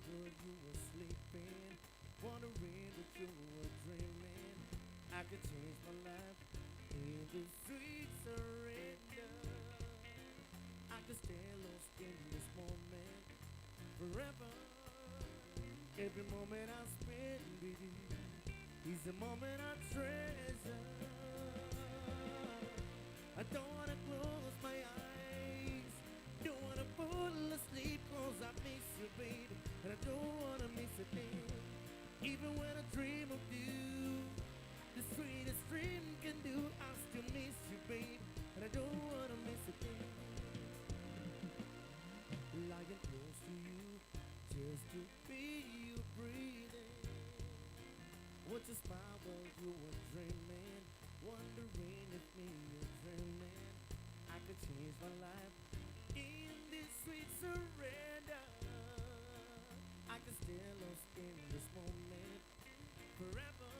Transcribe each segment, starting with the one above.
good you were sleeping, wondering what you were dreaming. I could change my life in the sweet surrender. I could stay lost in this moment forever. Every moment I spend with you is a moment I treasure. I don't wanna close my eyes, don't wanna fall asleep, cause I miss you, baby, and I don't wanna miss a thing. Even when I dream of you, the sweetest dream can do, I still miss you, baby, and I don't wanna miss a thing. Lying close to you, just to feel you breathing. Watch you smile while you were dreaming, wondering if me you're dreaming. I could change my life in this sweet surrender. I could stay lost in this moment forever,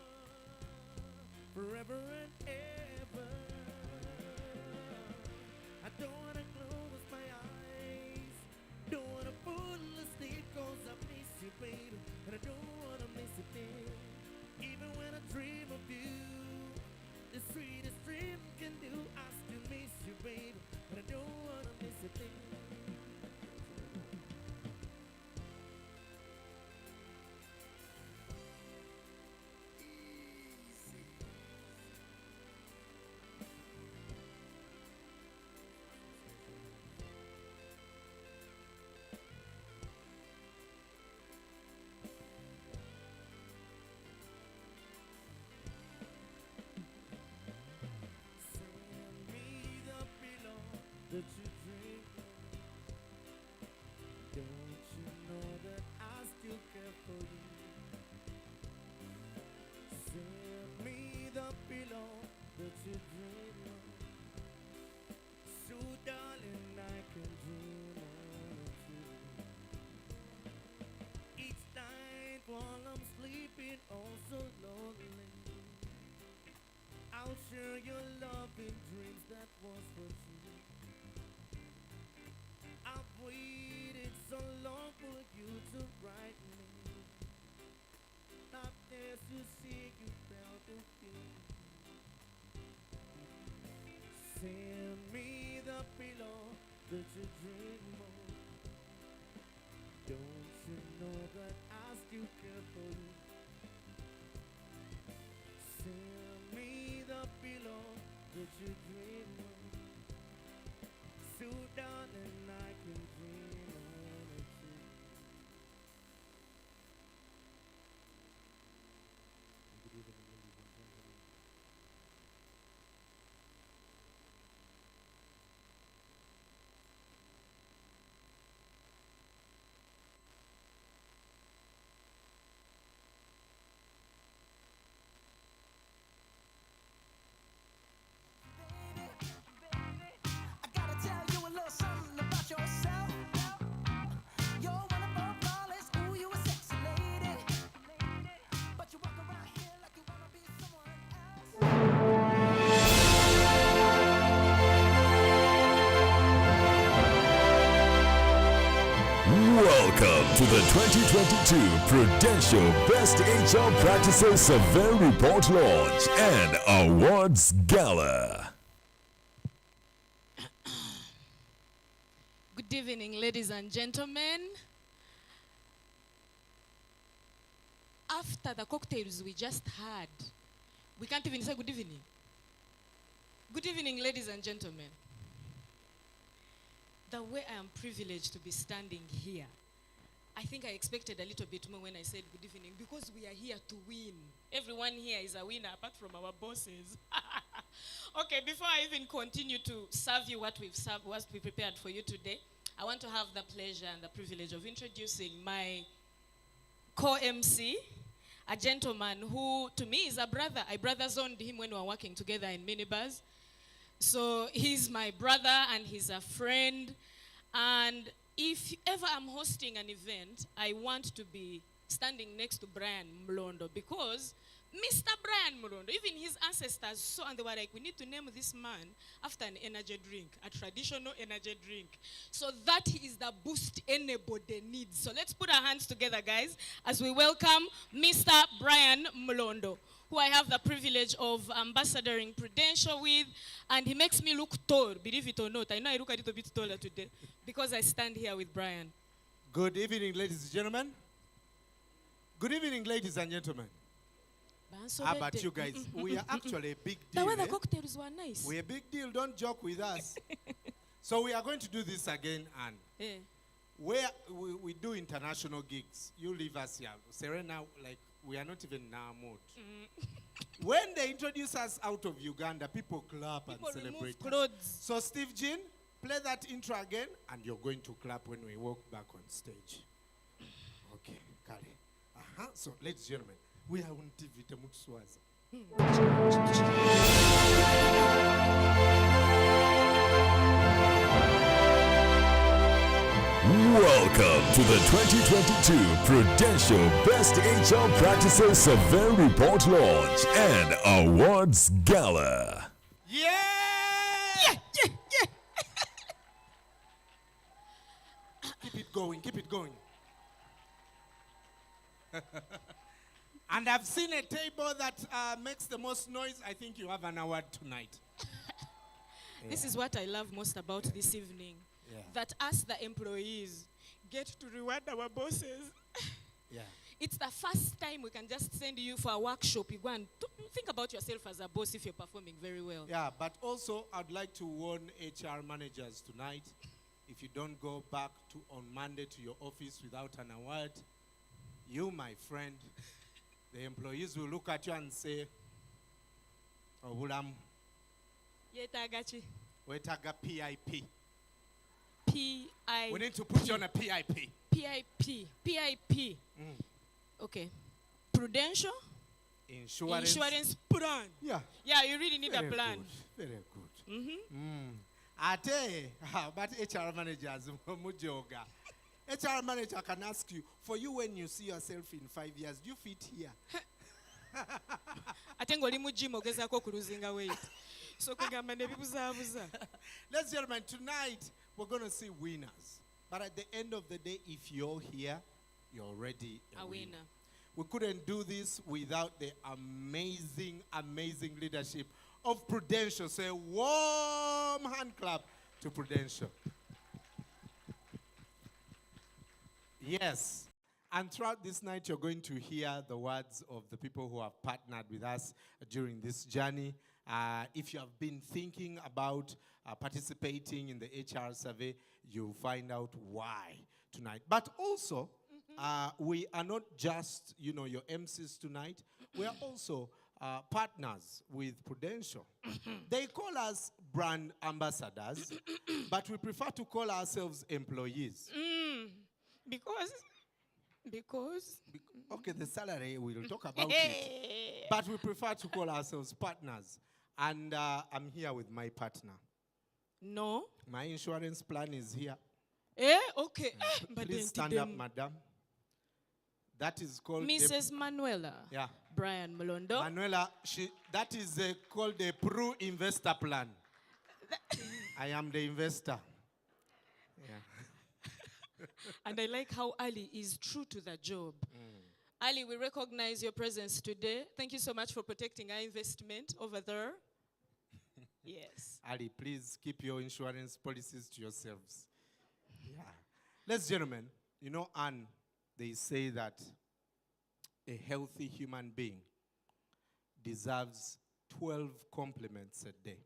forever and ever. I don't wanna close my eyes, don't wanna fall asleep, cause I miss you, baby, and I don't wanna miss a thing. Even when I dream of you, the sweetest dream can do, I still miss you, baby, and I don't wanna miss a thing. Send me the pillow that you dream of. Don't you know that I still care for you? Send me the pillow that you dream of. So darling, I can dream on it too. Each night while I'm sleeping, oh so lonely, I'll share your loving dreams that was for you. I've waited so long for you to write me. Not there to see you felt the fear. Send me the pillow that you dream of. Don't you know that I still care for you? Send me the pillow that you dream of. So darling, I can dream on it too. Good evening, ladies and gentlemen. I gotta tell you a little something about yourself. You're wonderful, flawless, ooh, you a sexy lady. But you walk around here like you wanna be someone else. Welcome to the 2022 Prudential Best HR Practices Survey Report Launch and Awards Gala. Good evening, ladies and gentlemen. After the cocktails we just had, we can't even say good evening. Good evening, ladies and gentlemen. The way I am privileged to be standing here, I think I expected a little bit more when I said good evening, because we are here to win. Everyone here is a winner apart from our bosses. Okay, before I even continue to serve you what we prepared for you today, I want to have the pleasure and the privilege of introducing my co-MC, a gentleman who to me is a brother. I brother-zoned him when we were working together in minibus. So he's my brother and he's a friend. And if ever I'm hosting an event, I want to be standing next to Brian Mlondo, because Mr. Brian Murondo, even his ancestors saw and they were like, we need to name this man after an energy drink, a traditional energy drink. So that is the boost anybody needs. So let's put our hands together, guys, as we welcome Mr. Brian Murondo, who I have the privilege of ambassadoring Prudential with, and he makes me look tall, believe it or not. I know I look a little bit taller today because I stand here with Brian. Good evening, ladies and gentlemen. Good evening, ladies and gentlemen. How about you guys? We are actually a big The deal. way the eh? cocktails were nice. We're a big deal. Don't joke with us. So we are going to do this again, Anne. Eh. Where we do international gigs. You leave us here. Serena, like, we are not even in our mood. When they introduce us out of Uganda, people clap People and remove celebrate. clothes. So Steve Jean, play that intro again, and you're going to clap when we walk back on stage. Okay, Kale. So, ladies and gentlemen, we are on TV. Temutswaza. Welcome to the 2022 Prudential Best HR Practices Survey Report Launch and Awards Gala. Yeah! Keep it going, keep it going. And I've seen a table that makes the most noise. I think you have an award tonight. This is what I love most about this evening. Yeah. That us, the employees, get to reward our bosses. Yeah. It's the first time we can just send you for a workshop. You go and think about yourself as a boss if you're performing very well. Yeah, but also I'd like to warn HR managers tonight, if you don't go back on Monday to your office without an award, you, my friend, the employees will look at you and say, oh, Bulam, Yetagachi. wetaga PIP. P-I. We need to put you on a PIP. P-I-P. P-I-P. Okay. Prudential Insurance. Insurance plan. Yeah. Yeah, you really need a plan. Good. Very good. Ate, but HR managers, mujoga. HR manager can ask you, for you when you see yourself in 5 years, do you fit here? Ate ng'oli mu gym ogezaako okuluzinga weight. So kugamba ne bibuzaabuza. Ladies and gentlemen, tonight we're going to see winners. But at the end of the day, if you're here, you're already a winner. We couldn't do this without the amazing, amazing leadership of Prudential. So a warm hand clap to Prudential. Yes. And throughout this night, you're going to hear the words of the people who have partnered with us during this journey. If you have been thinking about participating in the HR survey, you'll find out why tonight. But also, we are not just, your MCs tonight. We are also partners with Prudential. They call us brand ambassadors, but we prefer to call ourselves employees. Because Okay, the salary, we'll talk about it. But we prefer to call ourselves partners. And I'm here with my partner. no. My insurance plan is here. Okay. But Please stand up, madam. That is called Mrs. Manuela. Yeah. Brian Murondo. Manuela, that is called the Pro Investor Plan. I am the investor. Yeah. And I like how Ali is true to the job. Ali, we recognize your presence today. Thank you so much for protecting our investment over there. Yes. Ali, please keep your insurance policies to yourselves. Yeah. Ladies and gentlemen, Anne, they say that a healthy human being deserves 12 compliments a day.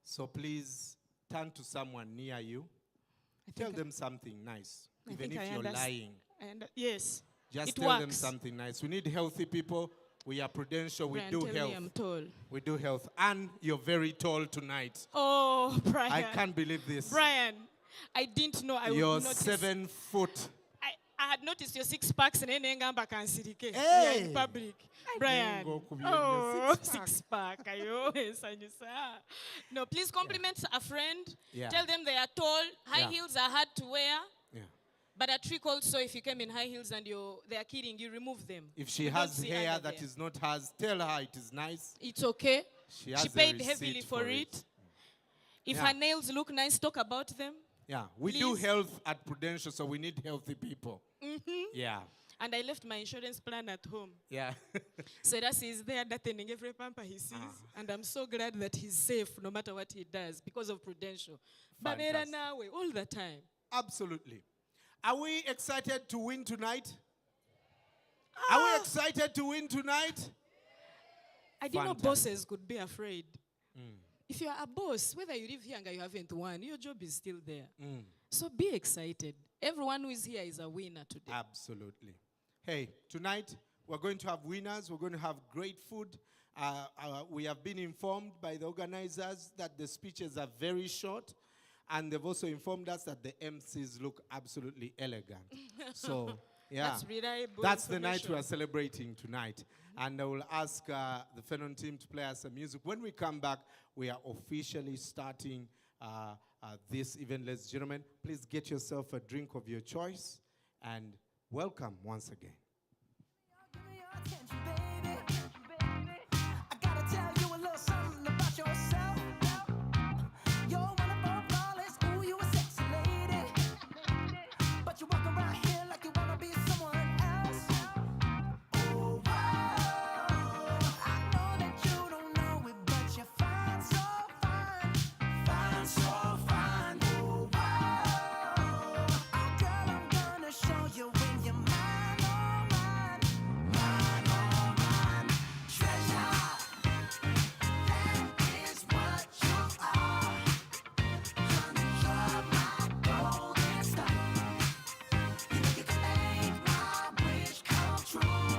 So please turn to someone near you. Tell them something nice, even if you're lying. Yes. Just it tell them works. something nice. We need healthy people. We are Prudential. We Brian, do tell me health. I'm tall. We do health. And you're very tall tonight. Oh, Brian. I can't believe this. Brian, I didn't know I would You're notice. 7 foot. I had noticed your 6 packs and then ngamba kansirike. Hey! In public. Brian. Go kubye Oh, your 6 pack. Ayo, esanyusa. No, please compliment a friend. Yeah. Tell them they are tall. High Yeah. heels are hard to wear. Yeah. But a trick also, if you came in high heels and they are kidding, you remove them. If she You don't has see hair under that there. is not hers, tell her it is nice. It's okay. She has She a paid receipt heavily for it. If Yeah. her nails look nice, talk about them. Yeah, we do Please. health at Prudential, so we need healthy people. Yeah, And I left my insurance plan at home. yeah. So that is there dating every pamper he sees. And I'm so glad that he's safe no matter what he does because of Prudential. Babera Fantastic. nawe all the time. Absolutely. Are we excited to win tonight? Are we excited to win tonight? I didn't know Fantastic. bosses could be afraid. If you are a boss, whether you live here and you haven't won, your job is still there. So be excited. Everyone who is here is a winner today. Absolutely. Hey, tonight we're going to have winners. We're going to have great food. We have been informed by the organizers that the speeches are very short. And they've also informed us that the MCs look absolutely elegant. So, yeah. That's reliable That's the night we information. are celebrating tonight. And I will ask the Phenon team to play us some music. When we come back, we are officially starting this event, ladies and gentlemen. Please get yourself a drink of your choice. And welcome once again. Give me your attention, baby. I gotta tell you a little something about yourself. You're wonderful, flawless, ooh, you a sexy lady. But you walk around here like you wanna be someone else. Oh, wow. I know that you don't know it, but you're fine, so fine. Fine, so fine. Oh, wow. Oh, girl, I'm gonna show you when you're mine, oh, mine. Mine, oh, mine. Treasure. That is what you are. Honey, you're my golden star. You know you can make my wish come true.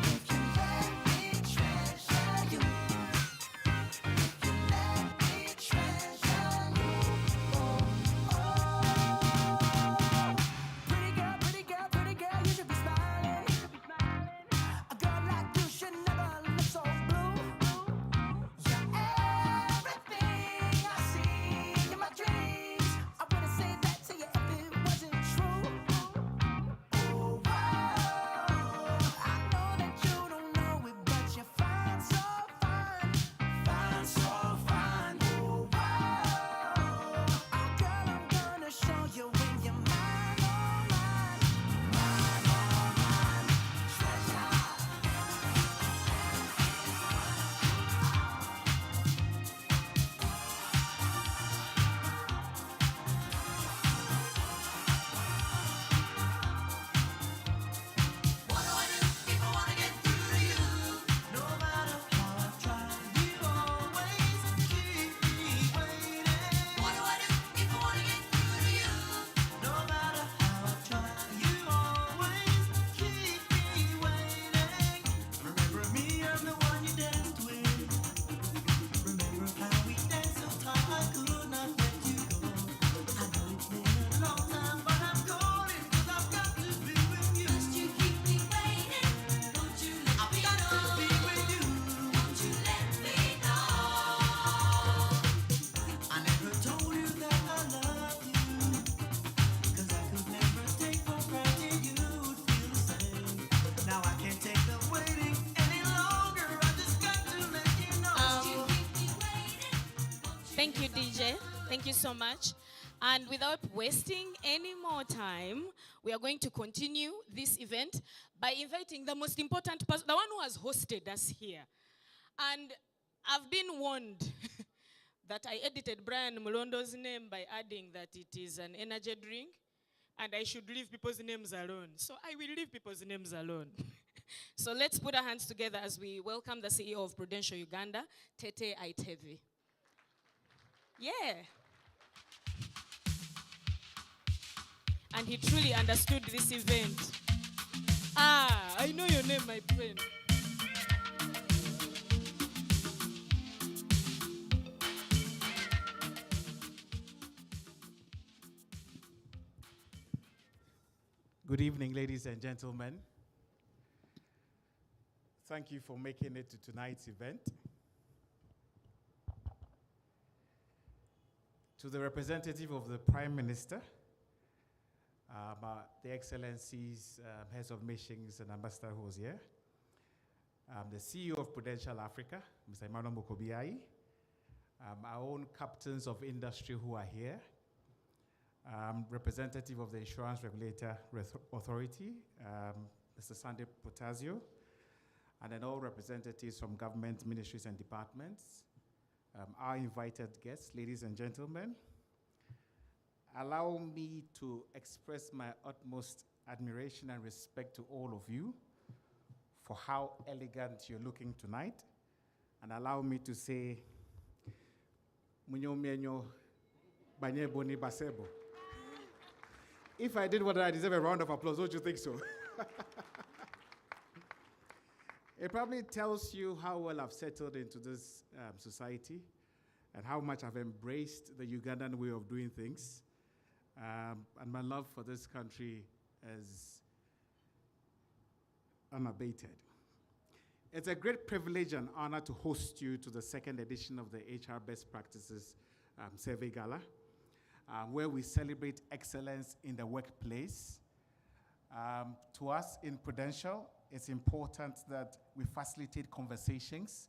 If you let me treasure you. If you let me treasure you. Pretty girl, you should be smiling. A girl like you should never look so blue. You're everything I see in my dreams. I wouldn't say that to you if it wasn't true. Oh, wow. I know that you don't know it, but you're fine, so fine. Fine, so fine. Oh, wow. Oh, girl, I'm gonna show you when you're mine, oh, mine. Mine, oh, mine. Treasure. What do I do if I wanna get through to you? No matter how I try, you always keep me waiting. What do I do if I wanna get through to you? No matter how I try, you always keep me waiting. Remember me, I'm the one you danced with. Remember how we danced so tight I could not let you go. I know it's been a long time, but I'm calling 'cause I've got to be with you. Must you keep me waiting? Won't you let me know? I've got to be with you. Won't you let me know? I never told you that I love you, 'cause I could never take for granted you'd feel the same. Now I can't take the waiting any longer. I just got to let you know. Thank you, DJ. Thank you so much. And without wasting any more time, we are going to continue this event by inviting the most important person, the one who has hosted us here. And I've been warned that I edited Brian Mulondo's name by adding that it is an energy drink, and I should leave people's names alone. So I will leave people's names alone. So let's put our hands together as we welcome the CEO of Prudential Uganda, Tete Aitevi. Yeah. And he truly understood this event. Ah, I know your name, my friend. Good evening, ladies and gentlemen. Thank you for making it to tonight's event. To the representative of the Prime Minister, the Excellencies, heads of missions, and ambassador who was here, the CEO of Prudential Africa, Mr. Emmanuel Mokobiai, our own captains of industry who are here, representative of the Insurance Regulator Authority, Mr. Sandeep Potasio, and then all representatives from government ministries and departments, our invited guests, ladies and gentlemen. Allow me to express my utmost admiration and respect to all of you for how elegant you're looking tonight. And allow me to say, Munyo mienyo banye boni basebo. If I did what I deserve a round of applause, don't you think so? It probably tells you how well I've settled into this society and how much I've embraced the Ugandan way of doing things. And my love for this country is unabated. It's a great privilege and honor to host you to the second edition of the HR Best Practices Survey Gala, where we celebrate excellence in the workplace. To us in Prudential, it's important that we facilitate conversations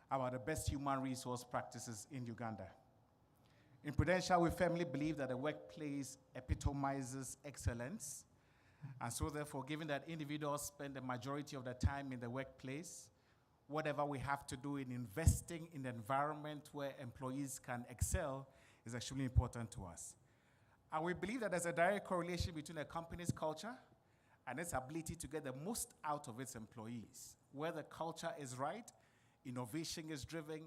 about the best human resource practices in Uganda. In Prudential, we firmly believe that the workplace epitomizes excellence. And so therefore, given that individuals spend the majority of their time in the workplace, whatever we have to do in investing in the environment where employees can excel is extremely important to us. And we believe that there's a direct correlation between a company's culture and its ability to get the most out of its employees. Where the culture is right, innovation is driven,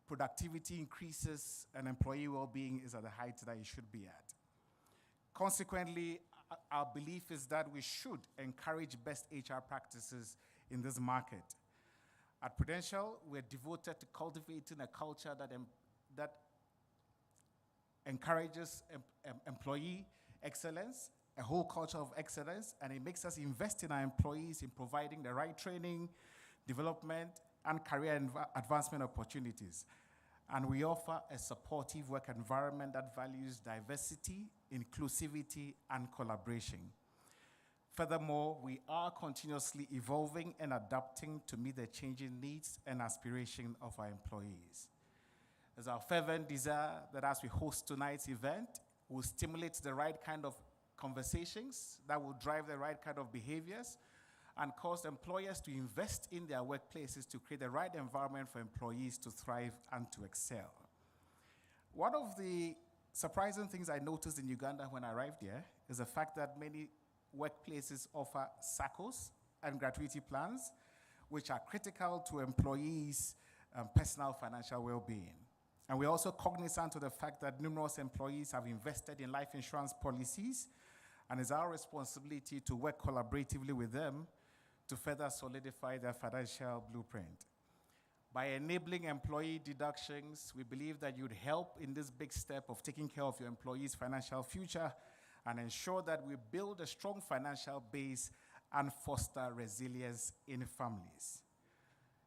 productivity increases, and employee well-being is at the height that it should be at. Consequently, our belief is that we should encourage best HR practices in this market. At Prudential, we're devoted to cultivating a culture that encourages employee excellence, a whole culture of excellence, and it makes us invest in our employees in providing the right training, development, and career advancement opportunities. And we offer a supportive work environment that values diversity, inclusivity, and collaboration. Furthermore, we are continuously evolving and adapting to meet the changing needs and aspirations of our employees. It's our fervent desire that as we host tonight's event, we'll stimulate the right kind of conversations that will drive the right kind of behaviors and cause employers to invest in their workplaces to create the right environment for employees to thrive and to excel. One of the surprising things I noticed in Uganda when I arrived here is the fact that many workplaces offer SACCOs and gratuity plans, which are critical to employees' personal financial well-being. And we're also cognizant of the fact that numerous employees have invested in life insurance policies, and it's our responsibility to work collaboratively with them to further solidify their financial blueprint. By enabling employee deductions, we believe that you'd help in this big step of taking care of your employees' financial future and ensure that we build a strong financial base and foster resilience in families.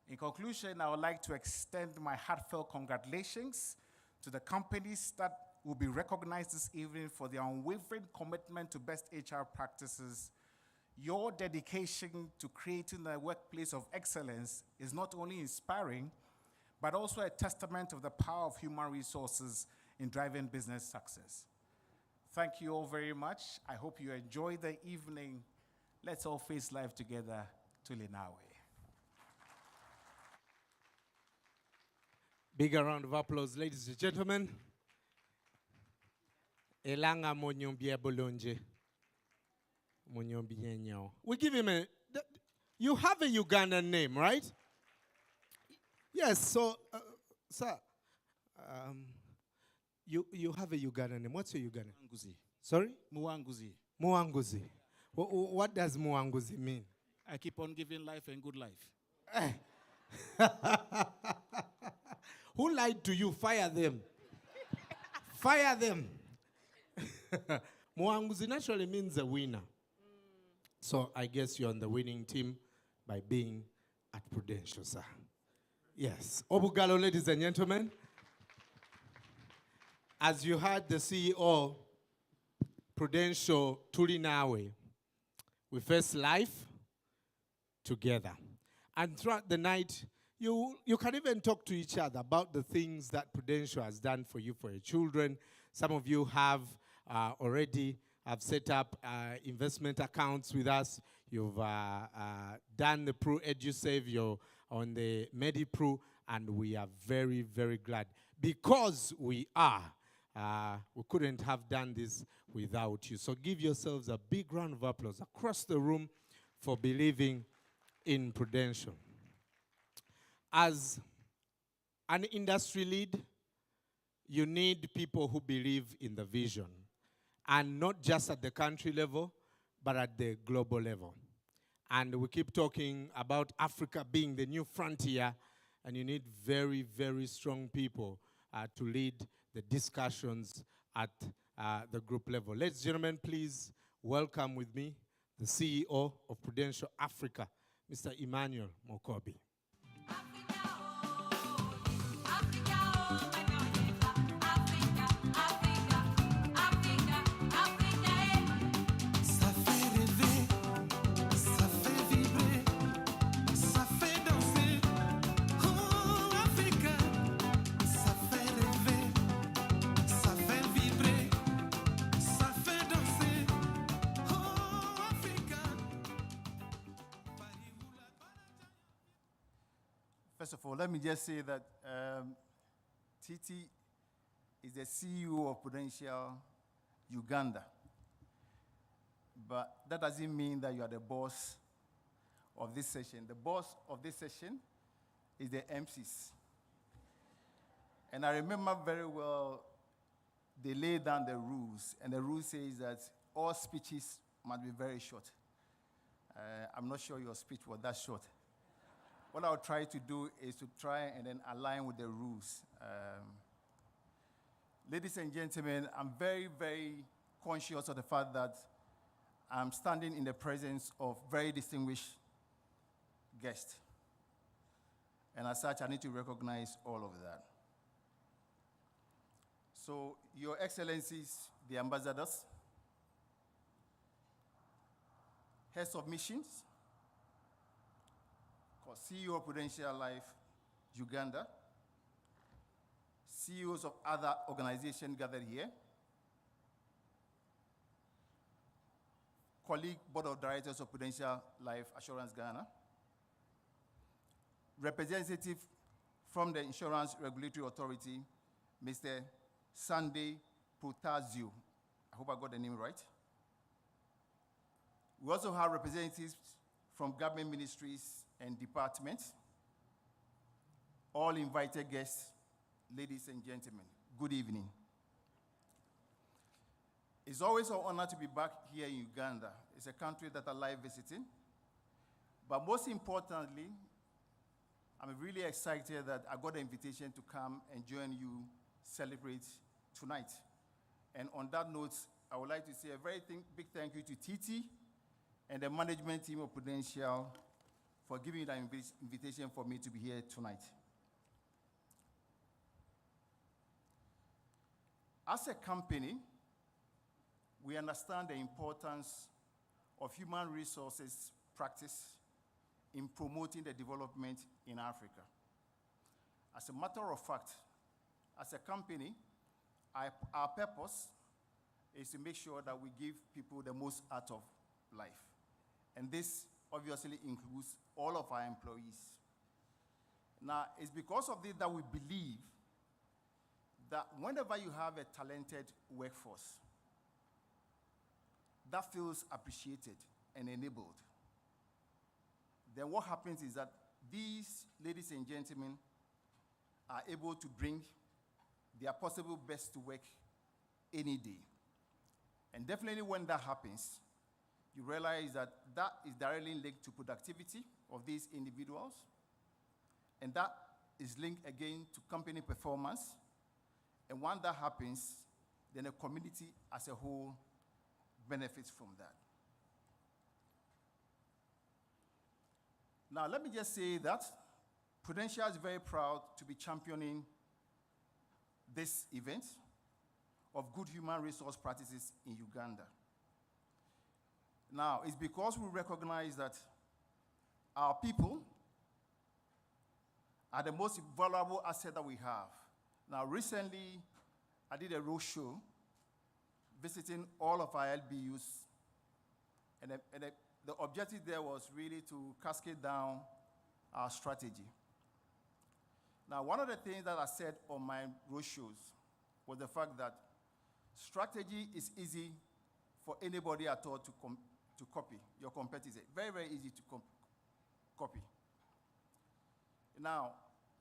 In conclusion, I would like to extend my heartfelt congratulations to the companies that will be recognized this evening for their unwavering commitment to best HR practices. Your dedication to creating a workplace of excellence is not only inspiring, but also a testament of the power of human resources in driving business success. Thank you all very much. I hope you enjoy the evening. Let's all face life together to Linawe. Big round of applause, ladies and gentlemen. Elanga Monyombia Bolonje. We give him you have a Ugandan name, right? Yes, so, sir, you have a Ugandan name. What's your Ugandan? Muanguzi. Sorry? Muanguzi. Muanguzi. What does Muanguzi mean? I keep on giving life and good life. Who lied to you? Fire them. Fire them. Muanguzi naturally means a winner. So I guess you're on the winning team by being at Prudential, sir. Yes. Obugalo, ladies and gentlemen. As you heard the CEO Prudential Tulinawe. We face life together. And throughout the night, you can even talk to each other about the things that Prudential has done for you, for your children. Some of you have already have set up investment accounts with us. You've done the Pro EduSave, you're on the MediPro, and we are very, very glad. Because we are, we couldn't have done this without you. So give yourselves a big round of applause across the room for believing in Prudential. As an industry lead, you need people who believe in the vision. And not just at the country level, but at the global level. And we keep talking about Africa being the new frontier, and you need very, very strong people to lead the discussions at the group level. Ladies and gentlemen, please welcome with me the CEO of Prudential Africa, Mr. Emmanuel Mokobi. First of all, let me just say that Titi is the CEO of Prudential Uganda. But that doesn't mean that you are the boss of this session. The boss of this session is the MCs. And I remember very well, they laid down the rules, and the rule says that all speeches must be very short. I'm not sure your speech was that short. What I'll try to do is to try and then align with the rules. Ladies and gentlemen, I'm very, very conscious of the fact that I'm standing in the presence of very distinguished guests. And as such, I need to recognize all of that. So, Your Excellencies, the ambassadors, heads of missions, CEO of Prudential Life Uganda, CEOs of other organizations gathered here, colleague board of directors of Prudential Life Assurance Ghana, representative from the Insurance Regulatory Authority, Mr. Sunday Protazio. I hope I got the name right. We also have representatives from government ministries and departments, all invited guests, ladies and gentlemen, good evening. It's always an honor to be back here in Uganda. It's a country that I like visiting. But most importantly, I'm really excited that I got an invitation to come and join you celebrate tonight. And on that note, I would like to say a very big thank you to Titi and the management team of Prudential for giving that invitation for me to be here tonight. As a company, we understand the importance of human resources practice in promoting the development in Africa. As a matter of fact, as a company, our purpose is to make sure that we give people the most out of life. And this obviously includes all of our employees. Now, it's because of this that we believe that whenever you have a talented workforce that feels appreciated and enabled, then what happens is that these ladies and gentlemen are able to bring their possible best to work any day. And definitely when that happens, you realize that that is directly linked to productivity of these individuals, and that is linked again to company performance. And when that happens, then the community as a whole benefits from that. Now, let me just say that Prudential is very proud to be championing this event of good human resource practices in Uganda. Now, it's because we recognize that our people are the most valuable asset that we have. Now, recently, I did a roadshow visiting all of our LBUs, and the objective there was really to cascade down our strategy. Now, one of the things that I said on my roadshows was the fact that strategy is easy for anybody at all to copy, your competitor. Very, very easy to copy. Now,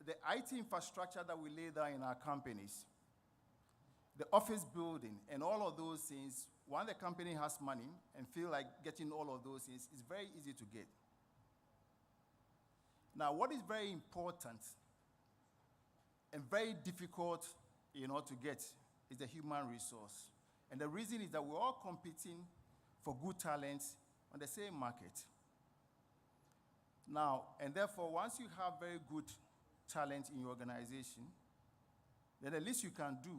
the IT infrastructure that we lay down in our companies, the office building, and all of those things, when the company has money and feel like getting all of those things, it's very easy to get. Now, what is very important and very difficult, to get is the human resource. And the reason is that we're all competing for good talents on the same market. Now, and therefore, once you have very good talent in your organization, then the least you can do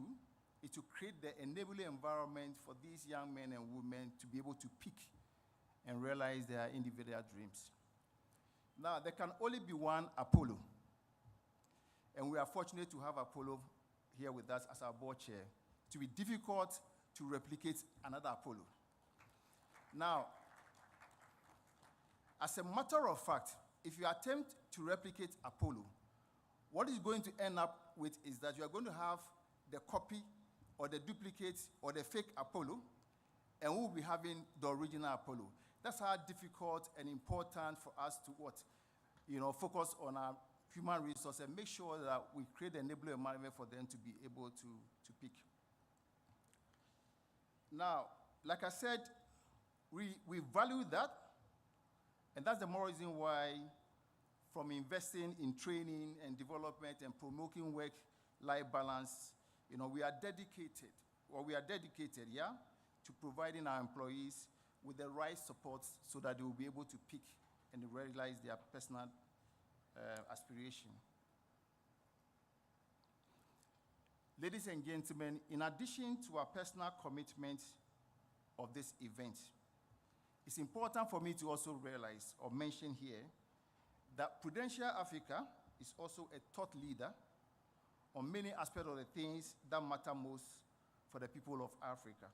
is to create the enabling environment for these young men and women to be able to pick and realize their individual dreams. Now, there can only be one Apollo. And we are fortunate to have Apollo here with us as our board chair. It will be difficult to replicate another Apollo. Now, as a matter of fact, if you attempt to replicate Apollo, what is going to end up with is that you are going to have the copy or the duplicate or the fake Apollo, and we'll be having the original Apollo. That's how difficult and important for us to focus on our human resources and make sure that we create an enabling environment for them to be able to pick. Now, like I said, we value that, and that's the more reason why, from investing in training and development and promoting work-life balance, we are dedicated, to providing our employees with the right support so that they will be able to pick and realize their personal aspiration. Ladies and gentlemen, in addition to our personal commitment of this event, it's important for me to also realize or mention here that Prudential Africa is also a thought leader on many aspects of the things that matter most for the people of Africa.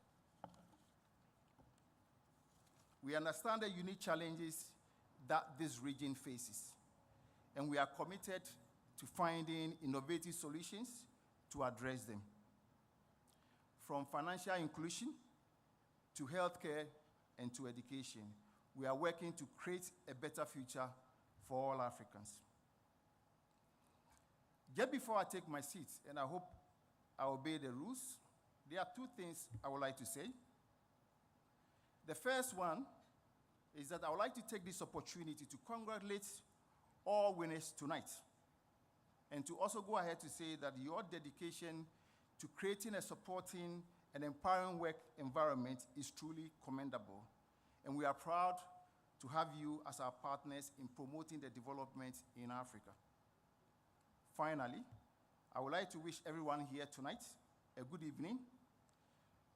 We understand the unique challenges that this region faces, and we are committed to finding innovative solutions to address them. From financial inclusion to healthcare and to education, we are working to create a better future for all Africans. Just before I take my seat, and I hope I obey the rules, there are two things I would like to say. The first one is that I would like to take this opportunity to congratulate all winners tonight, and to also go ahead to say that your dedication to creating a supporting and empowering work environment is truly commendable, and we are proud to have you as our partners in promoting the development in Africa. Finally, I would like to wish everyone here tonight a good evening.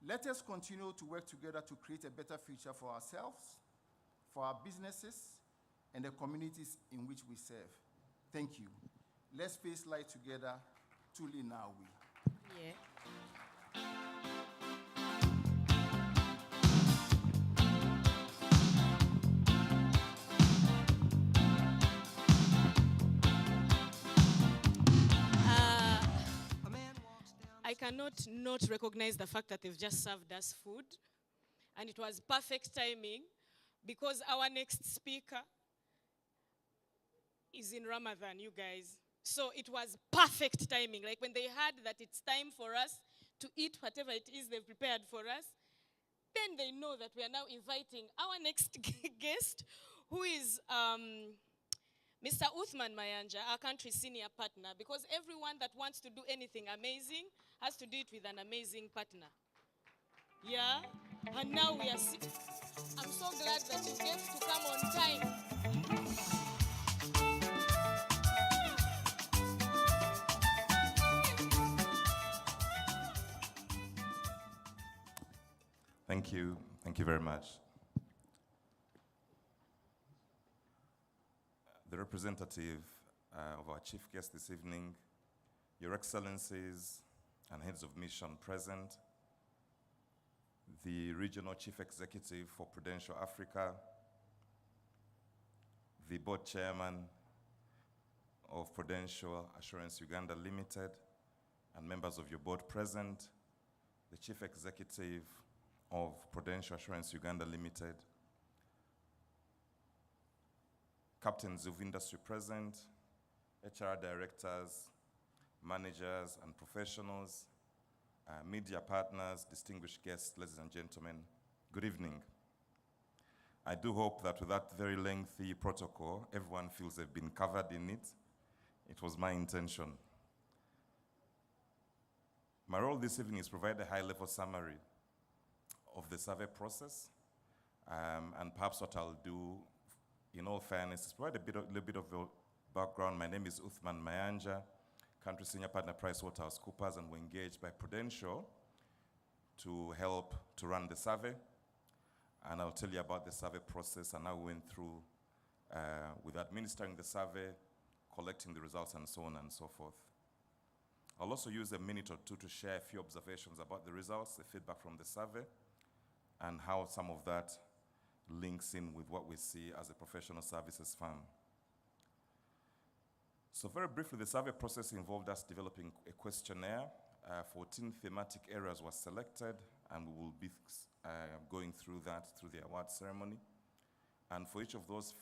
Let us continue to work together to create a better future for ourselves, for our businesses, and the communities in which we serve. Thank you. Let's face life together. Truly now we. Yeah. I cannot not recognize the fact that they've just served us food, and it was perfect timing because our next speaker is in Ramadan, you guys. So it was perfect timing. Like when they heard that it's time for us to eat whatever it is they've prepared for us, then they know that we are now inviting our next guest, who is Mr. Uthman Mayanja, our country's senior partner, because everyone that wants to do anything amazing has to do it with an amazing partner. Yeah? And now we are I'm so glad that you get to come on time. Thank you. Thank you very much. The representative of our chief guest this evening, Your Excellencies and heads of mission present, the regional chief executive for Prudential Africa, the board chairman of Prudential Assurance Uganda Limited, and members of your board present, the chief executive of Prudential Assurance Uganda Limited, captains of industry present, HR directors, managers and professionals, media partners, distinguished guests, ladies and gentlemen, good evening. I do hope that with that very lengthy protocol, everyone feels they've been covered in it. It was my intention. My role this evening is to provide a high-level summary of the survey process, and perhaps what I'll do, in all fairness, is provide a little bit of a background. My name is Uthman Mayanja, Country Senior Partner PricewaterhouseCoopers, and we're engaged by Prudential to help to run the survey. And I'll tell you about the survey process and how we went through with administering the survey, collecting the results, and so on and so forth. I'll also use a minute or two to share a few observations about the results, the feedback from the survey, and how some of that links in with what we see as a professional services firm. So very briefly, the survey process involved us developing a questionnaire. 14 thematic areas were selected, and we will be going through that through the award ceremony. And for each of those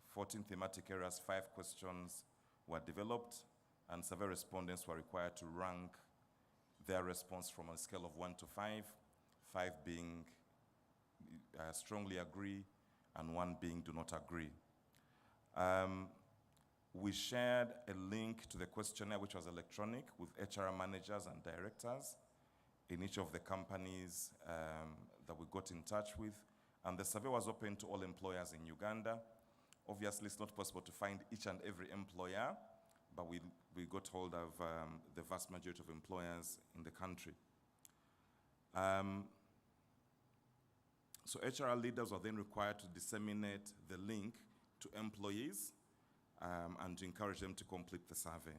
14 thematic areas, 5 questions were developed, and survey respondents were required to rank their response from a scale of 1 to 5, 5 being strongly agree, and 1 being do not agree. We shared a link to the questionnaire, which was electronic, with HR managers and directors in each of the companies that we got in touch with. And the survey was open to all employers in Uganda. Obviously, it's not possible to find each and every employer, but we got hold of the vast majority of employers in the country. So HR leaders were then required to disseminate the link to employees and to encourage them to complete the survey.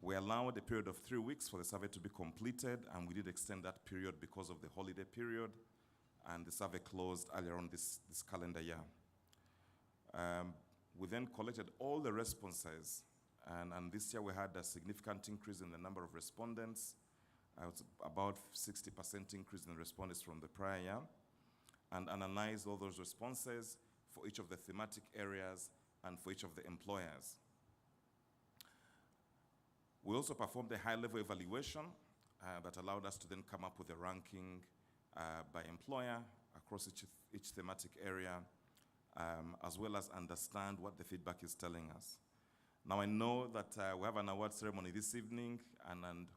We allowed a period of 3 weeks for the survey to be completed, and we did extend that period because of the holiday period, and the survey closed earlier on this calendar year. We then collected all the responses, and this year we had a significant increase in the number of respondents. It was about 60% increase in the respondents from the prior year, and analyzed all those responses for each of the thematic areas and for each of the employers. We also performed a high-level evaluation that allowed us to then come up with a ranking by employer across each thematic area, as well as understand what the feedback is telling us. Now, I know that we have an award ceremony this evening, and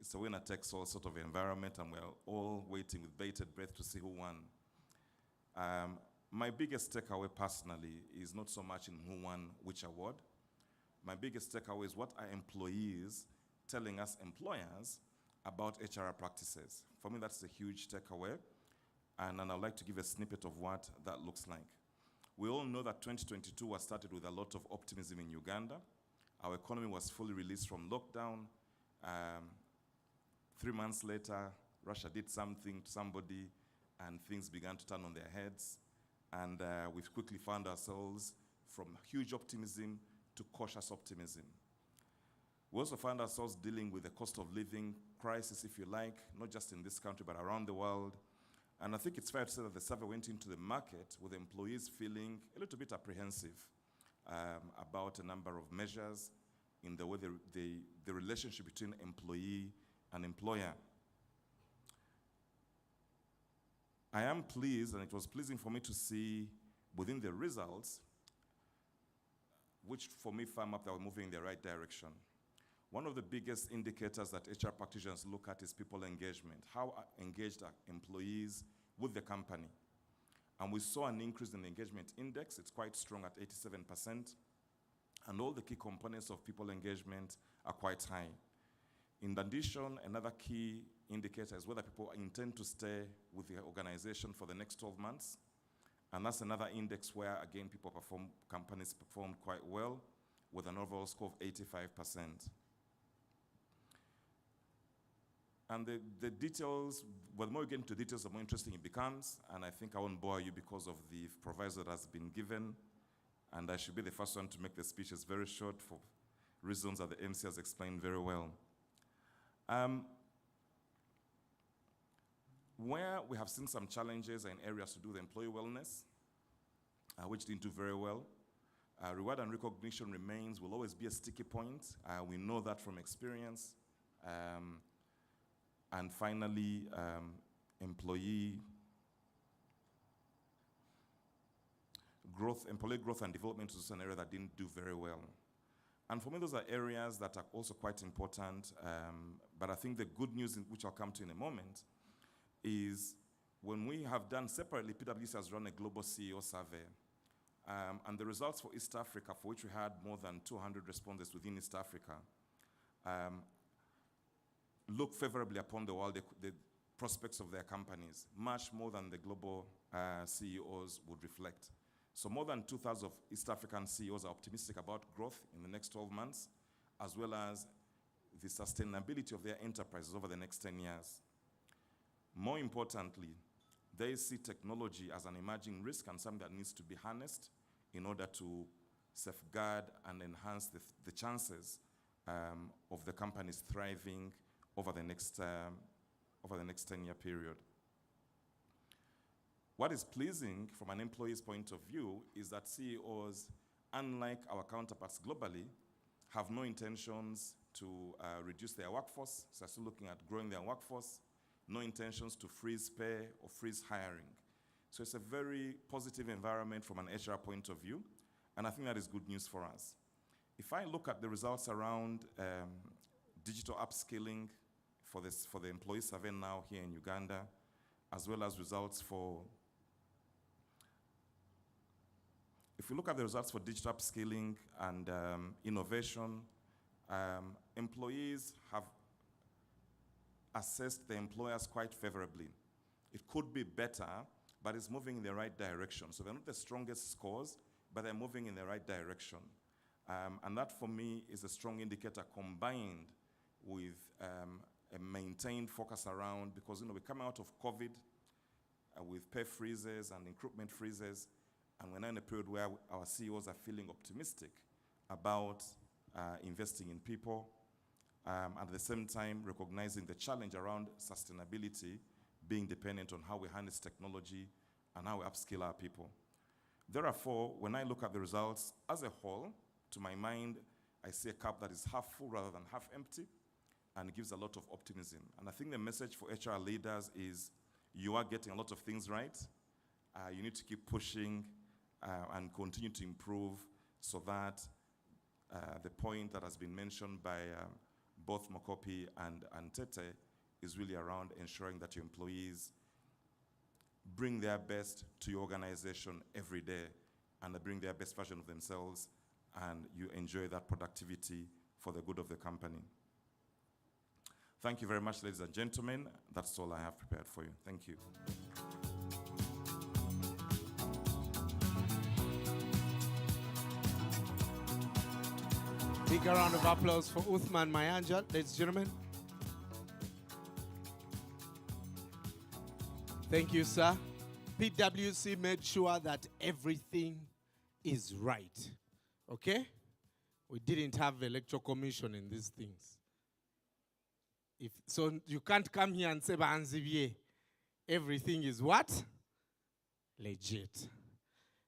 it's a winner-takes-all sort of environment, and we're all waiting with bated breath to see who won. My biggest takeaway personally is not so much in who won which award. My biggest takeaway is what are employees telling us employers about HR practices. For me, that's a huge takeaway, and I'd like to give a snippet of what that looks like. We all know that 2022 was started with a lot of optimism in Uganda. Our economy was fully released from lockdown. 3 months later, Russia did something to somebody, and things began to turn on their heads. And we've quickly found ourselves from huge optimism to cautious optimism. We also found ourselves dealing with the cost of living crisis, if you like, not just in this country, but around the world. And I think it's fair to say that the survey went into the market with employees feeling a little bit apprehensive about a number of measures in the way the relationship between employee and employer. I am pleased, and it was pleasing for me to see within the results, which for me firm up that we're moving in the right direction. One of the biggest indicators that HR practitioners look at is people engagement. How engaged are employees with the company? And we saw an increase in the engagement index. It's quite strong at 87%. And all the key components of people engagement are quite high. In addition, another key indicator is whether people intend to stay with the organization for the next 12 months. And that's another index where, again, companies performed quite well with an overall score of 85%. And the details, well, the more you get into details, the more interesting it becomes. And I think I won't bore you because of the proviso that has been given. And I should be the first one to make the speeches very short for reasons that the MC has explained very well. Where we have seen some challenges in areas to do with employee wellness, which didn't do very well. Reward and recognition will always be a sticky point. We know that from experience. And finally, employee growth and development is an area that didn't do very well. And for me, those are areas that are also quite important. But I think the good news, which I'll come to in a moment, is when we have done separately, PwC has run a global CEO survey. And the results for East Africa, for which we had more than 200 respondents within East Africa, look favorably upon the world, the prospects of their companies, much more than the global CEOs would reflect. So more than 2/3 of East African CEOs are optimistic about growth in the next 12 months, as well as the sustainability of their enterprises over the next 10 years. More importantly, they see technology as an emerging risk and something that needs to be harnessed in order to safeguard and enhance the chances of the companies thriving over the next 10-year period. What is pleasing from an employee's point of view is that CEOs, unlike our counterparts globally, have no intentions to reduce their workforce, so they're still looking at growing their workforce, no intentions to freeze pay or freeze hiring. So it's a very positive environment from an HR point of view, and I think that is good news for us. If I look at the results around digital upskilling for the employee survey now here in Uganda, as well as results for, if we look at the results for digital upskilling and innovation, employees have assessed the employers quite favorably. It could be better, but it's moving in the right direction. So they're not the strongest scores, but they're moving in the right direction. And that, for me, is a strong indicator combined with a maintained focus around, because we come out of COVID with pay freezes and recruitment freezes, and we're now in a period where our CEOs are feeling optimistic about investing in people, and at the same time recognizing the challenge around sustainability being dependent on how we harness technology and how we upskill our people. Therefore, when I look at the results as a whole, to my mind, I see a cup that is half full rather than half empty, and it gives a lot of optimism. And I think the message for HR leaders is you are getting a lot of things right. You need to keep pushing and continue to improve so that the point that has been mentioned by both Mokopi and Tete is really around ensuring that your employees bring their best to your organization every day, and they bring their best version of themselves, and you enjoy that productivity for the good of the company. Thank you very much, ladies and gentlemen. That's all I have prepared for you. Thank you. Big round of applause for Uthman Mayanja, ladies and gentlemen. Thank you, sir. PwC made sure that everything is right. Okay? We didn't have electoral commission in these things. So you can't come here and say, Banzibye, everything is what? Legit.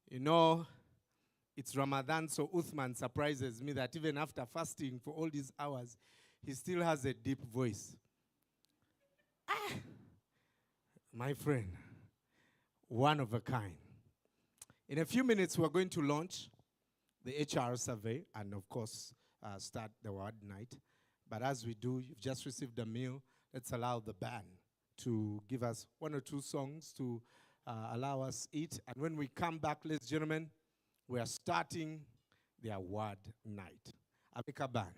You know, it's Ramadan, so Uthman surprises me that even after fasting for all these hours, he still has a deep voice. My friend, one of a kind. In a few minutes, we're going to launch the HR survey and, of course, start the word night. But as we do, you've just received a meal. Let's allow the band to give us one or two songs to allow us eat. And when we come back, ladies and gentlemen, we are starting the award night. Africa band.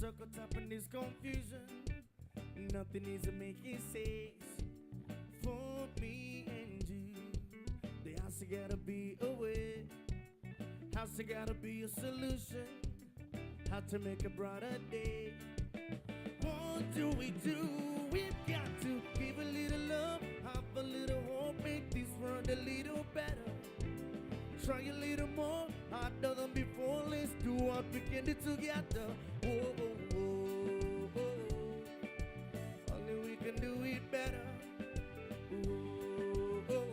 circle top in this confusion. Nothing is making sense for me and you. There has to gotta be a way. Has to gotta be a solution. How to make a brighter day. What do? We've got to give a little love, have a little hope, make this world a little better. Try a little more, harder than before. Let's do what we can do together. Oh, oh, oh, oh. Only we can do it better. Oh, oh,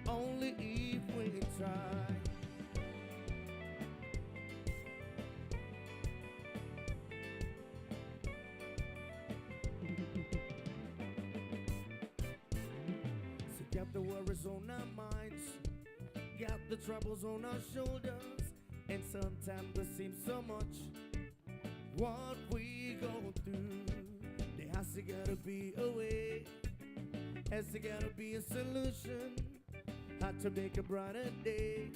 oh. Only if we try. Got the worries on our minds, got the troubles on our shoulders, and sometimes there seems so much what we go through. There has to gotta be a way, has to gotta be a solution, how to make a brighter day.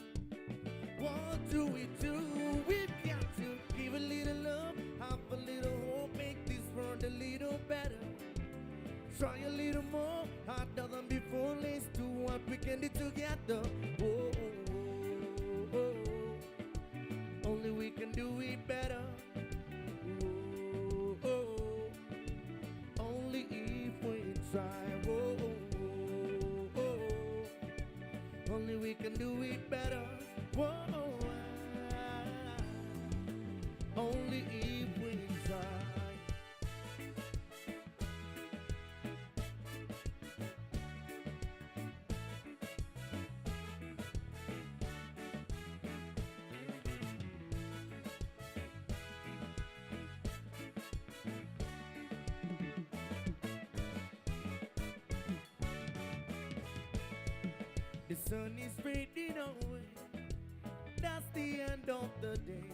What do? We've got to give a little love, have a little hope, make this world a little better. Try a little more, harder than before. Let's do what we can do together. Oh, oh, oh, oh. Only we can do it better. Oh, oh, oh. Only if we try. Oh, oh, oh, oh. Only we can do it better. Oh, only if we try. The sun is fading away. That's the end of the day.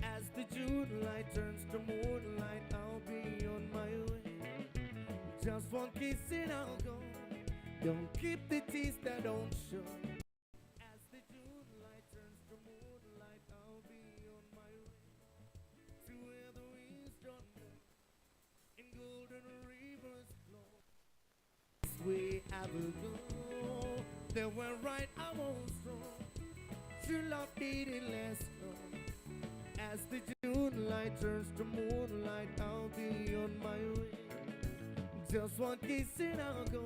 As the June light turns to moonlight, I'll be on my way. Just one kiss and I'll go. Don't keep the tears that don't show. As the June light turns to moonlight, I'll be on my way to where the winds don't blow and golden rivers flow. This way I will go. They were right, I was wrong. True love didn't last long. As the June light turns to moonlight, I'll be on my way. Just one kiss and I'll go.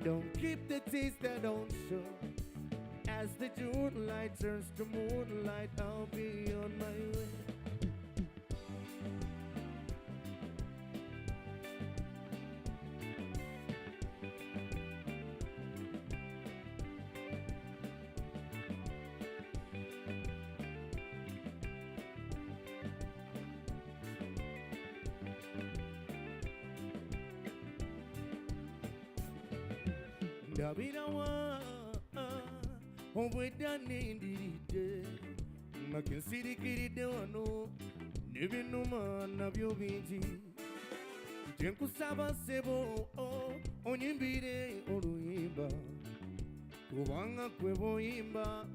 Don't keep the taste that don't show. As the June light turns to moonlight, I'll be on my way. Dabirawa, obweda nindiride, makinsirikiride wano, n'ebinuma nabyo bingi. Gye nkusaba ssebo, onyimbire oluyimba, kubanga ggwe bw'oyimba,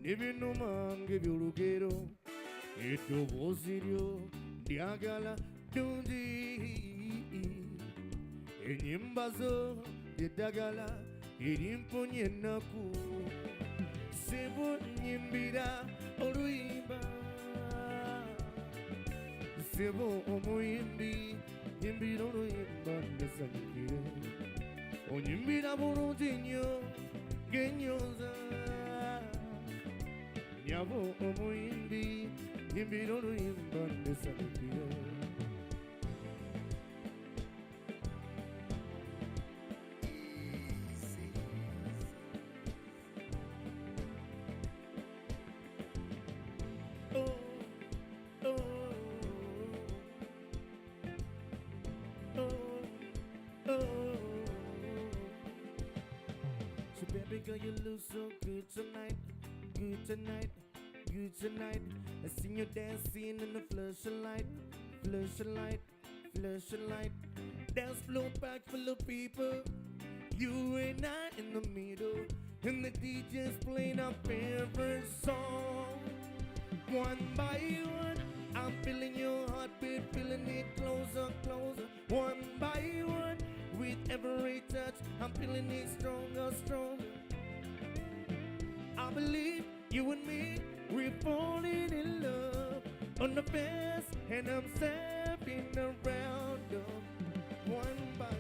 n'ebinuma ng'ebyolugero, eddoboozi lyo lyagala ddungi, ennyimba zo ly'eddagala erimponya ennaku. Ssebo nnyimbira oluyimba, ssebo omuyimbi, nyimbira oluyimba ndasanyukire. Onyimbira bulungi nnyo ng'ennyonza, nyabo omuyimbi, nyimbira oluyimba ndasanyukire. Girl, you look so good tonight, good tonight, good tonight. I seen you dancing in the flashing light, flashing light, flashing light. Dance floor packed full of people, you and I in the middle, and the DJ's playing our favorite song. One by one, I'm feeling your heartbeat, feeling it closer, closer, one by one. With every touch, I'm feeling it stronger, stronger. I believe you and me, we're falling in love on the best, and I'm stepping around them one by one.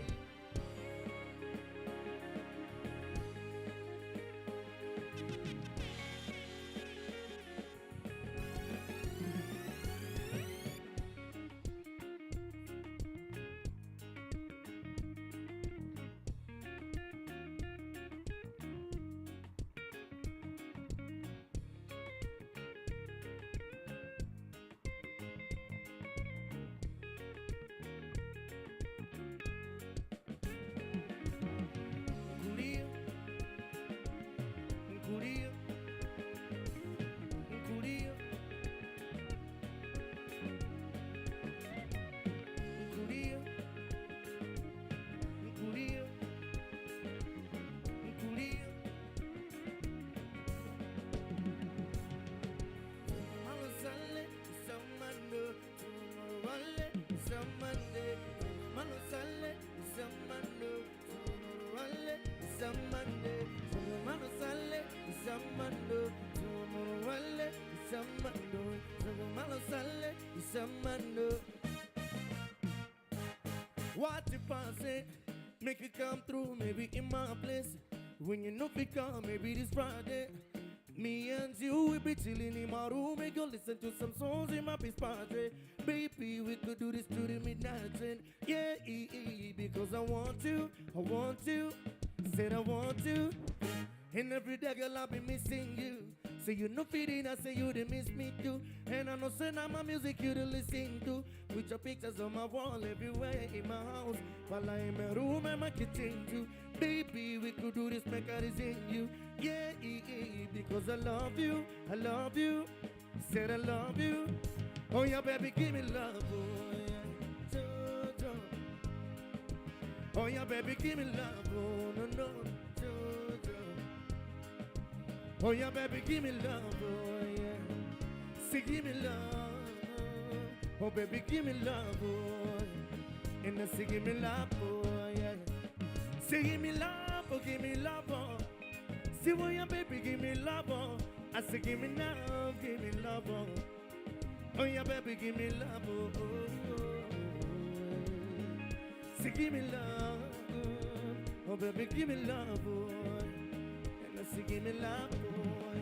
What if I say, make it come through, maybe in my place. When you know it come, maybe this Friday. Me and you will be chilling in my room. We go listen to some songs in my peace party. Baby, we could do this to the midnight train. Yeah, because I want you, said I want you. And every day, girl, I'll be missing you. Say you no feeding, I say you they miss me too. And I know say now my music you to listen to. With your pictures on my wall everywhere in my house. While I in my room and my kitchen too. Baby, we could do this, make I in you. Yeah, because I love you, said I love you. Oh yeah, baby, give me love, oh yeah. Oh yeah, baby, give me love, oh no. Oh yeah, baby, give me love, oh yeah. Say give me love, oh baby, give me love, oh yeah. And I say give me love, oh yeah. Say give me love, oh. Say oh yeah, baby, give me love, oh. I say give me love, oh. Oh yeah, baby, give me love, oh. Say give me love, oh baby, give me love, oh. Say give me love, boy.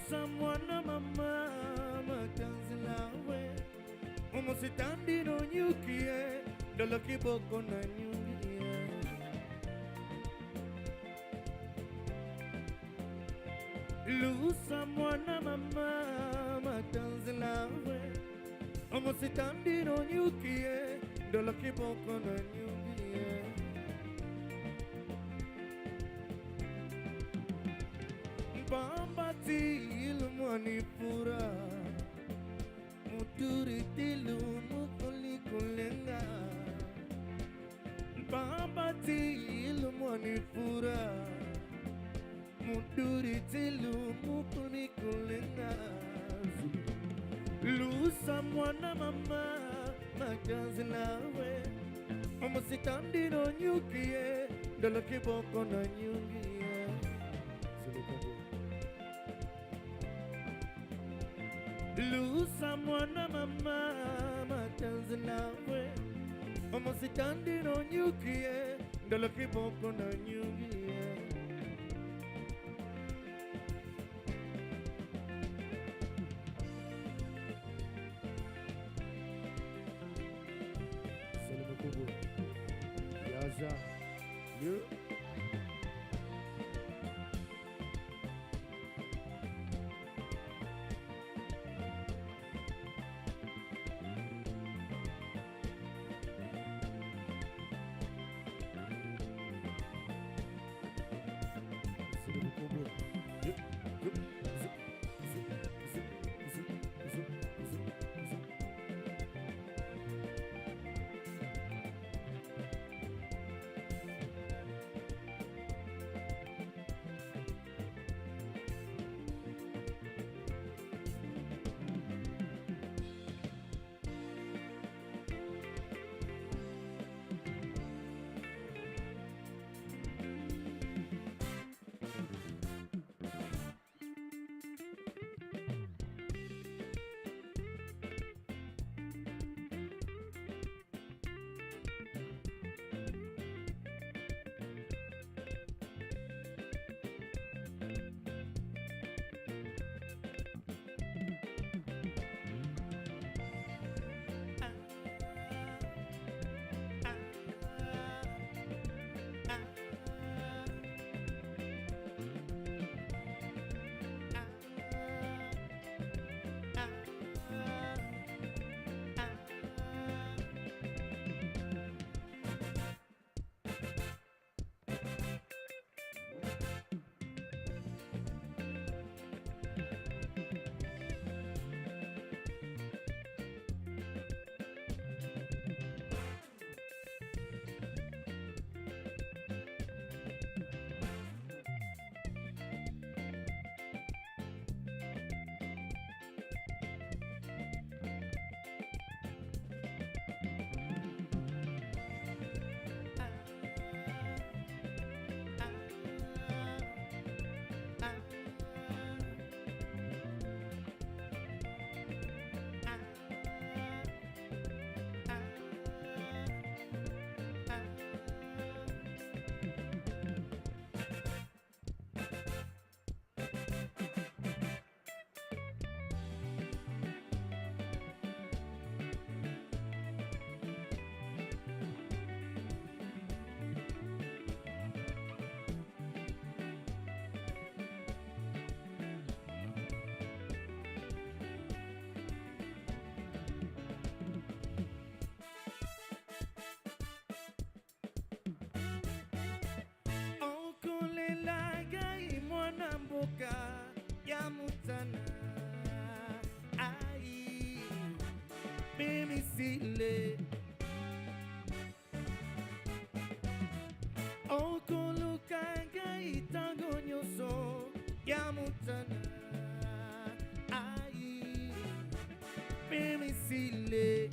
Someone on my mama dancing away. Almost it ended on you, kid. The lucky book on a new year. Lose someone on my mama dancing away. Omo sitandi no nyukie, dolo kiboko no nyukie. Bamba ti ilumoni pura, muturi tilu mukuli kulenga. Bamba ti ilumoni pura, muturi tilu mukuli kulenga. Lusa mwana mama majazi nawe Omo sitandi no nyukie Dolo kiboko no nyukie Lusa mwana mama majazi nawe Omo sitandi no nyukie Dolo kiboko no nyukie Yaza, you? Ya mutana ai mimi sile okuluka itango nyoso ya mutana ai mimi sile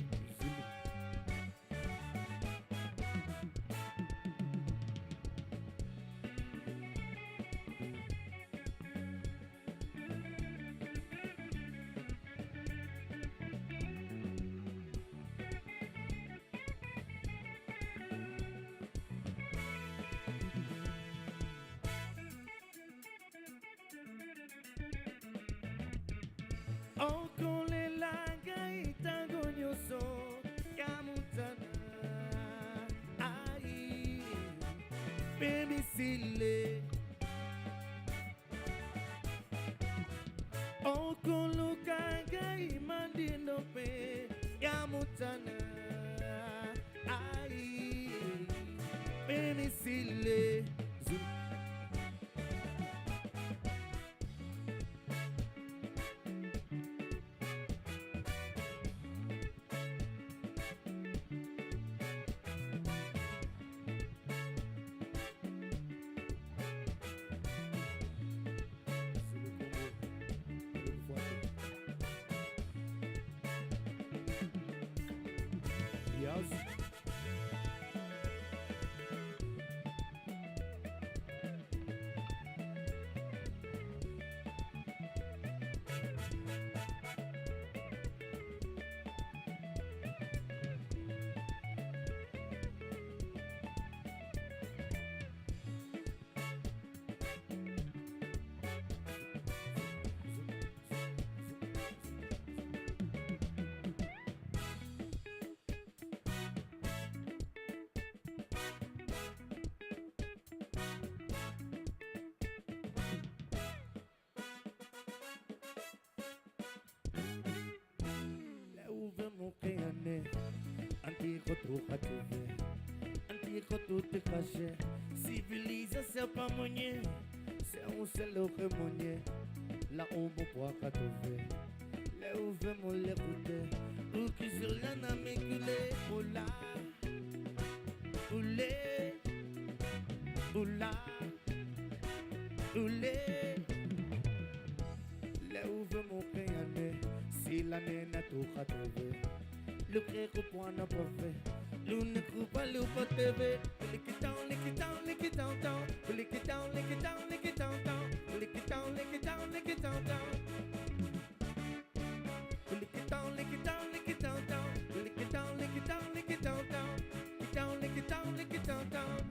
okulelanga itango nyoso ya mutana ai baby sile okulukanga imandino pe mutana ai penisile Yes. Uve mukeyane, antigo tu katuve, antigo tu te cache, civilisation pa monye, c'est un seul que monye, la ombo poa katuve, le uve mo le kute, ou qui sur la namekule, oula, oulé, oula, oulé, le uve mukeyane. Si la nena tu kateve, le crèque point n'a pas fait. L'une coupe à l'oupa teve, lick it down, lick it down, lick it down, down, lick it down, lick it down, lick it down, down, lick it down, lick it down, lick it down, down. Lick it down, lick it down, lick it down, down, lick it down, lick it down, lick it down, down, lick it down, lick it down, lick it down, down.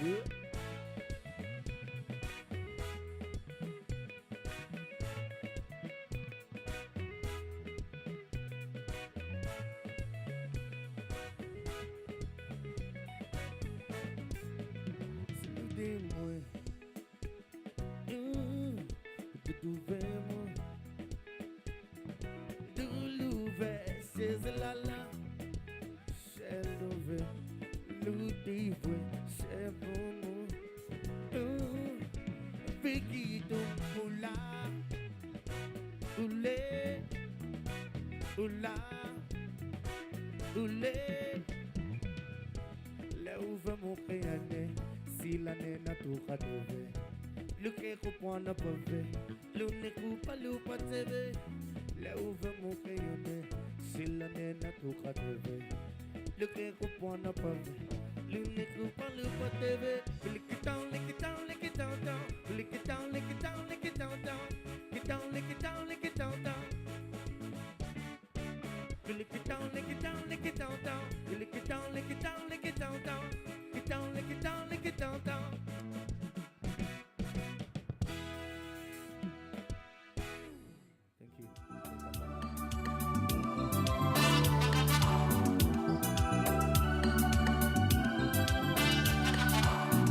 Yeah. Dis-moi, que tu veux-moi, de l'ouvert, c'est la la, c'est l'ouvert, l'ouvert, c'est bon, Vicky, oula, oulé, oula, oulé, là où va mon péané. Si la nena tu kateve, le crèque point n'a pas fait, l'une coupe à l'oupa teve, là où va mon péané. Si la nena tu kateve, le crèque point n'a pas fait, l'une coupe à l'oupa teve, lick it down, lick it down, lick it down, down, lick it down, lick it down, lick it down, down, lick it down, lick it down, lick it down, down. Lick it down, lick it down, lick it down, down, lick it down, lick it down, lick it down, down. Down, lick it down, lick it down, down. Thank you.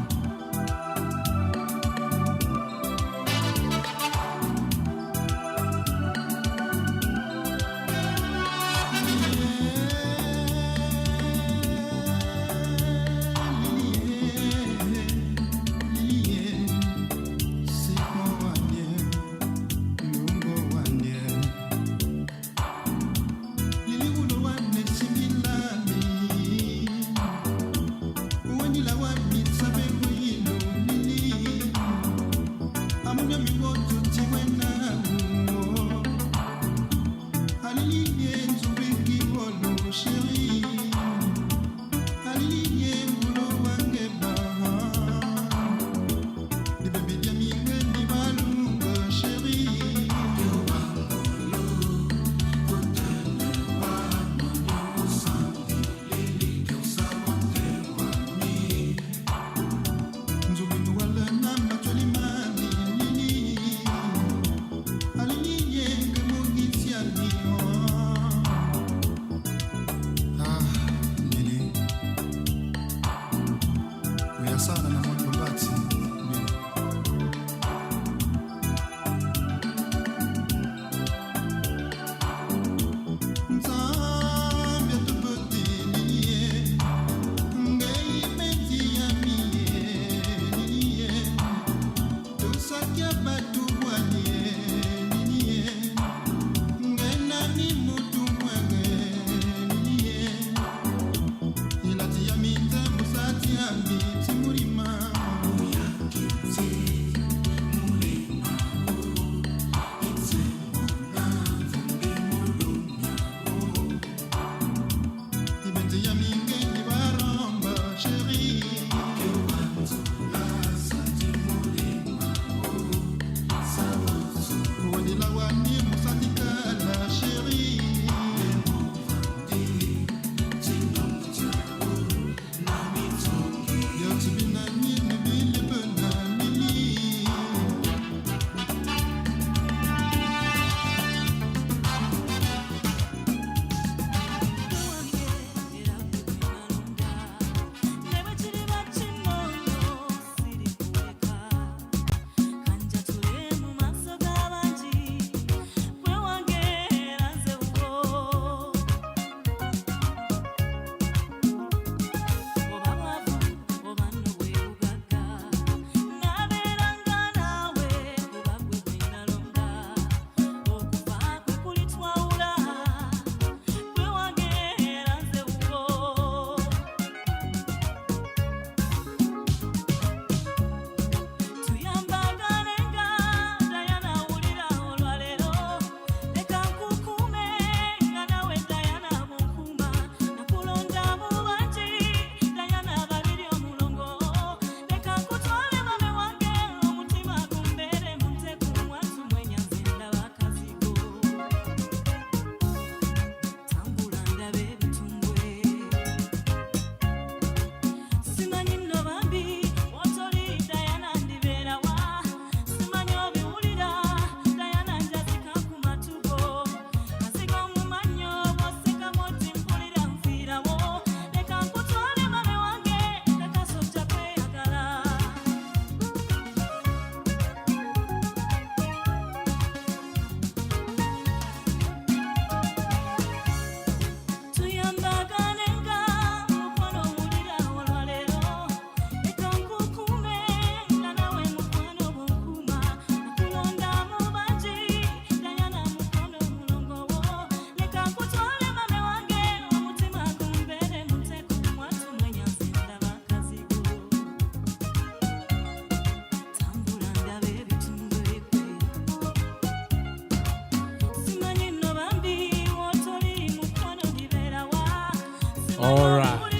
All right.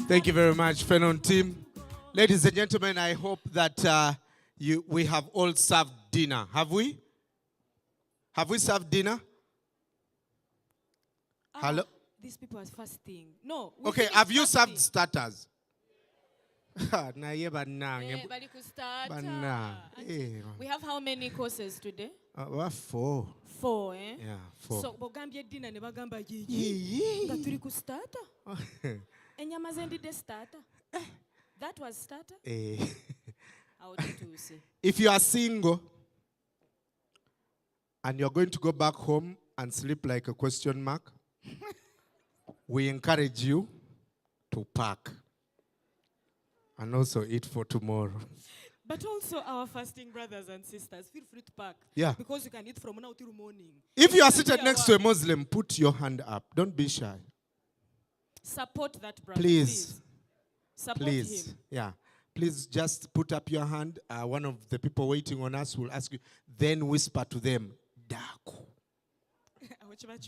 Thank you very much, Fenon team. Ladies and gentlemen, I hope that we have all served dinner. Have we? Have we served dinner? Hello? These people are fasting. No. Okay, have you served starters? Na ye Eh, banange. bali ku starter. Bana. Auntie, we have how many courses today? What for? 4, eh? Yeah, 4. So bogambye dinner ne bagamba yiyi. Nga turi ku starter. Enyama zendide starter. That was starter. How to say? If you are single and you're going to go back home and sleep like a question mark, we encourage you to pack and also eat for tomorrow. But also our fasting brothers and sisters, feel free to pack. Yeah. Because you can eat from now till morning. If you are seated next to a Muslim, put your hand up. Don't be shy. Support that brother. Please. Support Please. him. Yeah. Please just put up your hand. One of the people waiting on us will ask you. Then whisper to them, Daku.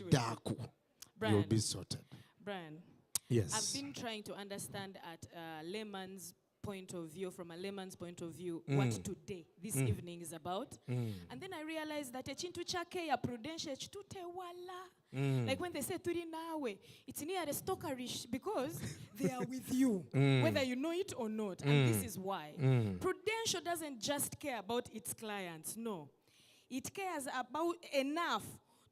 Daku. Brian, You'll be sorted. Brian, Yes. I've been trying to understand at a layman's point of view, from a layman's point of view, what today, this evening is about. And then I realized that echintu chake ya Prudential chitute wala. Like when they say turi nawe, it's near a stalkerish because they are with you, whether you know it or not. And this is why. Prudential doesn't just care about its clients, no. It cares about enough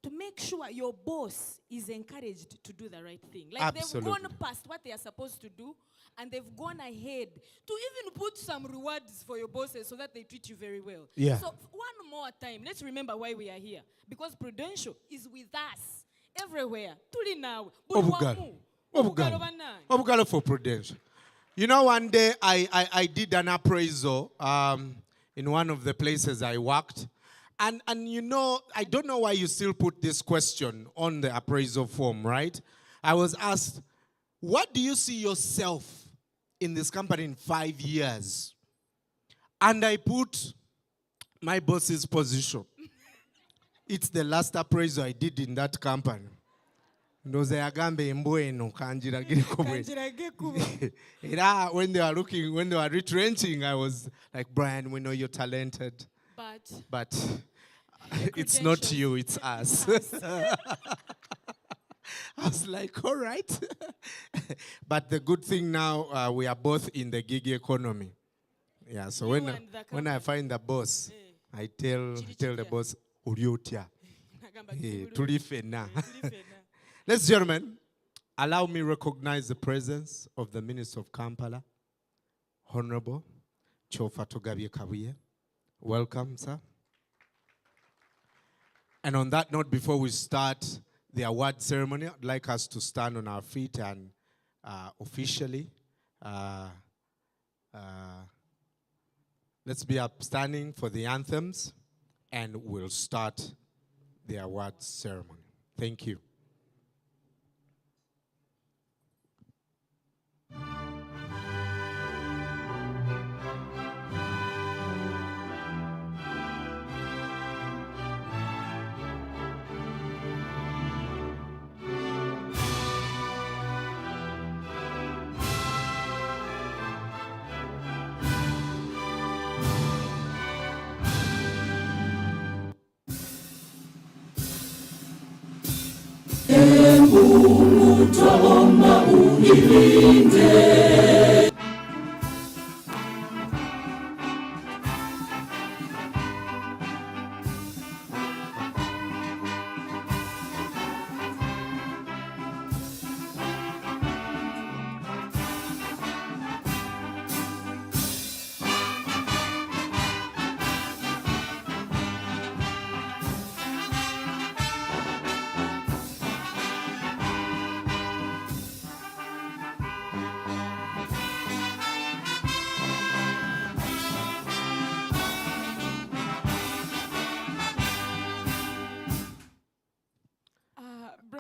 to make sure your boss is encouraged to do the right thing. Like Absolutely. they've gone past what they are supposed to do, and they've gone ahead to even put some rewards for your bosses so that they treat you very well. Yeah. So one more time, let's remember why we are here. Because Prudential is with us everywhere. Tuli now. Obugalo for Prudential. You know, one day I did an appraisal in one of the places I worked. And you know, I don't know why you still put this question on the appraisal form, right? I was asked, what do you see yourself in this company in 5 years? And I put my boss's position. It's the last appraisal I did in that company. Ndoze yagambe mbwenu kanjira giriko bwe. Era when they were looking, when they were retrenching, I was like, Brian, we know you're talented. But it's not you, it's us. I was like, all right. But the good thing now, we are both in the gig economy. Yeah, so when I find the boss, I tell the boss, Uriotia. Tulifena. Ladies and gentlemen, allow me recognize the presence of the Minister of Kampala, Honorable Chofa Togabye Kabuye. Welcome, sir. And on that note, before we start the award ceremony, I'd like us to stand on our feet and officially, let's be upstanding for the anthems, and we'll start the award ceremony. Thank you.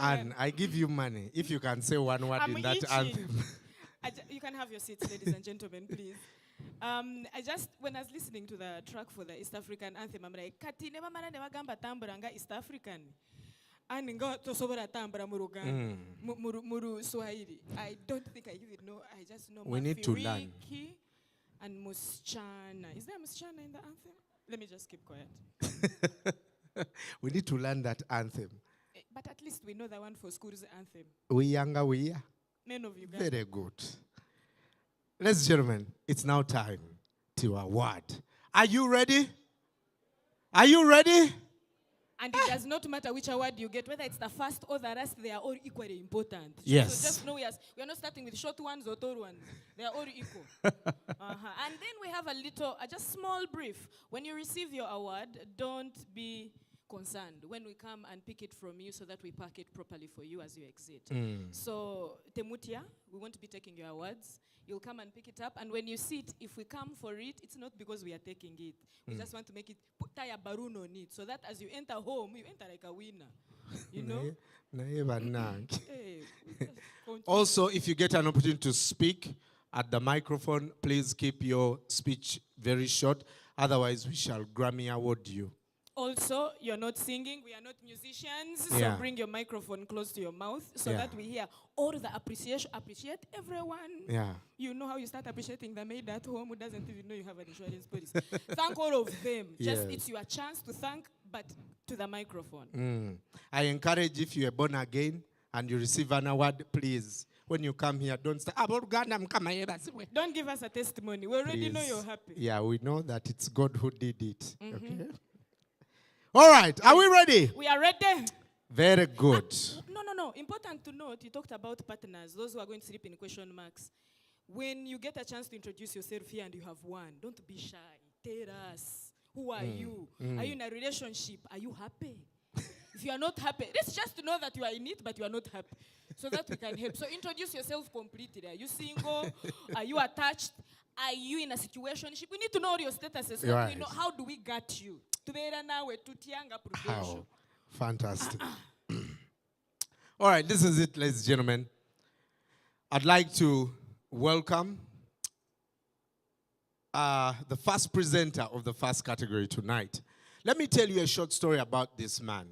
And I give you money if you can say one word in that anthem. You can have your seats, ladies and gentlemen, please. When I was listening to the track for the East African anthem, I'm like, Kati nema mana nema gamba tamburanga East African. ani nga tosobola tambula mu Luganda mu Swahili. I don't think I even know. I just know We need to learn. Mafiriki and Musichana. Is there Musichana in the anthem? Let me just keep quiet. We need to learn that anthem. But at least we know the one for school's anthem. We younger, we are. Men of Uganda. Very good. Ladies and gentlemen, it's now time to award. Are you ready? Are you ready? And it does not matter which award you get, whether it's the first or the last, they are all equally important. Yes. So just know we are not starting with short ones or tall ones. They are all equal. And then we have just small brief. When you receive your award, don't be concerned when we come and pick it from you so that we pack it properly for you as you exit. So, Temutia, we won't be taking your awards. You'll come and pick it up. And when you sit, if we come for it, it's not because we are taking it. We just want to make it, tie a balloon on it, so that as you enter home, you enter like a winner. You know? Hey, Also, if you get an opportunity to speak at the microphone, please keep your speech very short. Otherwise, we shall Grammy award you. Also, you're not singing, we are not musicians, Yeah. so bring your microphone close to your mouth so that we hear all the appreciation. Appreciate everyone. Yeah. You know how you start appreciating the maid at home who doesn't even know you have an insurance policy. Thank all of them. Just Yes. it's your chance to thank, but to the microphone. I encourage, if you are born again and you receive an award, please, when you come here, don't say, Don't give us a testimony. We already know Please. you're happy. Yeah, we know that it's God who did it. Okay. All right, are we ready? We are ready. Very good. No. Important to note, you talked about partners, those who are going to sleep in question marks. When you get a chance to introduce yourself here and you have one, don't be shy. Tell us, who are you? Are you in a relationship? Are you happy? If you are not happy, let's just know that you are in it, but you are not happy, so that we can help. So introduce yourself completely. Are you single? Are you attached? Are you in a situationship? We need to know all your statuses. So that we know how do we get you. How fantastic. All right, this is it, ladies and gentlemen. I'd like to welcome the first presenter of the first category tonight. Let me tell you a short story about this man.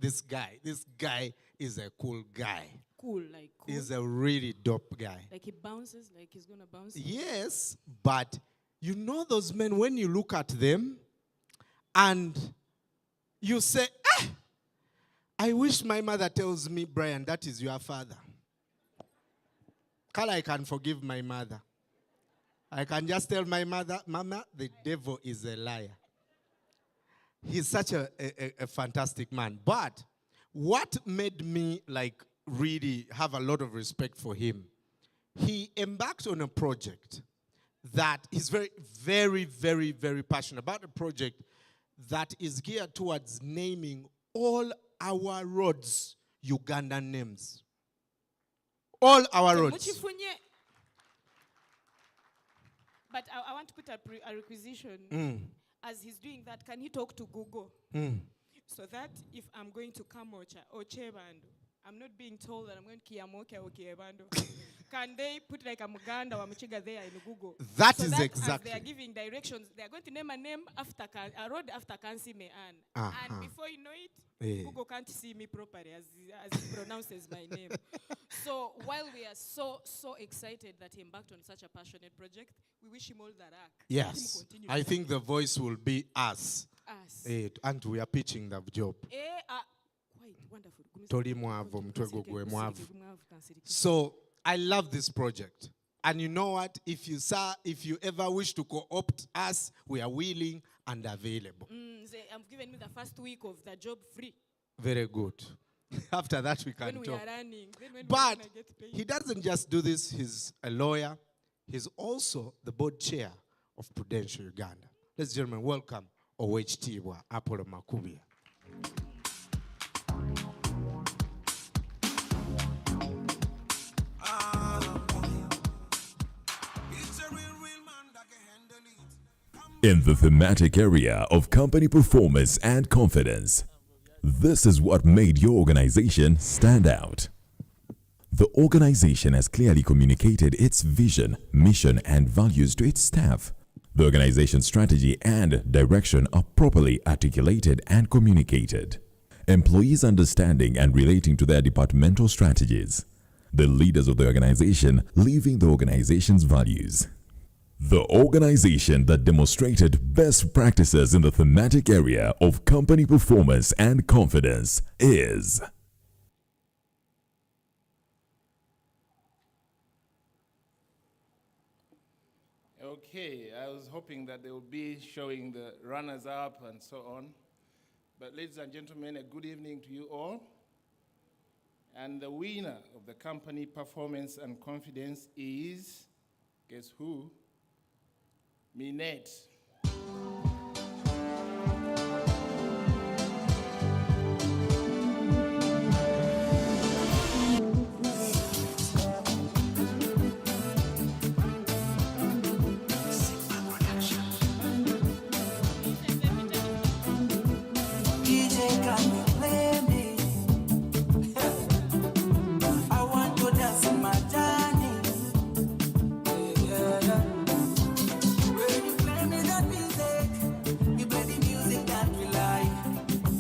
This guy is a cool guy. Cool, like cool. He's a really dope guy. Like he bounces, like he's gonna bounce. Yes, but you know those men, when you look at them and you say, I wish my mother tells me, Brian, that is your father. I can forgive my mother. I can just tell my mother, Mama, the devil is a liar. He's such a fantastic man. But what made me really have a lot of respect for him, he embarked on a project that is very, very, very, very passionate about, a project that is geared towards naming all our roads Ugandan names. All our roads. But I want to put a requisition. As he's doing that, can he talk to Google? So that if I'm going to Kamocha or Chebando, I'm not being told that I'm going to Kiamoka or Kiebando. Can they put like a Muganda or Muchiga there in Google? That so is that exactly. As they are giving directions, they are going to name a road after Kansi Mean. And before you know it, Google can't see me properly as he pronounces my name. So while we are so excited that he embarked on such a passionate project, we wish him all the luck. Yes. I think the voice will be us. And we are pitching the job. Quite wonderful. So I love this project. And you know what? If you ever wish to co-opt us, we are willing and available. I'm giving you the first week of the job free. Very good. After that, we can when talk. We are running. But he doesn't just do this. He's a lawyer. He's also the board chair of Prudential Uganda. Ladies and gentlemen, welcome OHT Apollo Makubia. In the thematic area of company performance and confidence, this is what made your organization stand out. The organization has clearly communicated its vision, mission, and values to its staff. The organization's strategy and direction are properly articulated and communicated. Employees understanding and relating to their departmental strategies. The leaders of the organization living the organization's values. The organization that demonstrated best practices in the thematic area of company performance and confidence is Okay, I was hoping that they would be showing the runners up and so on. But ladies and gentlemen, a good evening to you all. And the winner of the company performance and confidence is, guess who? Minette. DJ, can you play me? I want to dance in my journey. Yeah, yeah. When you play me that music, you play the music that we like.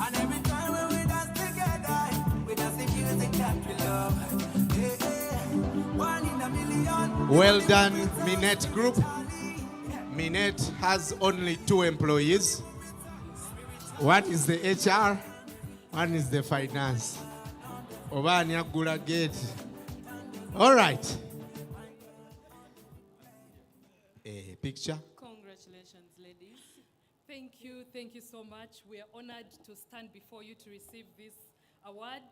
And every time when we dance together, we dance the music that we love. Yeah, yeah. One in a million. Well done, Minette Group. Minette has only 2 employees. One is the HR, one is the finance. Obani agula gate. All right. A picture. Congratulations, ladies. Thank you so much. We are honored to stand before you to receive this award.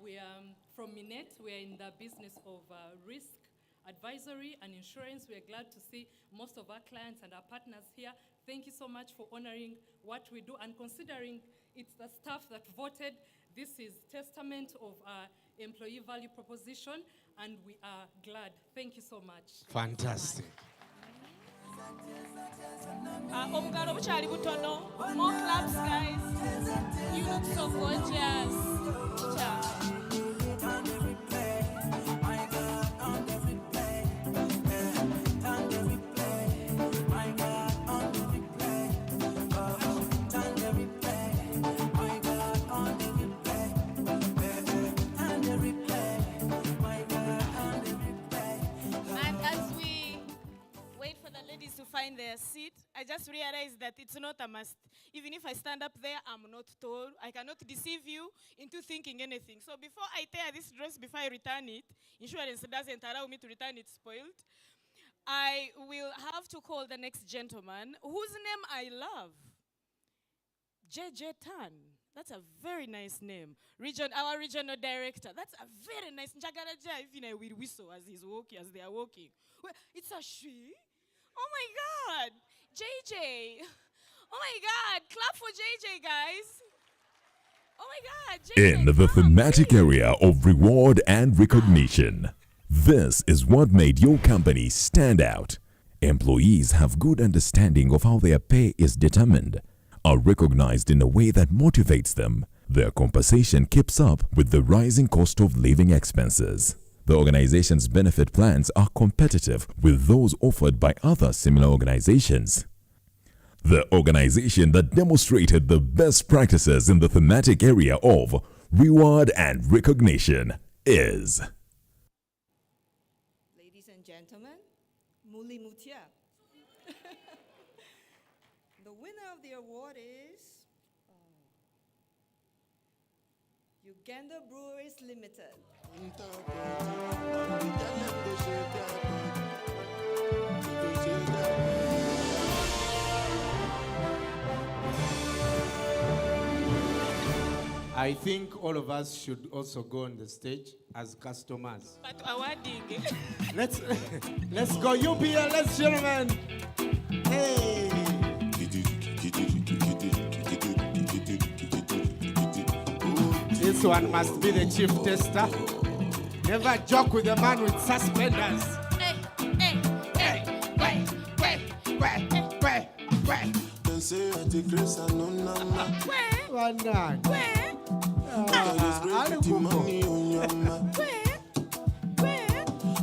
We are from Minette. We are in the business of risk advisory and insurance. We are glad to see most of our clients and our partners here. Thank you so much for honoring what we do and considering it's the staff that voted. This is testament of our employee value proposition, and we are glad. Thank you so much. Fantastic. Omugalo bukyali butono. More claps, guys. You look so gorgeous. And as we wait for the ladies to find their seat, I just realized that it's not a must. Even if I stand up there, I'm not tall. I cannot deceive you into thinking anything. So before I tear this dress, before I return it, insurance doesn't allow me to return it spoiled. I will have to call the next gentleman, whose name I love. JJ Tan. That's a very nice name. Our regional director. That's a very nice. Njagaraja, even I will whistle as he's walking, as they are walking. Well, it's a she. Oh my God, JJ. Oh my God, clap for JJ, guys. Oh my God, JJ. in the thematic area of reward and recognition. This is what made your company stand out. Employees have good understanding of how their pay is determined, are recognized in a way that motivates them. Their compensation keeps up with the rising cost of living expenses. The organization's benefit plans are competitive with those offered by other similar organizations. The organization that demonstrated the best practices in the thematic area of reward and recognition is Ladies and gentlemen, Muli Mutia. The winner of the award is Uganda Breweries Limited. I think all of us should also go on the stage as customers. But awarding. Let's go, UPL, let's gentlemen. Hey. This one must be the chief tester. Never joke with a man with suspenders.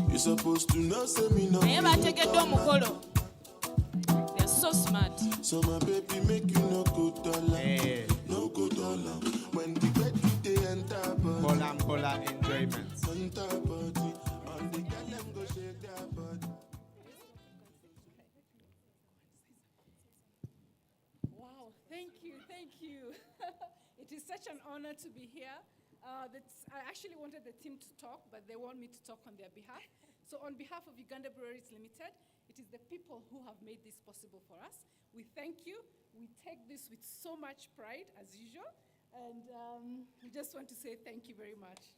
You're supposed to know, say me no. smart. So my baby make you no go dollar. No go dollar. When the bed they enter body. Pola enjoyment. Enter body. On the girl them go shake their body. Wow, thank you, thank you. It is such an honor to be here. I actually wanted the team to talk, but they want me to talk on their behalf. So on behalf of Uganda Breweries Limited, it is the people who have made this possible for us. We thank you. We take this with so much pride, as usual. And we just want to say thank you very much.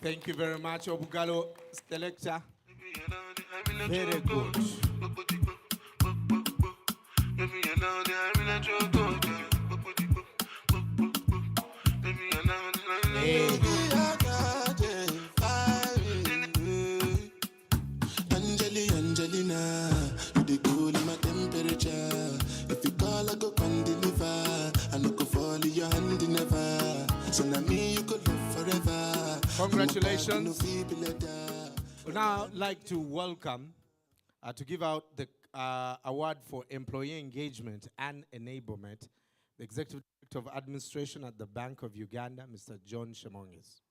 Thank you very much, Obugalo Selector. Very good. Angelina, you the cool in my temperature. If you call, I go come deliver. I no go fall in your hand never. So now me you could live forever. Congratulations. We'd now like to welcome, to give out the award for employee engagement and enablement, the Executive Director of Administration at the Bank of Uganda, Mr. John Shemongis.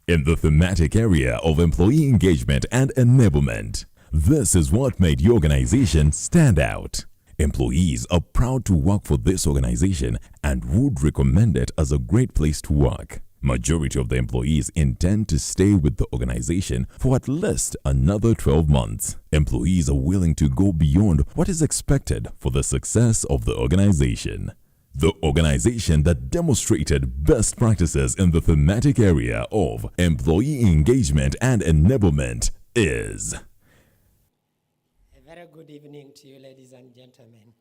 In the thematic area of employee engagement and enablement, this is what made your organization stand out. Employees are proud to work for this organization and would recommend it as a great place to work. Majority of the employees intend to stay with the organization for at least another 12 months. Employees are willing to go beyond what is expected for the success of the organization. The organization that demonstrated best practices in the thematic area of employee engagement and enablement is... A very good evening to you, ladies and gentlemen.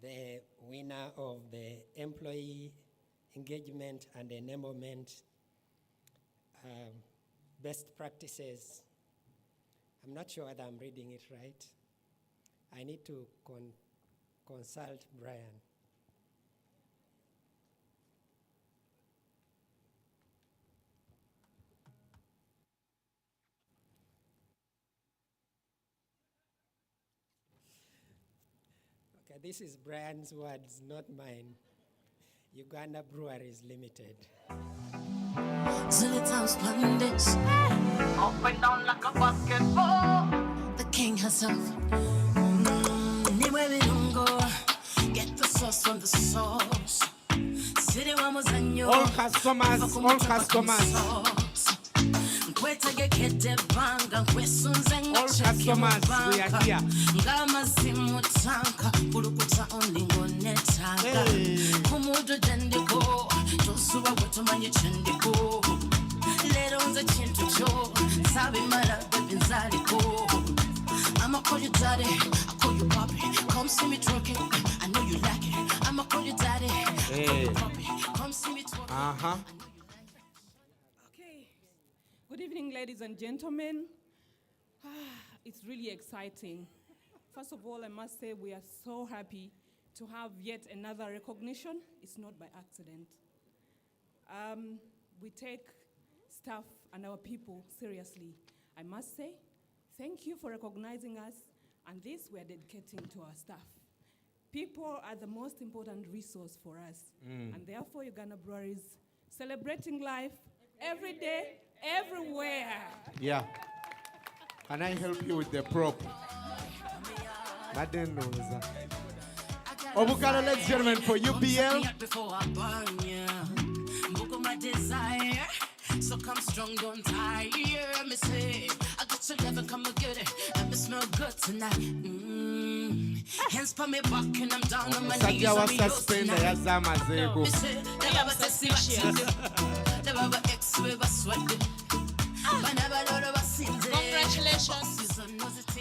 The winner of the Employee Engagement and Enablement Best Practices. I'm not sure whether I'm reading it right. I need to consult Brian. Okay, this is Brian's words, not mine. Uganda Breweries Limited. Up and down like a basketball. The king herself. Get the sauce from the sauce. All customers, all customers. All customers, we are here. I'ma call you daddy, I call you papi. Come see me twerking, I know you like it. I'ma call you daddy, I call you papi. Come see me twerking. Okay. Good evening, ladies and gentlemen. It's really exciting. First of all, I must say we are so happy to have yet another recognition. It's not by accident. We take staff and our people seriously. I must say, thank you for recognizing us, and this we are dedicating to our staff. People are the most important resource for us, and therefore Uganda Breweries celebrating life every day, everywhere. Yeah. Can I help you with the prop? Madden knows that. Obukalo, ladies and gentlemen, for UPL. So come strong, don't tire me. Say, I got your love and come and get it. And me smell good tonight. Hands for me back and I'm down on my knees. I'm suspend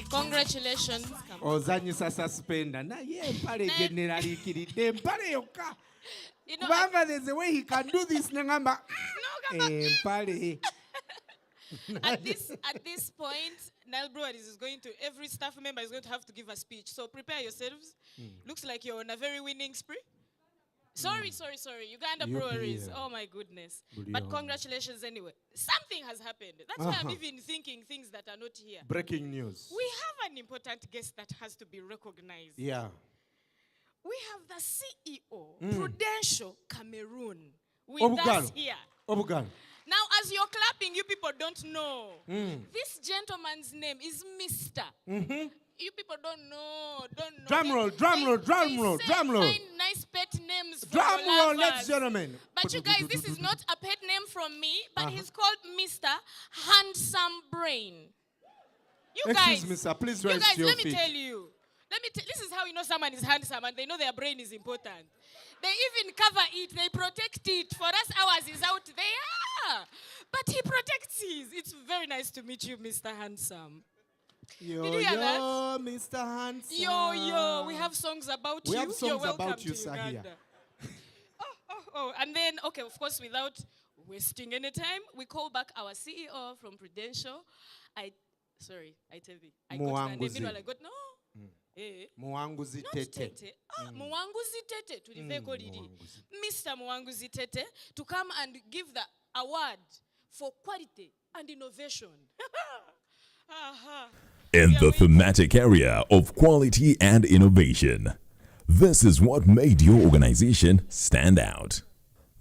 Congratulations. Ozanyisa suspender. Na ye mpale generally kiride mpale yoka. Kubanga there's a way he can do this nangamba. Mpale. At this point, Nile Breweries is going to, every staff member is going to have to give a speech. So prepare yourselves. Looks like you're on a very winning spree. Sorry. Uganda You'll be Breweries. here. Oh my goodness. Good But on. congratulations anyway. Something has happened. That's why I'm Uh-huh. even thinking things that are not here. Breaking news. We have an important guest that has to be recognized. Yeah. We have the CEO, Mm. Prudential Cameroon, with Obugal. us here. Obugal. Now, as you're clapping, you people don't know. Mm. This gentleman's name is Mr. Mm-hmm. You people don't know. Drum roll, drum roll, drum roll, drum roll. Find nice pet names for Drum your roll, lovers. ladies and gentlemen. But you guys, this is not a pet name from me, but Uh-huh. he's called Mr. Handsome Brain. You Excuse guys, me, sir. Please you rise guys, to your let me feet. tell you. This is how you know someone is handsome and they know their brain is important. They even cover it, they protect it. For us, ours is out there. But he protects his. It's very nice to meet you, Mr. Handsome. Yo, Did you hear that? Mr. Handsome. Yo, we have songs about We you. have You're songs welcome about you, to sir, here. Uganda. And then, okay, of course, without wasting any time, we call back our CEO from Prudential. I tell you, I got the name. Muwanguzi. Meanwhile, I got, no. Eh. Muwanguzi Not Tete. Tete. Muwanguzi Tete. Tuliveko lidi. Muwanguzi. Mr. Muwanguzi Tete to come and give the award for quality and innovation. Aha. In the thematic area of quality and innovation, this is what made your organization stand out.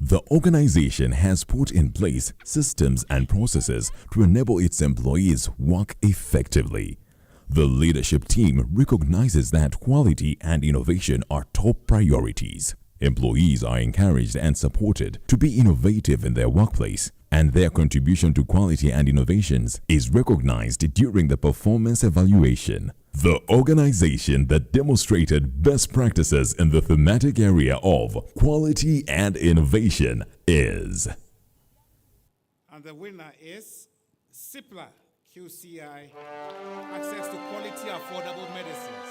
The organization has put in place systems and processes to enable its employees work effectively. The leadership team recognizes that quality and innovation are top priorities. Employees are encouraged and supported to be innovative in their workplace, and their contribution to quality and innovations is recognized during the performance evaluation. The organization that demonstrated best practices in the thematic area of quality and innovation is. And the winner is CIPLA QCI, access to quality, affordable medicines.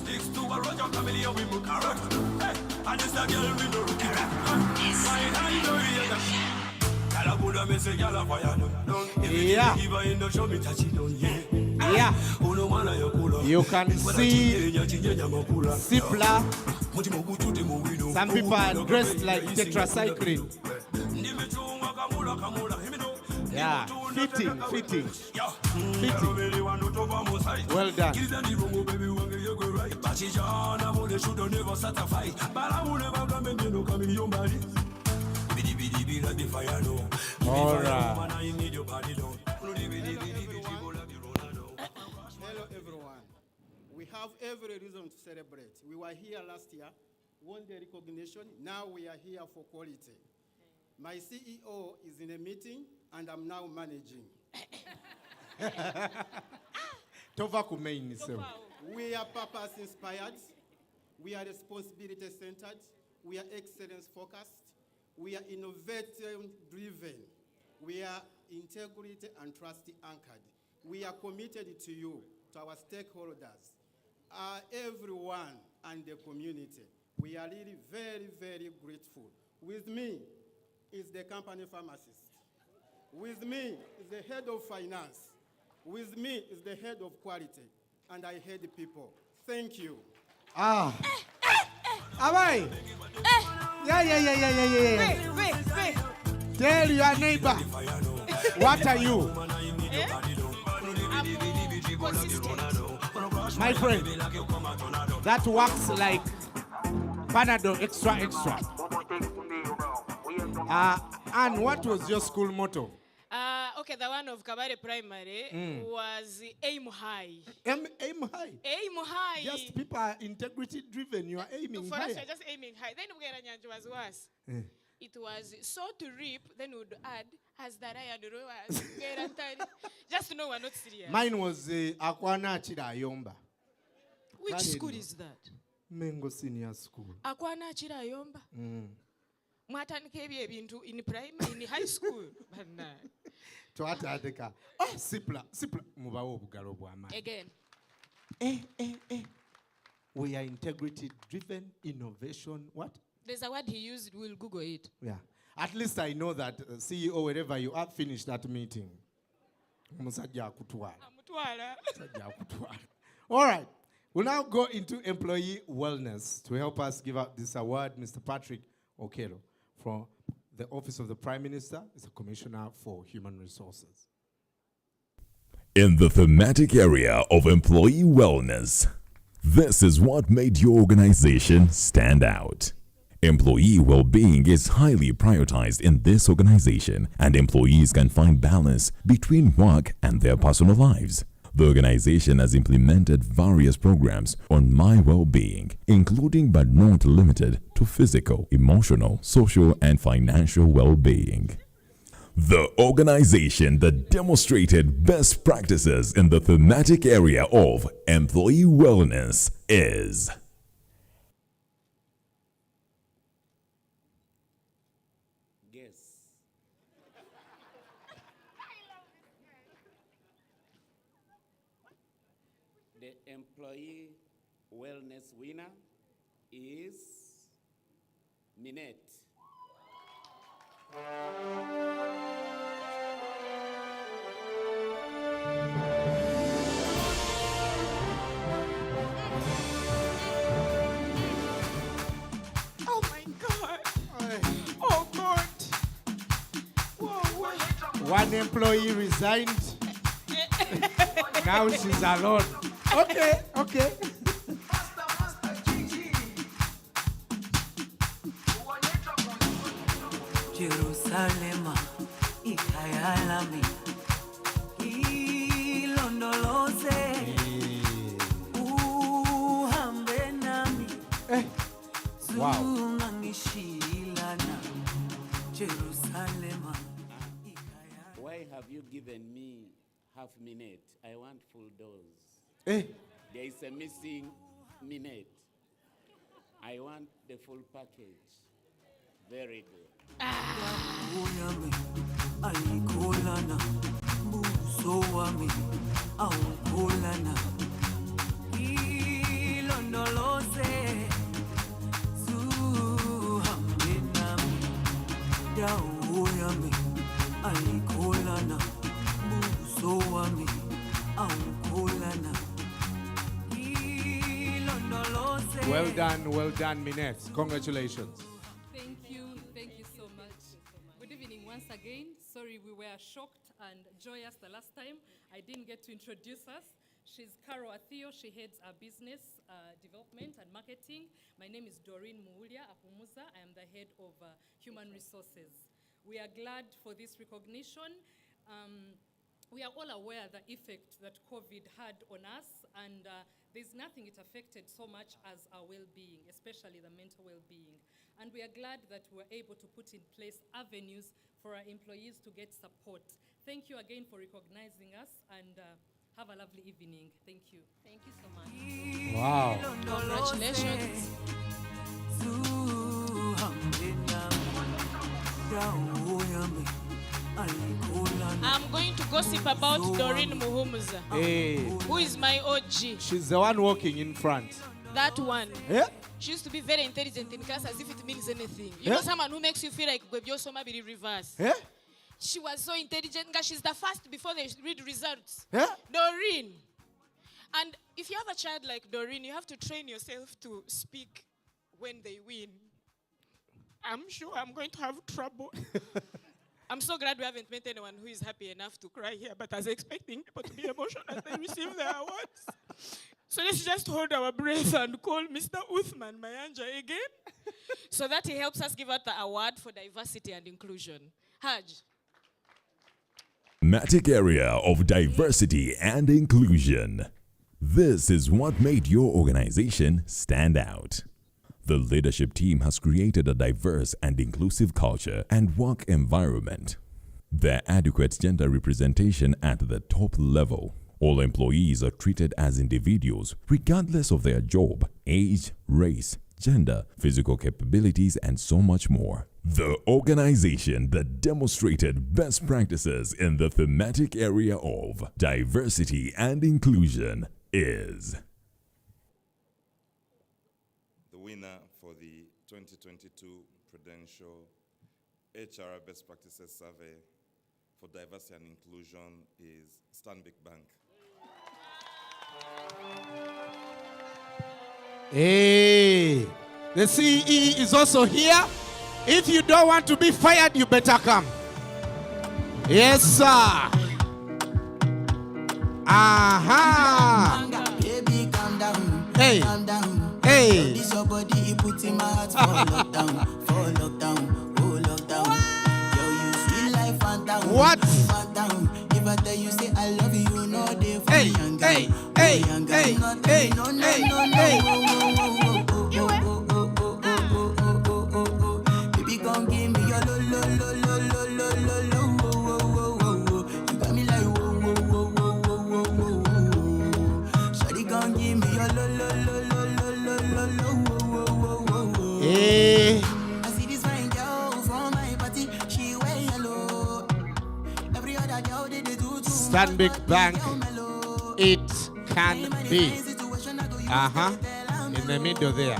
Sticks to a roger, chameleon with my carrot. Hey, and this a girl with no rookie rap. My hand no real. Gala Buddha me say gala fire don't. Yeah. Give her in the show me touch it down, yeah. Yeah. Uno mana yo kula. You can see Sipla. Some people are dressed like tetracycline. Yeah, fitting. Well done. All right. Hello, everyone. We have every reason to celebrate. We were here last year, won the recognition. Now we are here for quality. My CEO is in a meeting, and I'm now managing. Tova kumain so. We are purpose-inspired. We are responsibility-centered. We are excellence-focused. We are innovation-driven. We are integrity and trust-anchored. We are committed to you, to our stakeholders, everyone and the community. We are really very, very grateful. With me is the company pharmacist. With me is the head of finance. With me is the head of quality. And I head the people. Thank you. Amai. Yeah. Wait. Tell your neighbor. What are you? I'm consistent. My friend, that works like Panadol extra. And what was your school motto? Okay, the one of Kabare Primary was aim high. Aim high. Aim high. Just people are integrity driven. You are aiming For high. us, we're just aiming high. Then Ugeranyanju was worse. It was so to reap, then we would add as the lion just to know we're not serious. Mine was Akwana Chira Yomba. Which school is that? Mengo Senior School. Akwana Chira Yomba. Mwatandika ebintu in primary, in high school. Sipla. Mubawo bugalo bwama. Again. We are integrity driven, innovation. What? There's a word he used, we'll Google it. Yeah. At least I know that CEO, wherever you are, finished that meeting. Omusajja akutwala. Amutwala. Omusajja akutwala. All right. We'll now go into employee wellness. To help us give out this award, Mr. Patrick Okelo from the Office of the Prime Minister is a Commissioner for Human Resources. In the thematic area of employee wellness, this is what made your organization stand out. Employee well-being is highly prioritized in this organization, and employees can find balance between work and their personal lives. The organization has implemented various programs on my well-being, including but not limited to physical, emotional, social, and financial well-being. The organization that demonstrated best practices in the thematic area of employee wellness is the employee wellness winner is Minette. Oh my God. Oh God. Whoa. One employee resigned. Now she's alone. Okay, okay. Jerusalema ikayalami ilondoloze uhambe nami Wow. zungangishilana Jerusalema. Why have you given me half minute? I want full dose. Eh? There is a missing minute. I want the full package. Very good. Uyami alikolana buso wami awukolana ilondoloze zuhambe nami dawo yami alikolana buso wami awukolana ilondoloze. Well done, Minette. Congratulations. Thank you so much. Good evening once again. Sorry we were shocked and joyous the last time. I didn't get to introduce us. She's Caro Athio. She heads our business development and marketing. My name is Doreen Muulia Apumuza. I am the head of human resources. We are glad for this recognition. We are all aware the effect that COVID had on us, and there's nothing it affected so much as our well-being, especially the mental well-being. And we are glad that we're able to put in place avenues for our employees to get support. Thank you again for recognizing us, and have a lovely evening. Thank you. Thank you so much. Wow. Congratulations. I'm going to gossip about Doreen Muhumuza. Hey. Who is my OG. She's the one walking in front. That one. Yeah? She used to be very intelligent in class as if it means anything. You Yeah? know someone who makes you feel like Gwebyo maybe reverse. Yeah? She was so intelligent because she's the first before they read results. Yeah? Doreen. And if you have a child like Doreen, you have to train yourself to speak when they win. I'm sure I'm going to have trouble. I'm so glad we haven't met anyone who is happy enough to cry here, but I was expecting people to be emotional as they receive their awards. So let's just hold our breath and call Mr. Uthman Mayanja again so that he helps us give out the award for diversity and inclusion. Haj. thematic area of diversity and inclusion. This is what made your organization stand out. The leadership team has created a diverse and inclusive culture and work environment. There adequate gender representation at the top level. All employees are treated as individuals regardless of their job, age, race, gender, physical capabilities, and so much more. The organization that demonstrated best practices in the thematic area of diversity and inclusion is The winner for the 2022 Prudential HR Best Practices Survey for diversity and inclusion is Stanbic Bank. Hey, the CE is also here. If you don't want to be fired, you better come. Yes, sir. Aha. Baby, calm down. Hey. Calm down. Hey. This your body, you put in my heart for lockdown. For lockdown. Oh, lockdown. Yo, you sweet life, phantom. What? Phantom. If I tell you, say I love you, you know they for Hey, young hey, girl. hey, Young girl, hey, not hey, no, no, hey, no, no, hey. Baby, come give me your lo, lo, lo, lo, lo, lo, lo, lo, oh, oh, oh, oh, oh. You got me like whoa, whoa, whoa, whoa, whoa, whoa, whoa. Shawty, come give me your lo, lo, lo, lo, lo, lo, lo, lo, oh, oh, oh, oh. Hey. I see this fine girl from my party, she wear yellow. Every other girl they do too. Stanbic Bank, it can be. In the middle there.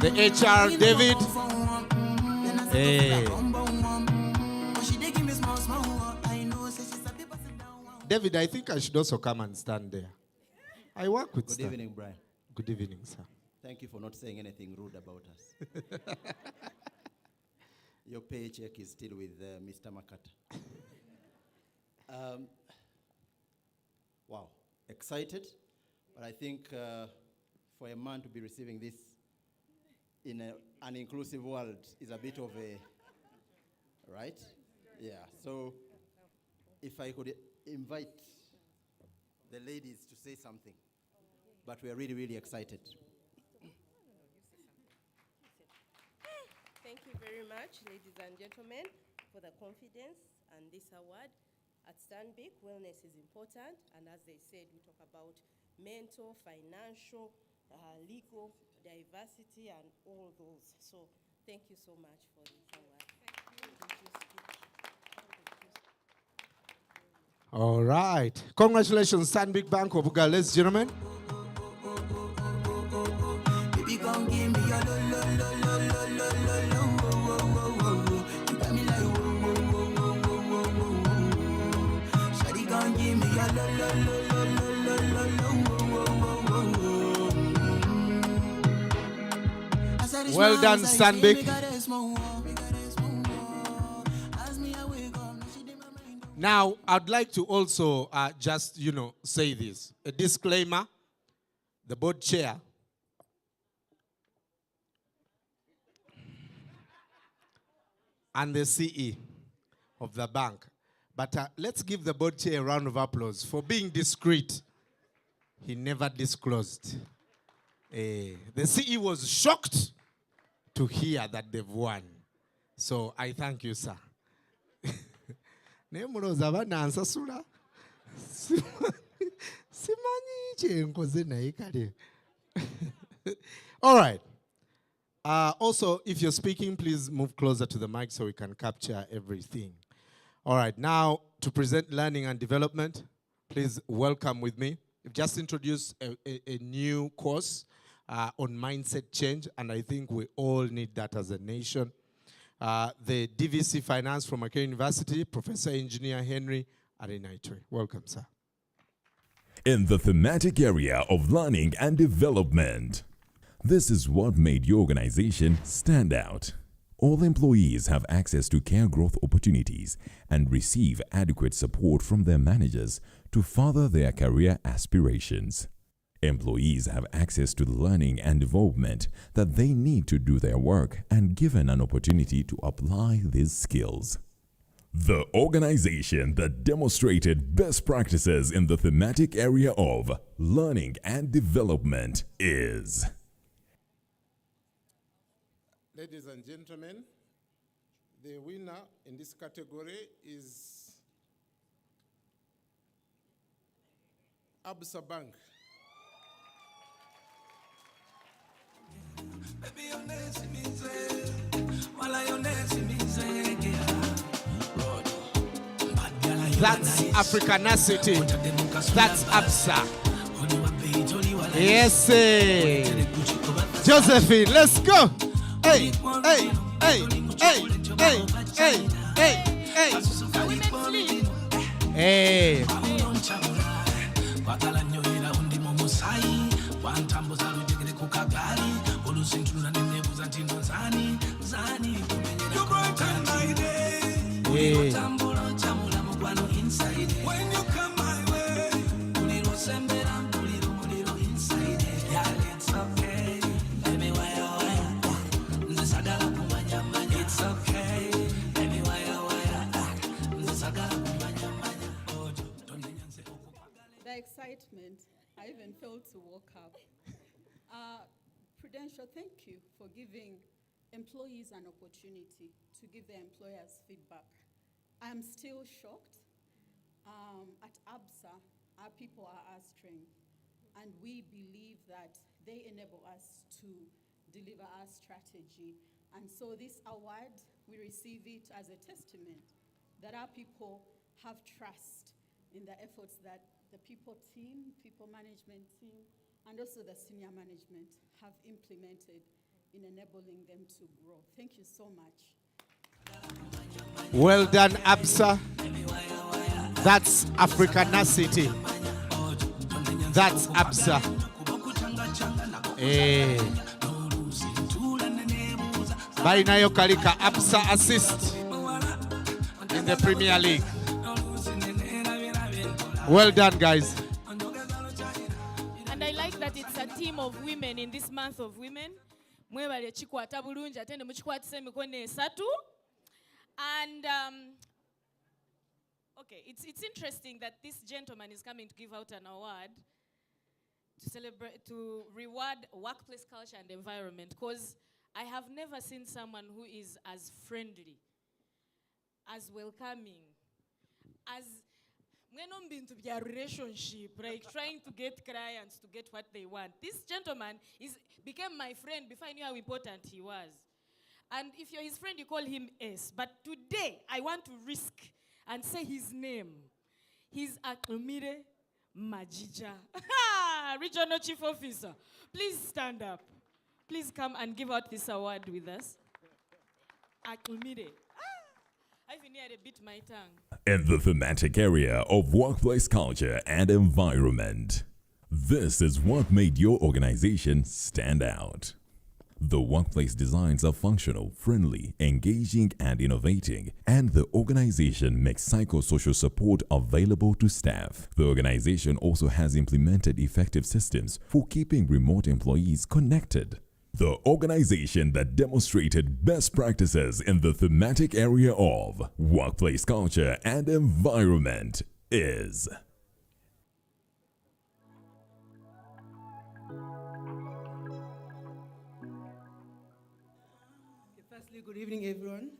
The HR, David. Hey. David, I think I should also come and stand there. I work with Good Stan. evening, Brian. Good evening, sir. Thank you for not saying anything rude about us. Your paycheck is still with Mr. Makata. Wow, excited, but I think for a man to be receiving this in an inclusive world is a bit of a, right? Yeah, so if I could invite the ladies to say something, but we are really, really excited. Thank you very much, ladies and gentlemen, for the confidence and this award. At Stanbic, wellness is important, and as they said, we talk about mental, financial, legal, diversity, and all those. So thank you so much for this award. All right. Congratulations, Stanbic Bank of Gala, ladies and gentlemen. Baby, come give me your lo, lo, lo, lo, lo, lo, lo, lo, oh, oh, oh, oh. You got me like whoa, whoa, whoa, whoa, whoa, whoa, whoa. Shawty, come give me your lo, lo, lo, lo, lo, lo, lo, lo, oh, oh, oh, oh. Well done, Stanbic. Now, I'd like to also just, say this. A disclaimer. The board chair and the CE of the bank. But let's give the board chair a round of applause for being discreet. He never disclosed. The CE was shocked to hear that they've won. So I thank you, sir. All right. Also, if you're speaking, please move closer to the mic so we can capture everything. All right, now to present learning and development, please welcome with me. We've just introduced a new course on mindset change, and I think we all need that as a nation. The DVC Finance from Makerere University, Professor Engineer Henry Arinaitre. Welcome, sir. In the thematic area of learning and development, this is what made your organization stand out. All employees have access to career growth opportunities and receive adequate support from their managers to further their career aspirations. Employees have access to the learning and development that they need to do their work and given an opportunity to apply these skills. The organization that demonstrated best practices in the thematic area of learning and development is... Ladies and gentlemen, the winner in this category is Absa Bank. That's Africanacity. That's Absa. Yes, sir. Josephine, let's go. Hey, hey, hey, hey, hey, hey, hey, hey. Hey. Hey. When you come my way, it's okay. Let me it's okay. Let me The excitement, I even failed to walk up. Prudential, thank you for giving employees an opportunity to give their employers feedback. I'm still shocked. At ABSA, our people are as trained, and we believe that they enable us to deliver our strategy. And so this award, we receive it as a testament that our people have trust in the efforts that the people management team, and also the senior management have implemented in enabling them to grow. Thank you so much. Well done, ABSA. That's Africanacity. That's ABSA. Hey. Barinayo Kalika, ABSA assist in the Premier League. Well done, guys. And I like that it's a team of women in this month of women. Mwebale chikwata bulungi atende muchikwatise emikono esatu. And okay, it's interesting that this gentleman is coming to give out an award to celebrate, to reward workplace culture and environment, because I have never seen someone who is as friendly, as welcoming, as into their relationship, like trying to get clients to get what they want. This gentleman became my friend before I knew how important he was. And if you're his friend, you call him S. But today, I want to risk and say his name. He's Akumire Majija, Regional Chief Officer. Please stand up. Please come and give out this award with us. Akumire. I've been here to bit my tongue. In the thematic area of workplace culture and environment, this is what made your organization stand out. The workplace designs are functional, friendly, engaging, and innovating, and the organization makes psychosocial support available to staff. The organization also has implemented effective systems for keeping remote employees connected. The organization that demonstrated best practices in the thematic area of workplace culture and environment is Good evening, everyone.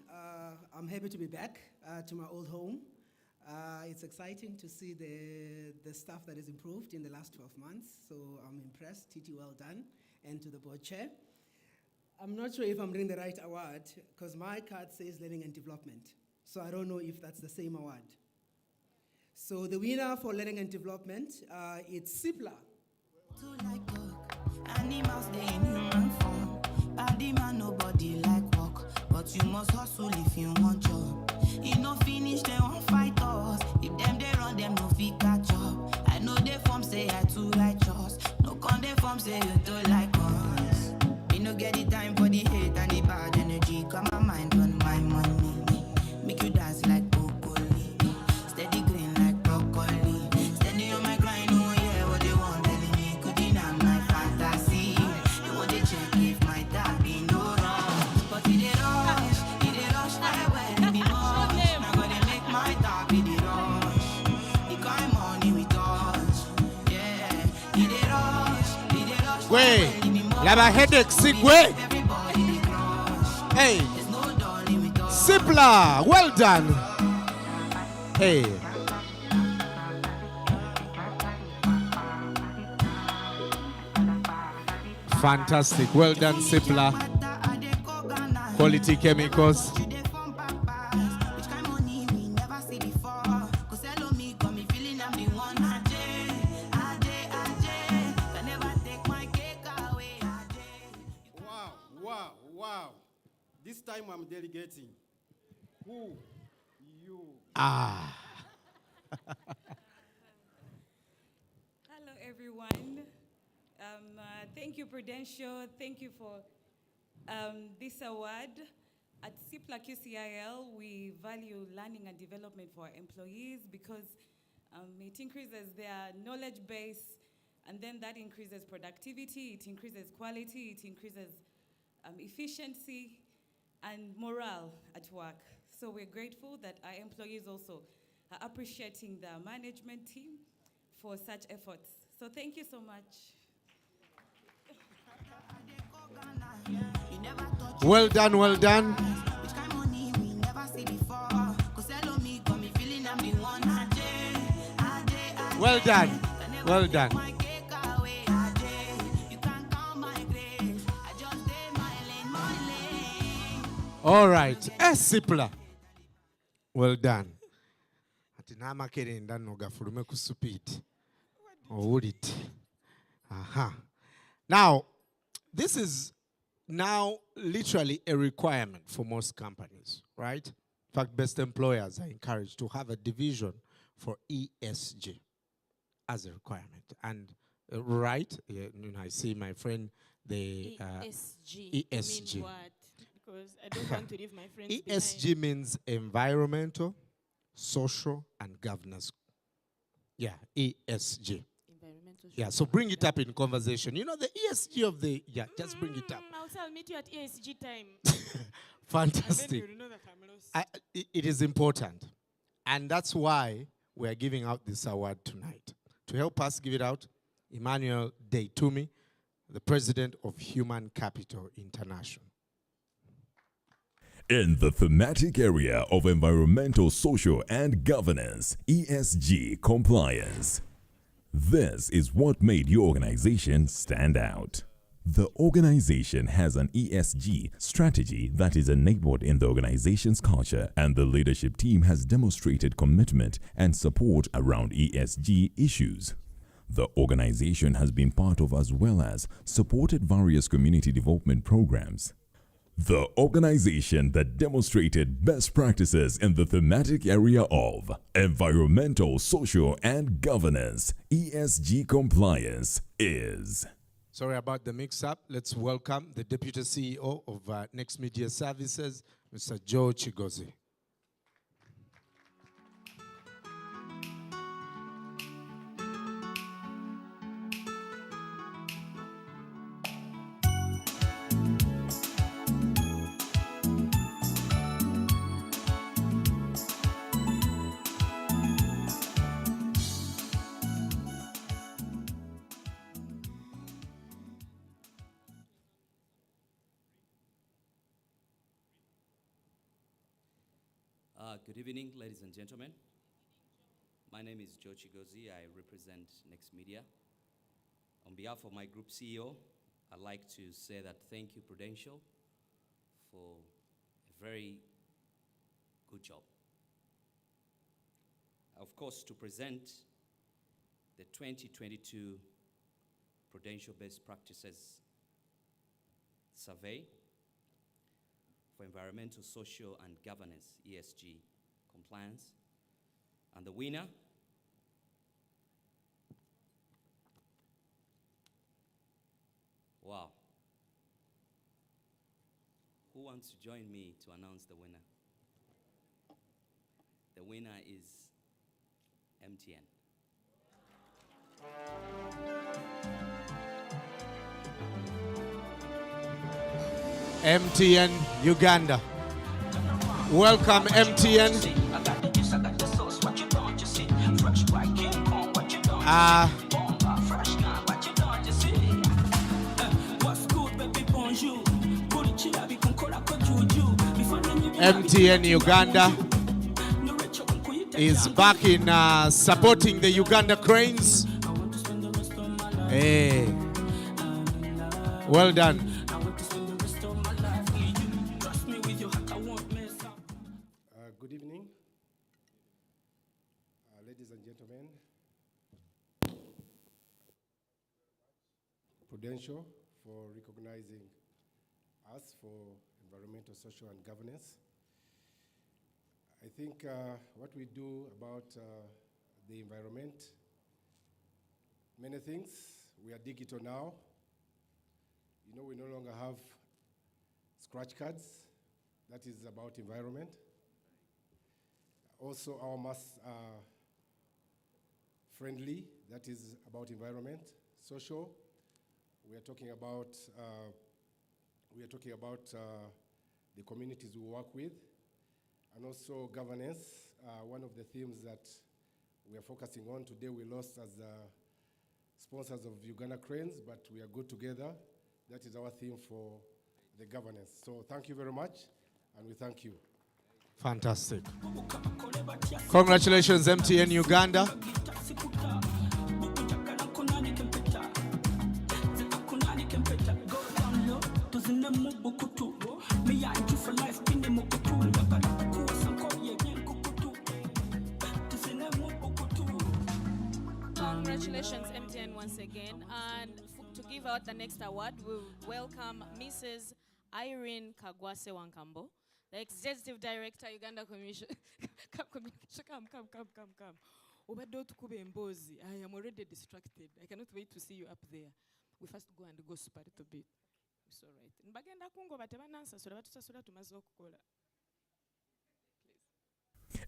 I'm happy to be back to my old home. It's exciting to see the staff that has improved in the last 12 months. So I'm impressed. Titi, well done. And to the board chair. I'm not sure if I'm reading the right award because my card says learning and development. So I don't know if that's the same award. So the winner for learning and development, it's Sipla. Animals, they in human form. Body man, nobody like walk. But you must hustle if you want job. You no finish, they won't fight us. If them they run, them no fit catch up. I know they form say I too righteous. No con they form say you too like us. Me no get the time for the hate and the bad energy. Got my mind on my money. Make you dance like broccoli. Steady green like broccoli. Steady on my grind, oh yeah, what they want telling me. Could deny my fantasy. They want to check if my dad be no wrong. But it they rush I wear it be much. Now gonna make my dad be the rush. The kind money we touch. Yeah, it they rush. Way, lava headache, sick way. Hey, Sipla, well done. Hey. Fantastic, well done, Sipla. Quality chemicals. Wow. time I'm delegating. Who? You. Ah. Hello, everyone. Thank you, Prudential. Thank you for this award. At CIPLA QCIL, we value learning and development for our employees because it increases their knowledge base, and then that increases productivity, it increases quality, it increases efficiency and morale at work. So we're grateful that our employees also are appreciating the management team for such efforts. So thank you so much. Well done, well done. Well done, well done. All right, Esipla. Well done. Ati nama kerenda noga furume kusupit. Owuliti. Aha. Now, this is now literally a requirement for most companies, right? In fact, best employers are encouraged to have a division for ESG as a requirement. And right, I see my friend, the ESG. ESG. Mean what? Because I don't want to leave my friends ESG behind. means environmental, social, and governance. Yeah, ESG. Yeah, so bring it up in conversation. You know, the ESG of the, yeah, just bring it up. I'll meet you at ESG time. Fantastic. And then you'll know that I'm lost. It is important. And that's why we're giving out this award tonight. To help us give it out, Emmanuel Deitumi, the president of Human Capital International. In the thematic area of environmental, social, and governance, ESG compliance. This is what made your organization stand out. The organization has an ESG strategy that is enabled in the organization's culture, and the leadership team has demonstrated commitment and support around ESG issues. The organization has been part of as well as supported various community development programs. The organization that demonstrated best practices in the thematic area of environmental, social, and governance, ESG compliance, is. Sorry about the mix-up. Let's welcome the Deputy CEO of Next Media Services, Mr. Joe Chigozi. Good evening, ladies and gentlemen. My name is Joe Chigozi. I represent Next Media. On behalf of my group CEO, I'd like to say that thank you, Prudential, for a very good job. Of course, to present the 2022 Prudential Best Practices Survey for Environmental, Social, and Governance, ESG compliance. And the winner wow. Who wants to join me to announce the winner? The winner is MTN. MTN Uganda. Welcome, MTN. MTN Uganda is back in supporting the Uganda Cranes. Hey. Well done. Good evening, ladies and gentlemen. Prudential for recognizing us for environmental, social, and governance. I think what we do about the environment, many things. We are digital now. You know, we no longer have scratch cards. That is about environment. Also, our mass friendly. That is about environment. Social. We are talking about the communities we work with, and also governance. One of the themes that we are focusing on today, we lost as sponsors of Uganda Cranes, but we are good together. That is our theme for the governance. So thank you very much, and we thank you. Fantastic. Congratulations, MTN Uganda. Congratulations, MTN, once again. And to give out the next award, we'll welcome Mrs. Irene Kagwase Wankambo, the Executive Director, Uganda Commission. Come. I am already distracted. I cannot wait to see you up there. We first go and go super a little bit. It's all right.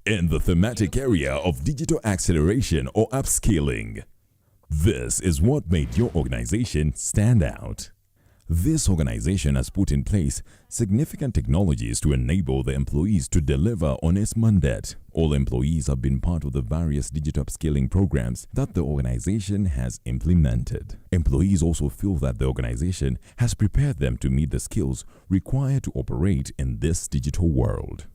In the thematic area of digital acceleration or upskilling, this is what made your organization stand out. This organization has put in place significant technologies to enable the employees to deliver on its mandate. All employees have been part of the various digital upskilling programs that the organization has implemented. Employees also feel that the organization has prepared them to meet the skills required to operate in this digital world.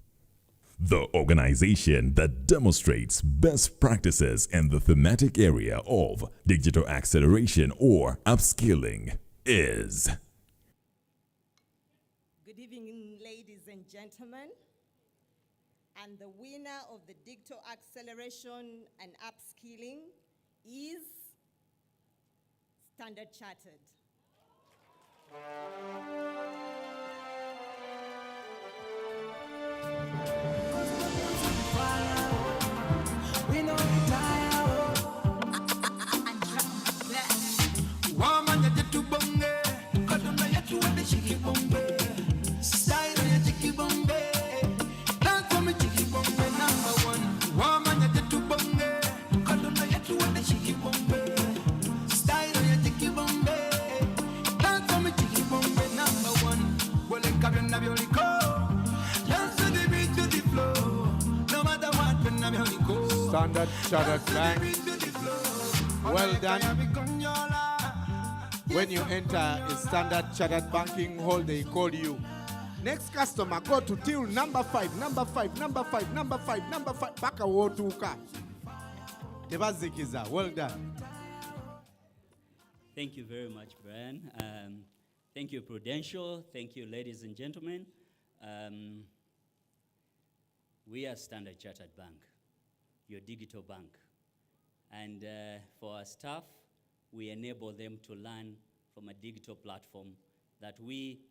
The organization that demonstrates best practices in the thematic area of digital acceleration or upskilling is... Good evening, ladies and gentlemen. And the winner of the digital acceleration and upskilling is Standard Chartered. We know retire. Woman, you get to bonge. Kaduna, you to the chiki bonge. Style, you chiki bonge. Dance for me, chiki bonge number one. Woman, you get to bonge. Kaduna, you to the chiki bonge. Style, you chiki bonge. Dance for me, chiki bonge number one. Well, it can't be your dance to the beat to the flow. No matter what, when I'm your Standard Chartered Bank. Well done. When you enter a Standard Chartered Banking hall, they call you. Next customer, go to till number 5, number 5, number 5, number 5, number 5. Baka wotuka. Tebazikiza. Well done. Thank you very much, Brian. Thank you, Prudential. Thank you, ladies and gentlemen. We are Standard Chartered Bank, your digital bank. And for our staff, we enable them to learn from a digital platform that we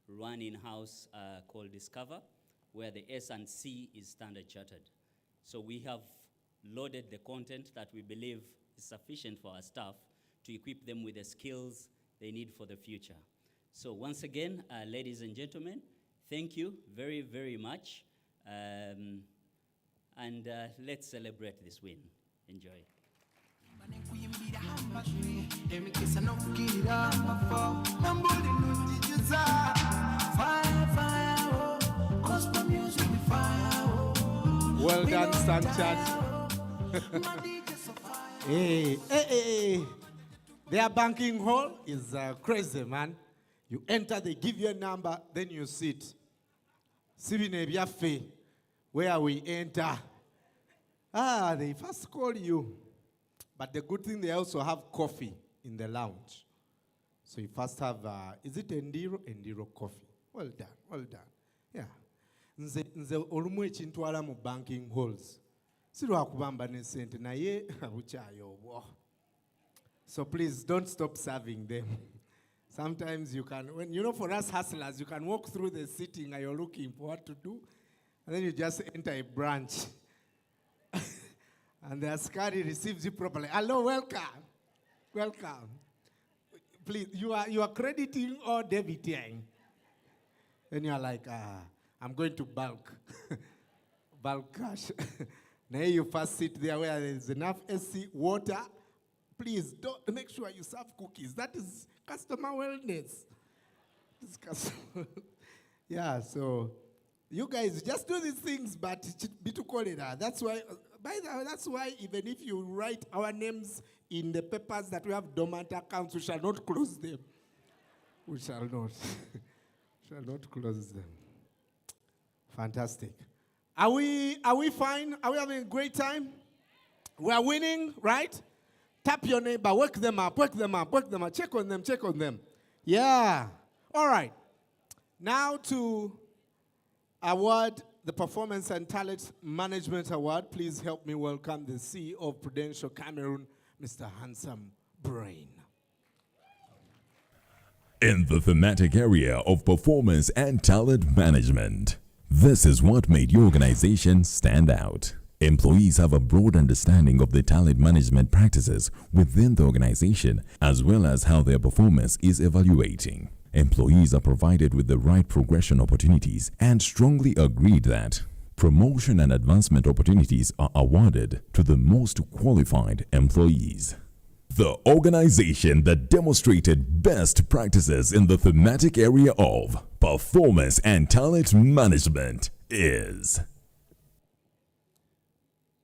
run in-house called Discover, where the S&C is Standard Chartered. So we have loaded the content that we believe is sufficient for our staff to equip them with the skills they need for the future. So once again, ladies and gentlemen, thank you very, very much. And let's celebrate this win. Enjoy. Well done, Sanchez. Hey. Their banking hall is crazy, man. You enter, they give you a number, then you sit. Where we enter. They first call you. But the good thing, they also have coffee in the lounge. So you first have, is it Endiro? Endiro coffee. Well done. Yeah. Nze olumwe chintwala mu banking halls. Sirwa kubamba ne sente na ye abuchayo. So please don't stop serving them. Sometimes you can, for us hustlers, you can walk through the sitting and you're looking for what to do, and then you just enter a branch. And the askari receives you properly. Hello, welcome. Welcome. Please, you are crediting or debiting? Then you are like, I'm going to bulk. Bulk cash. Now you first sit there where there's enough AC, water. Please, don't make sure you serve cookies. That is customer wellness. Yeah, so you guys just do these things, but be to call it. That's why, by the way, that's why even if you write our names in the papers that we have dormant accounts, we shall not close them. We shall not. Shall not close them. Fantastic. Are we fine? Are we having a great time? We are winning, right? Tap your neighbor, wake them up, wake them up, wake them up. Check on them, check on them. Yeah. All right. Now to award the Performance and Talent Management Award. Please help me welcome the CEO of Prudential Cameroon, Mr. Handsome Brain. In the thematic area of performance and talent management, this is what made your organization stand out. Employees have a broad understanding of the talent management practices within the organization, as well as how their performance is evaluating. Employees are provided with the right progression opportunities and strongly agreed that promotion and advancement opportunities are awarded to the most qualified employees. The organization that demonstrated best practices in the thematic area of performance and talent management is...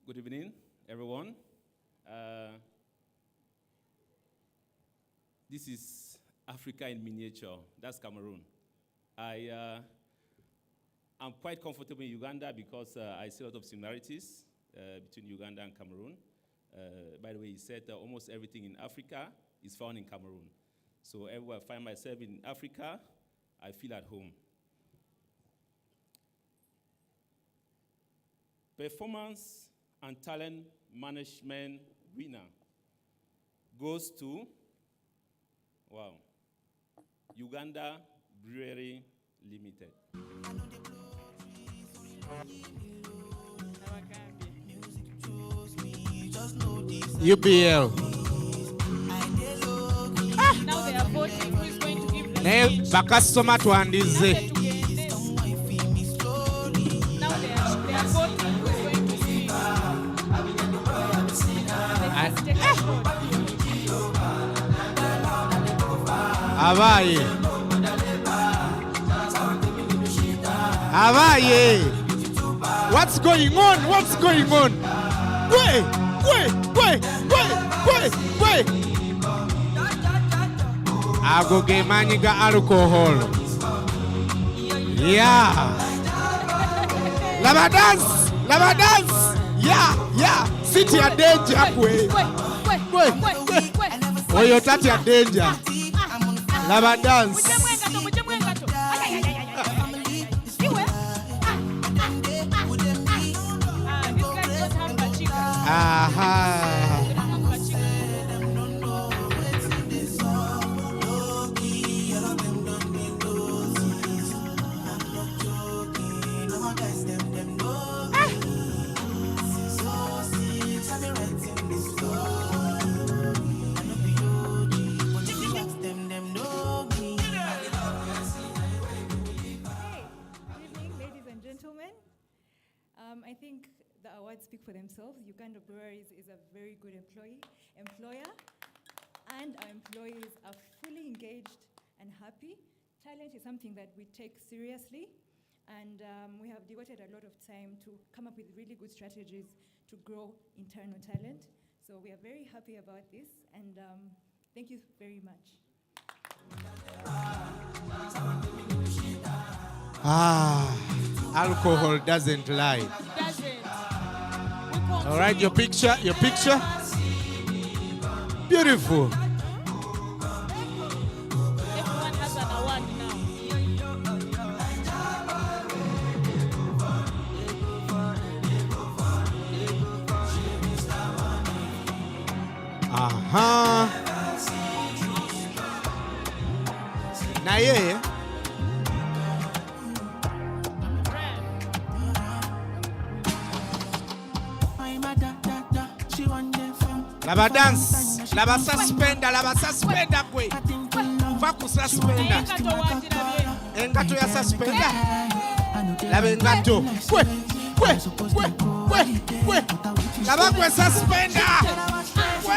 Good evening, everyone. This is Africa in miniature. That's Cameroon. I'm quite comfortable in Uganda because I see a lot of similarities between Uganda and Cameroon. By the way, he said almost everything in Africa is found in Cameroon. So everywhere I find myself in Africa, I feel at home. Performance and talent management winner goes to, Uganda Brewery Limited. UPL. Now they are voting who is going to give them Nail bakasoma twandize. Now they are voting who is going to speak. Abaye. Abaye. What's going on? What's going on? Wait. Ago ge maniga alcohol. Yeah. Lava dance. Yeah. City a danger kwe. Oyo tati a danger. Lava dance. Aha. I think the awards speak for themselves. Uganda Breweries is a very good employer, and our employees are fully engaged and happy. Talent is something that we take seriously, and we have devoted a lot of time to come up with really good strategies to grow internal talent. So we are very happy about this, and thank you very much. Alcohol doesn't lie. It doesn't. All right, your picture. Beautiful. Everyone has an award now. Na yeye laba dance, laba suspenda kwe. Va ku suspenda. Engato ya suspenda. Laba engato. Kwe. Laba kwe suspenda. Kwe.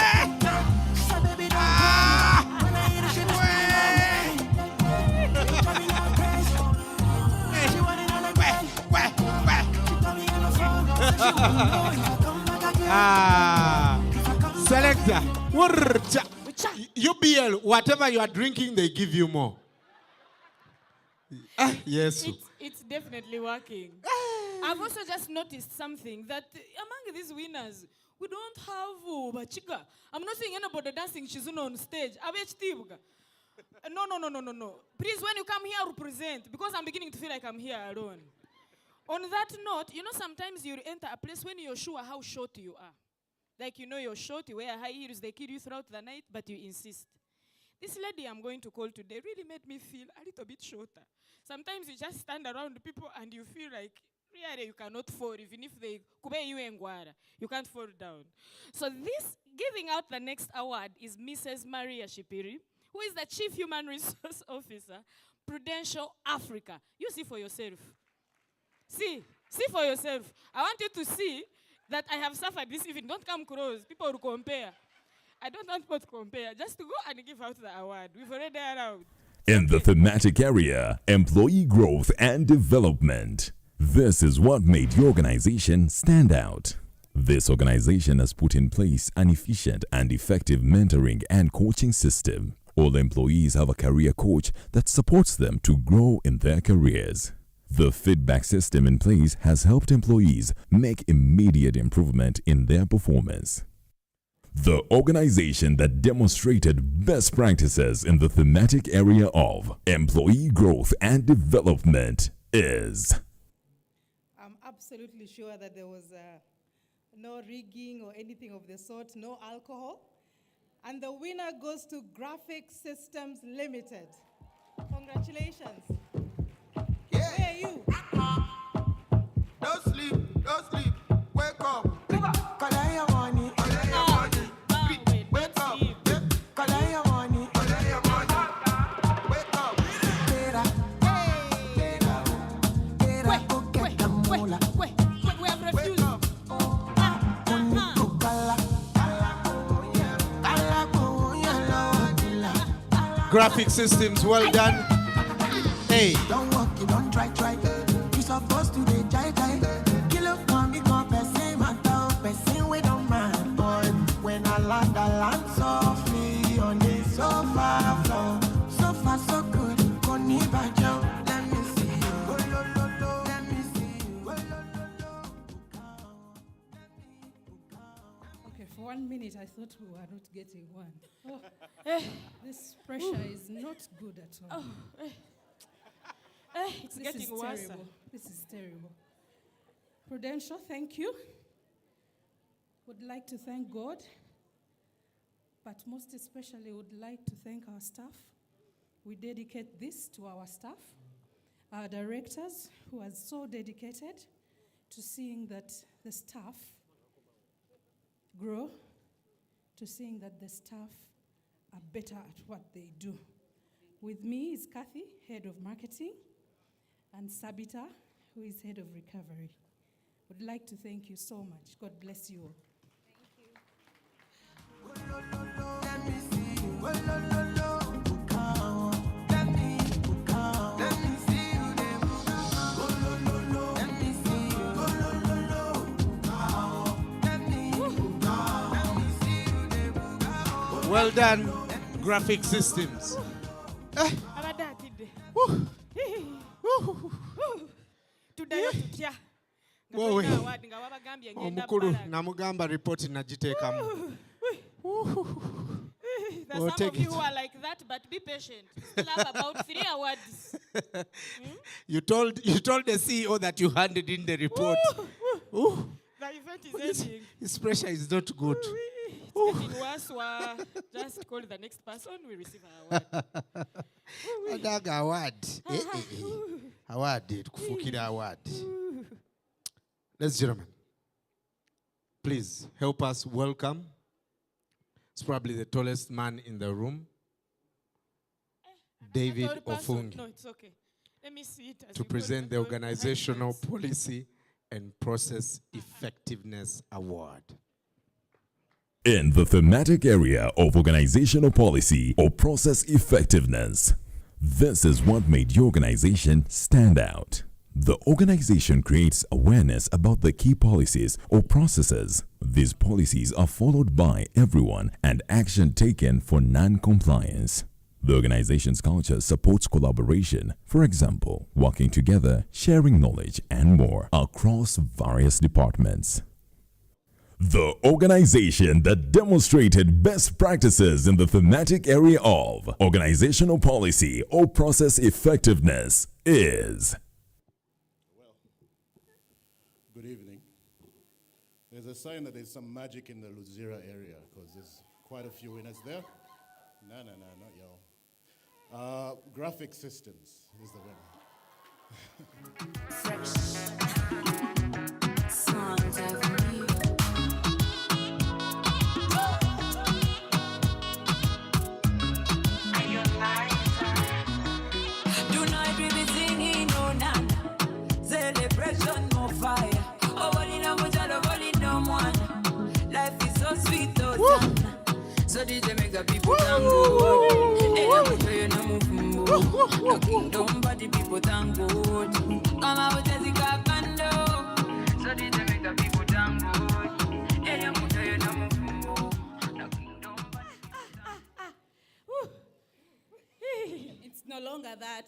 Selector, UBL, whatever you are drinking, they give you more. Yes. It's definitely working. I've also just noticed something that among these winners, we don't have bachika. I'm not seeing anybody dancing Shizuno on stage. No. Please, when you come here, represent, because I'm beginning to feel like I'm here alone. On that note, sometimes you enter a place when you're sure how short you are. Like, you're short, you wear high heels, they kill you throughout the night, but you insist. This lady I'm going to call today really made me feel a little bit shorter. Sometimes you just stand around people and you feel like, really, you cannot fall, even if they kube you engwara. You can't fall down. So this, giving out the next award is Mrs. Maria Shipiri, who is the Chief Human Resource Officer, Prudential Africa. You see for yourself. See for yourself. I want you to see that I have suffered this evening. Don't come close. People will compare. I don't want people to compare. Just to go and give out the award. We've already allowed. In the thematic area, employee growth and development. This is what made the organization stand out. This organization has put in place an efficient and effective mentoring and coaching system. All employees have a career coach that supports them to grow in their careers. The feedback system in place has helped employees make immediate improvement in their performance. The organization that demonstrated best practices in the thematic area of employee growth and development is... I'm absolutely sure that there was no rigging or anything of the sort, no alcohol. And the winner goes to Graphic Systems Limited. Congratulations. Where are you? Don't sleep, wake up. Collect your money, wake up. Collect your money, wake up. We have refused. Graphic Systems, well done. Hey. Don't walk, you don't try. You supposed to be jai. Kill up mommy, go person, matter, person we don't mind. Boy, when I land softly on the sofa floor. So far, so good. Koni bajo, let me see you. Let me see you. Okay, for 1 minute I thought we were not getting one. This pressure is not good at all. It's getting worse. Terrible. This is terrible. Prudential, thank you. Would like to thank God, but most especially would like to thank our staff. We dedicate this to our staff, our directors, who are so dedicated to seeing that the staff grow, to seeing that the staff are better at what they do. With me is Kathy, head of marketing, and Sabita, who is head of recovery. Would like to thank you so much. God bless you all. Let me see you. Well done, Graphic Systems. Omukulu namugamba report najiteekamu. There's some of you who are like that, but be patient. Still have about 3 awards. You told the CEO that you handed in the report. The event is ending. His pressure is not good. It's getting worse. Just call the next person, we receive our award. Adaga award. Award. Kufukira award. Ladies and gentlemen, please help us welcome. It's probably the tallest man in the room, David Ofungi. No, it's okay. Let me see it. To present the Organizational Policy and Process Effectiveness Award. In the thematic area of organizational policy or process effectiveness, this is what made your organization stand out. The organization creates awareness about the key policies or processes. These policies are followed by everyone and action taken for non-compliance. The organization's culture supports collaboration, for example, working together, sharing knowledge, and more across various departments. The organization that demonstrated best practices in the thematic area of organizational policy or process effectiveness is... Good evening. There's a sign that there's some magic in the Luzira area because there's quite a few winners there. No, not y'all. Graphic Systems is the winner. Tonight we be singing, oh nana, celebration, more fire. Oh, what in a mojalo, what in no one. Life is so sweet, oh nana. So did they make the people tango? Hey, I'm trying to move. No kingdom, but the people tango. Come out, Jessica Kando. So did they make the people tango? Hey, I'm trying to move. No kingdom, but It's no longer that.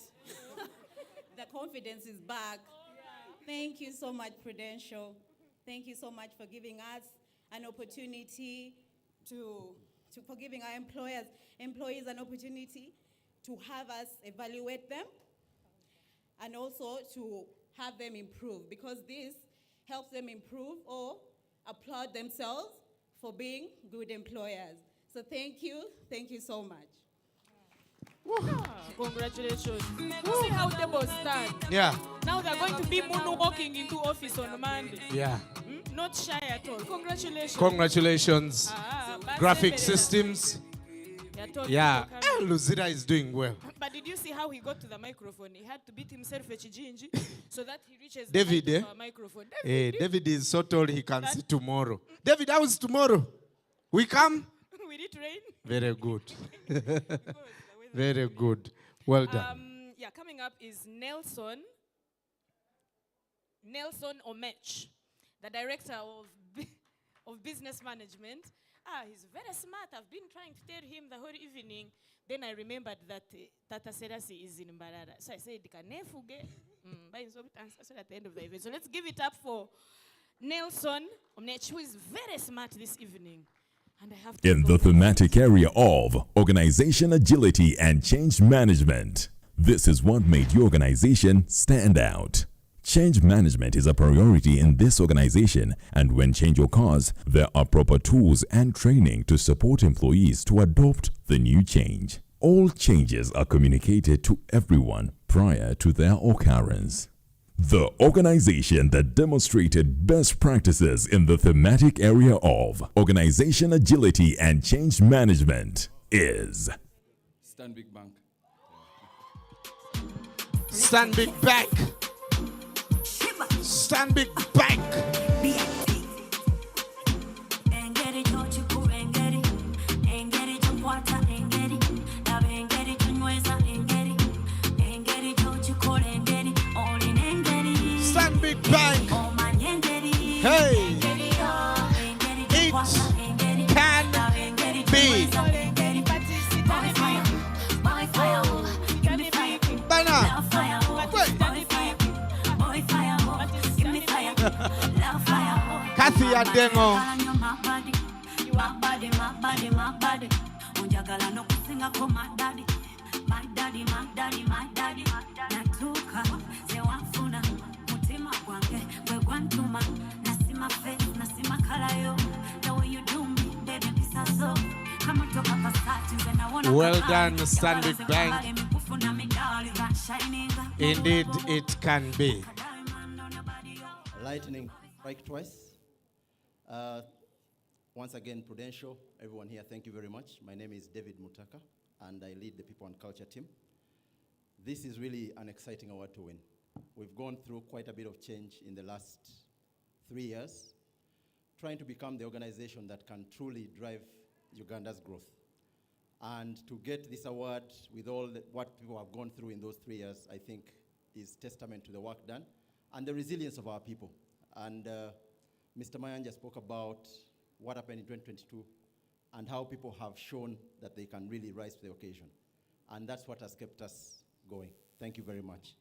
The confidence is back. Thank you so much, Prudential. Thank you so much for giving us an opportunity for giving our employees an opportunity to have us evaluate them and also to have them improve, because this helps them improve or applaud themselves for being good employers. So thank you so much. Congratulations. See how tables stand. Yeah. Now they're going to be moonwalking into office on Monday. Yeah. Not shy at all. Congratulations. Congratulations. Graphic Systems. Yeah. Luzira is doing well. But did you see how he got to the microphone? He had to beat himself a chijinji so that he reaches David, the microphone. David is so tall he can see tomorrow. David, how is tomorrow? We come? Will it rain? Very good. Very good. Well done. Coming up is Nelson Omech, the director of business management. He's very smart. I've been trying to tell him the whole evening. Then I remembered that Tata Serasi is in Mbarara. So I said, Kanefuge. So at the end of the event. So let's give it up for Nelson Omech, who is very smart this evening. And I have to in the thematic area of organization agility and change management. This is what made your organization stand out. Change management is a priority in this organization, and when change occurs, there are proper tools and training to support employees to adopt the new change. All changes are communicated to everyone prior to their occurrence. The organization that demonstrated best practices in the thematic area of organization agility and change management is Stanbic Bank. Stanbic Bank. Stanbic Bank. Stanbic Bank. Hey, it can be. Bana. Kathy Adengo. Well done, Stanbic Bank. Indeed, it can be. Lightning strike twice. Once again, Prudential, everyone here, thank you very much. My name is David Mutaka, and I lead the People and Culture team. This is really an exciting award to win. We've gone through quite a bit of change in the last 3 years, trying to become the organization that can truly drive Uganda's growth. And to get this award with all what people have gone through in those 3 years, I think is testament to the work done and the resilience of our people. And Mr. Mayanja spoke about what happened in 2022 and how people have shown that they can really rise to the occasion. And that's what has kept us going. Thank you very much.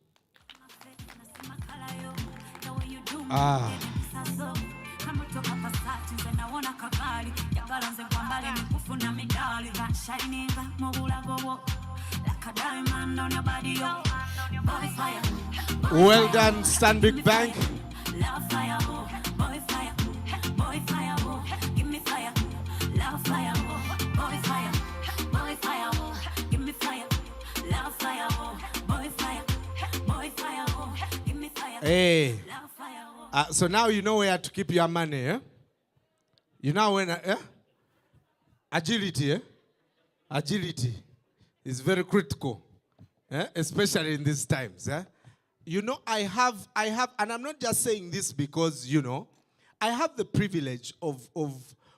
Well done, Stanbic Bank. Hey. So now you know where to keep your money, eh? You know when, agility, eh? Agility is very critical, especially in these times. You know, I have, and I'm not just saying this because, you know, I have the privilege of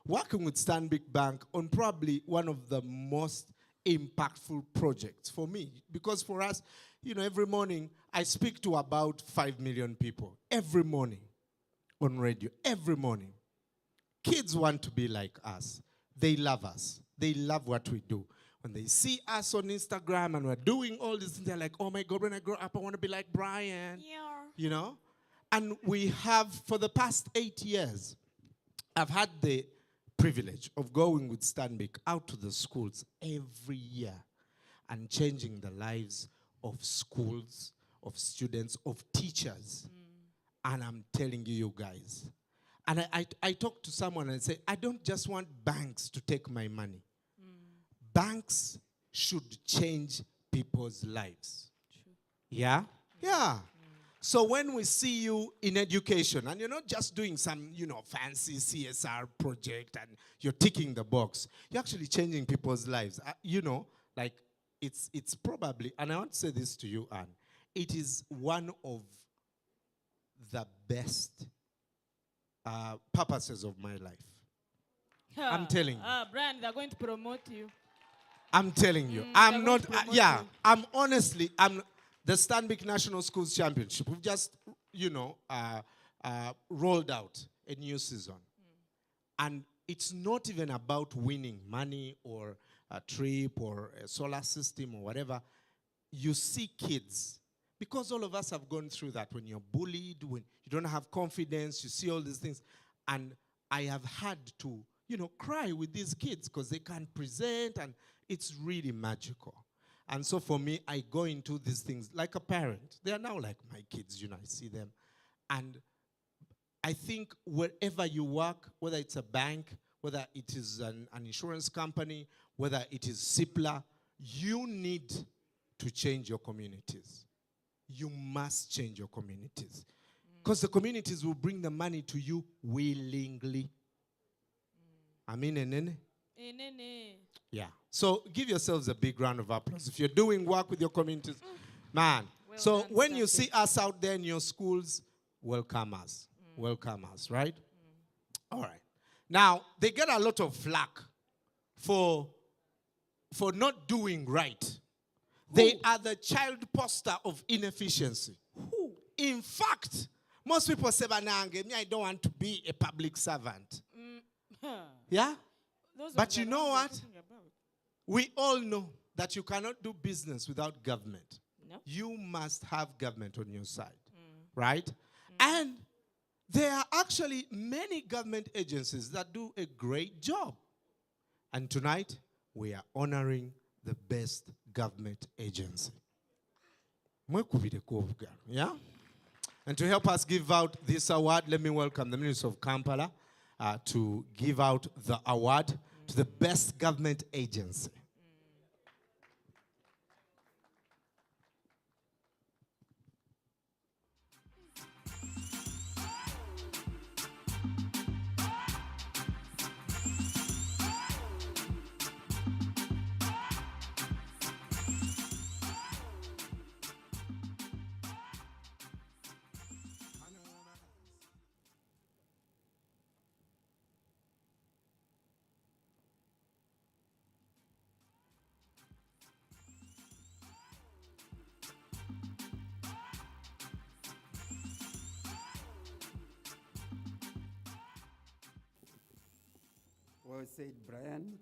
working with Stanbic Bank on probably one of the most impactful projects for me. Because for us, you know, every morning I speak to about 5 million people. Every morning on radio, every morning. Kids want to be like us. They love us. They love what we do. When they see us on Instagram and we're doing all this, they're like, oh my God, when I grow up, I want to be like Brian. Yeah. You know? And we have, for the past 8 years, I've had the privilege of going with Stanbic out to the schools every year and changing the lives of schools, of students, of teachers. And I'm telling you guys. And I talk to someone and say, I don't just want banks to take my money. Banks should change people's lives. True. Yeah? Yeah. So when we see you in education, and you're not just doing some, you know, fancy CSR project and you're ticking the box, you're actually changing people's lives. You know, like, it's probably, and I want to say this to you, Anne, it is one of the best purposes of my life. I'm telling you. Brian, they're going to promote you. I'm telling you. I'm not, I'm honestly, the Stanbic National Schools Championship, we've just, you know, rolled out a new season. And it's not even about winning money or a trip or a solar system or whatever. You see kids, because all of us have gone through that. When you're bullied, when you don't have confidence, you see all these things. And I have had to, you know, cry with these kids because they can't present, and it's really magical. And so for me, I go into these things like a parent. They are now like my kids, you know, I see them. And I think wherever you work, whether it's a bank, whether it is an insurance company, whether it is CIPLA, you need to change your communities. You must change your communities. Because the communities will bring the money to you willingly. Amen. Yeah. So give yourselves a big round of applause. If you're doing work with your communities, man. Well so done, when you see us out there in your schools, welcome us. Welcome us, right? All right. Now, they get a lot of flack for not doing right. They are the child poster of inefficiency. In fact, most people say, I don't want to be a public servant. Yeah? But you know what? We all know that you cannot do business without government. No. You must have government on your side, right? And there are actually many government agencies that do a great job. And tonight, we are honoring the best government agency. Yeah? And to help us give out this award, let me welcome the Minister of Kampala to give out the award to the best government agency. Well said, Brian.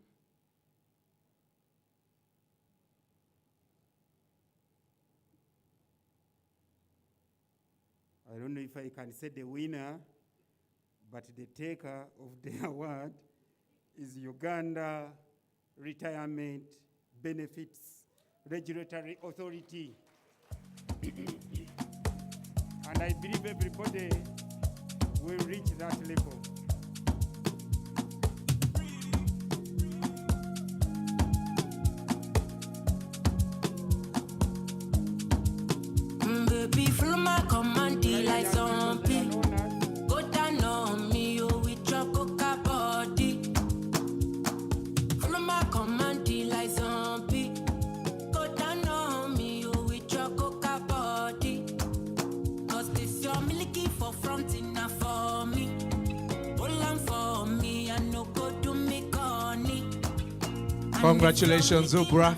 I don't know if I can say the winner, but the taker of the award is Uganda Retirement Benefits Regulatory Authority. And I believe everybody will reach that level. Baby, follow my command, like zombie. Go down on me, oh, with your coca body. Follow my command, like zombie. Go down on me, oh, with your coca body. Cause this your milky for front enough for me. Hold on for me, I no go do me corny. Congratulations, Ubra.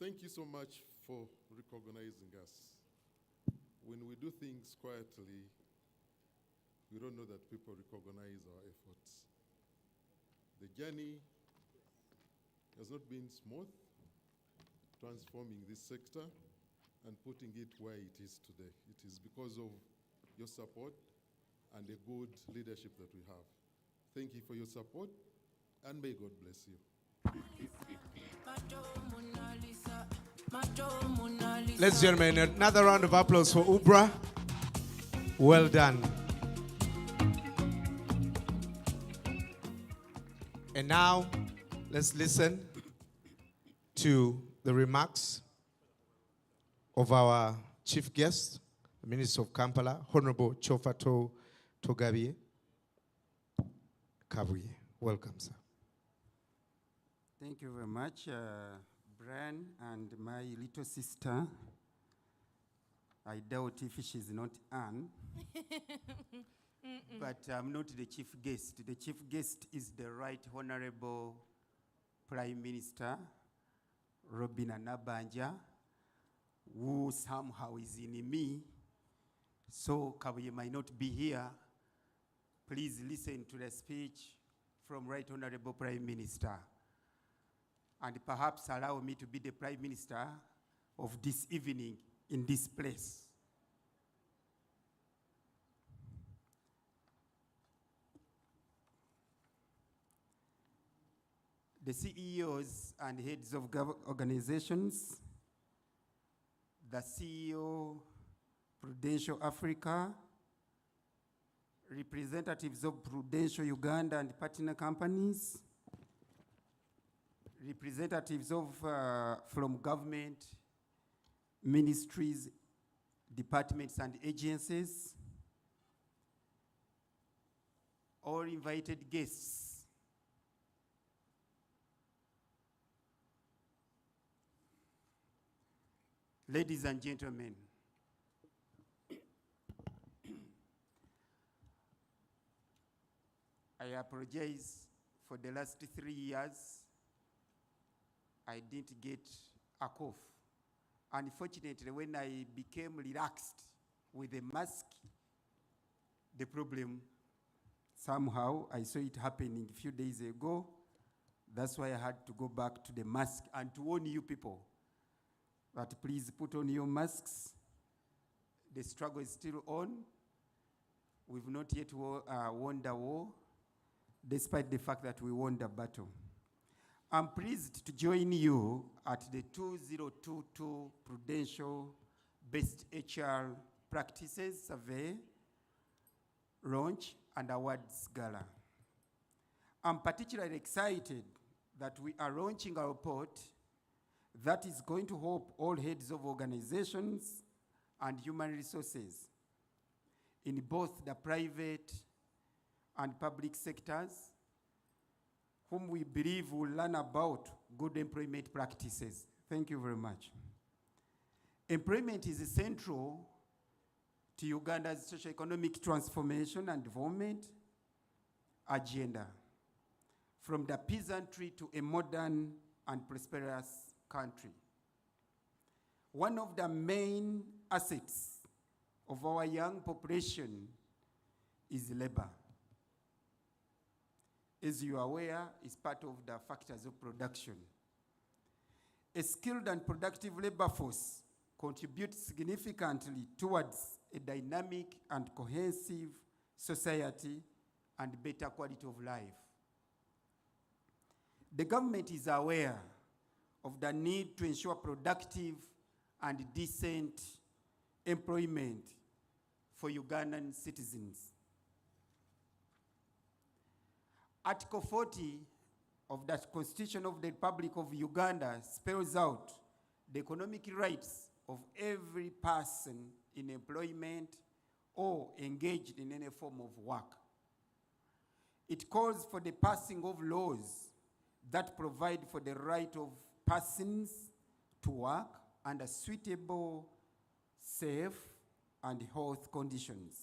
Thank you so much for recognizing us. When we do things quietly, we don't know that people recognize our efforts. The journey has not been smooth, transforming this sector and putting it where it is today. It is because of your support and the good leadership that we have. Thank you for your support, and may God bless you. Ladies and gentlemen, another round of applause for Ubra. Well done. And now, let's listen to the remarks of our chief guest, the Minister of Kampala, Honorable Chofato Togabie Kabuye. Welcome, sir. Thank you very much, Brian, and my little sister. I doubt if she's not Anne, but I'm not the chief guest. The chief guest is the Right Honorable Prime Minister, Robin Anabanja, who somehow is in me. So Kabuye might not be here. Please listen to the speech from Right Honorable Prime Minister. And perhaps allow me to be the Prime Minister of this evening in this place. The CEOs and heads of organizations, the CEO, Prudential Africa, representatives of Prudential Uganda and partner companies, representatives of from government, ministries, departments and agencies, all invited guests, ladies and gentlemen, I apologize for the last 3 years. I didn't get a cough. Unfortunately, when I became relaxed with the mask, the problem, somehow, I saw it happening a few days ago. That's why I had to go back to the mask and to warn you people that please put on your masks. The struggle is still on. We've not yet won the war, despite the fact that we won the battle. I'm pleased to join you at the 2022 Prudential Best HR Practices Survey launch and awards gala. I'm particularly excited that we are launching a report that is going to help all heads of organizations and human resources in both the private and public sectors, whom we believe will learn about good employment practices. Thank you very much. Employment is central to Uganda's socio-economic transformation and development agenda, from the peasantry to a modern and prosperous country. One of the main assets of our young population is labor. As you are aware, is part of the factors of production. A skilled and productive labor force contributes significantly towards a dynamic and cohesive society and better quality of life. The government is aware of the need to ensure productive and decent employment for Ugandan citizens. Article 40 of the Constitution of the Republic of Uganda spells out the economic rights of every person in employment or engaged in any form of work. It calls for the passing of laws that provide for the right of persons to work under suitable, safe, and health conditions,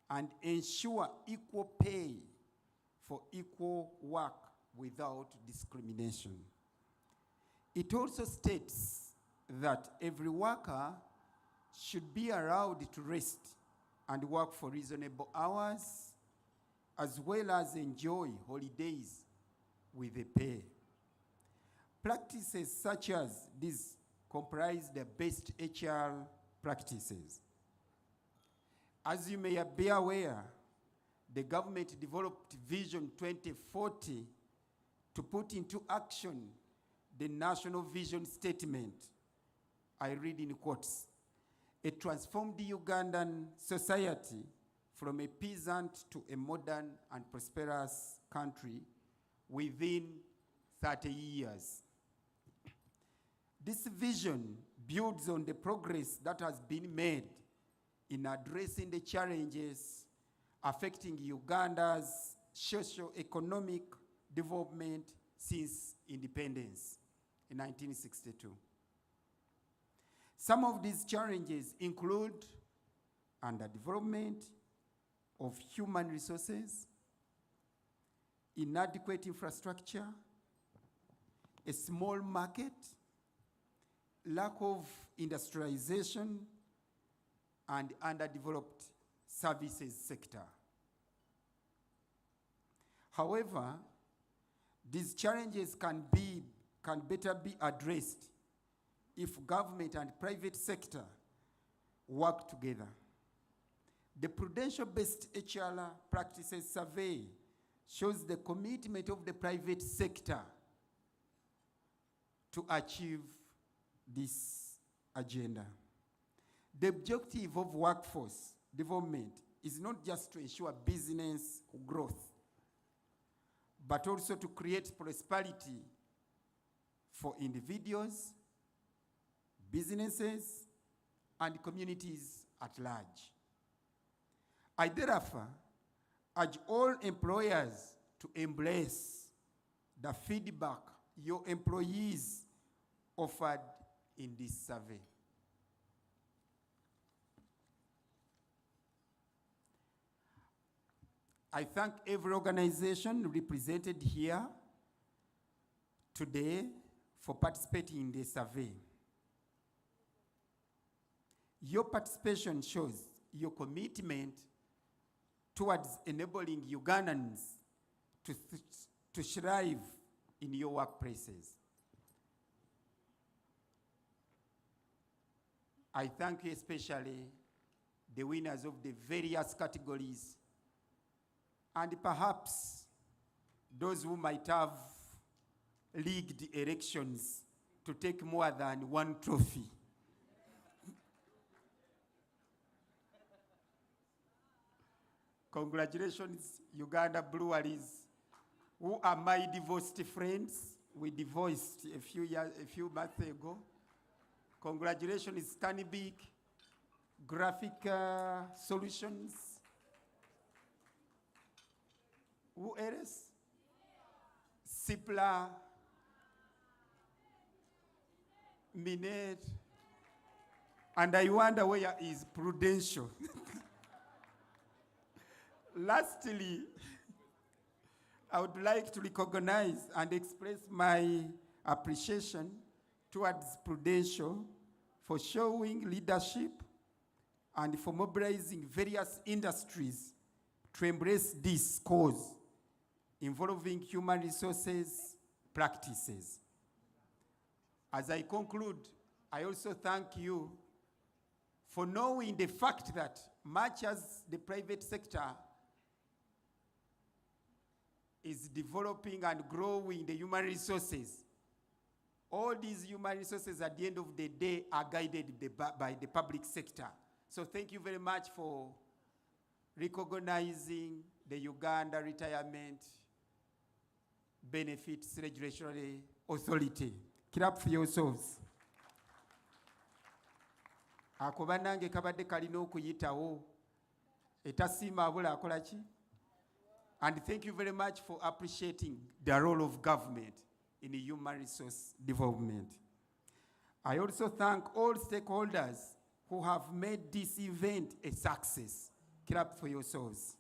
and ensure equal pay for equal work without discrimination. It also states that every worker should be allowed to rest and work for reasonable hours, as well as enjoy holidays with a pay. Practices such as these comprise the best HR practices. As you may be aware, the government developed Vision 2040 to put into action the National Vision Statement. I read in quotes, a transformed Ugandan society from a peasant to a modern and prosperous country within 30 years. This vision builds on the progress that has been made in addressing the challenges affecting Uganda's socio-economic development since independence in 1962. Some of these challenges include underdevelopment of human resources, inadequate infrastructure, a small market, lack of industrialization, and underdeveloped services sector. However, these challenges can better be addressed if government and private sector work together. The Prudential-based HR practices survey shows the commitment of the private sector to achieve this agenda. The objective of workforce development is not just to ensure business growth, but also to create prosperity for individuals, businesses, and communities at large. I therefore urge all employers to embrace the feedback your employees offered in this survey. I thank every organization represented here today for participating in this survey. Your participation shows your commitment towards enabling Ugandans to thrive in your workplaces. I thank you especially the winners of the various categories, and perhaps those who might have rigged elections to take more than one trophy. Congratulations, Uganda Breweries, who are my divorced friends. We divorced a few months ago. Congratulations, Stanbic, Graphic Solutions. Who else? Cipla, Minet, and I wonder where is Prudential. Lastly, I would like to recognize and express my appreciation towards Prudential for showing leadership and for mobilizing various industries to embrace this cause involving human resources practices. As I conclude, I also thank you for knowing the fact that much as the private sector is developing and growing the human resources, all these human resources at the end of the day are guided by the public sector. So thank you very much for recognizing the Uganda Retirement Benefits Regulatory Authority. Clap for yourselves. Ako banange kabadde kalina okuyitawo etasiima abula akola ki? And thank you very much for appreciating the role of government in human resource development. I also thank all stakeholders who have made this event a success. Clap for yourselves.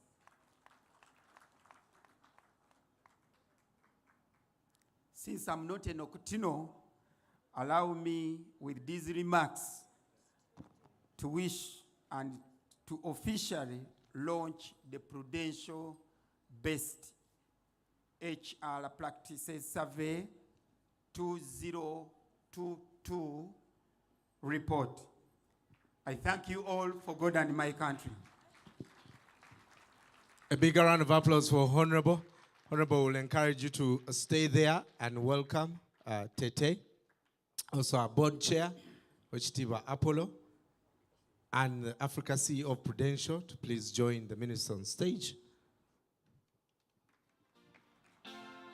Since I'm not an Okutino, allow me with these remarks to wish and to officially launch the Prudential Best HR Practices Survey 2022 report. I thank you all for God and my country. A bigger round of applause for Honorable. Honorable will encourage you to stay there and welcome Tete, also our board chair, Ochitiba Apollo, and the Africa CEO of Prudential to please join the minister on stage.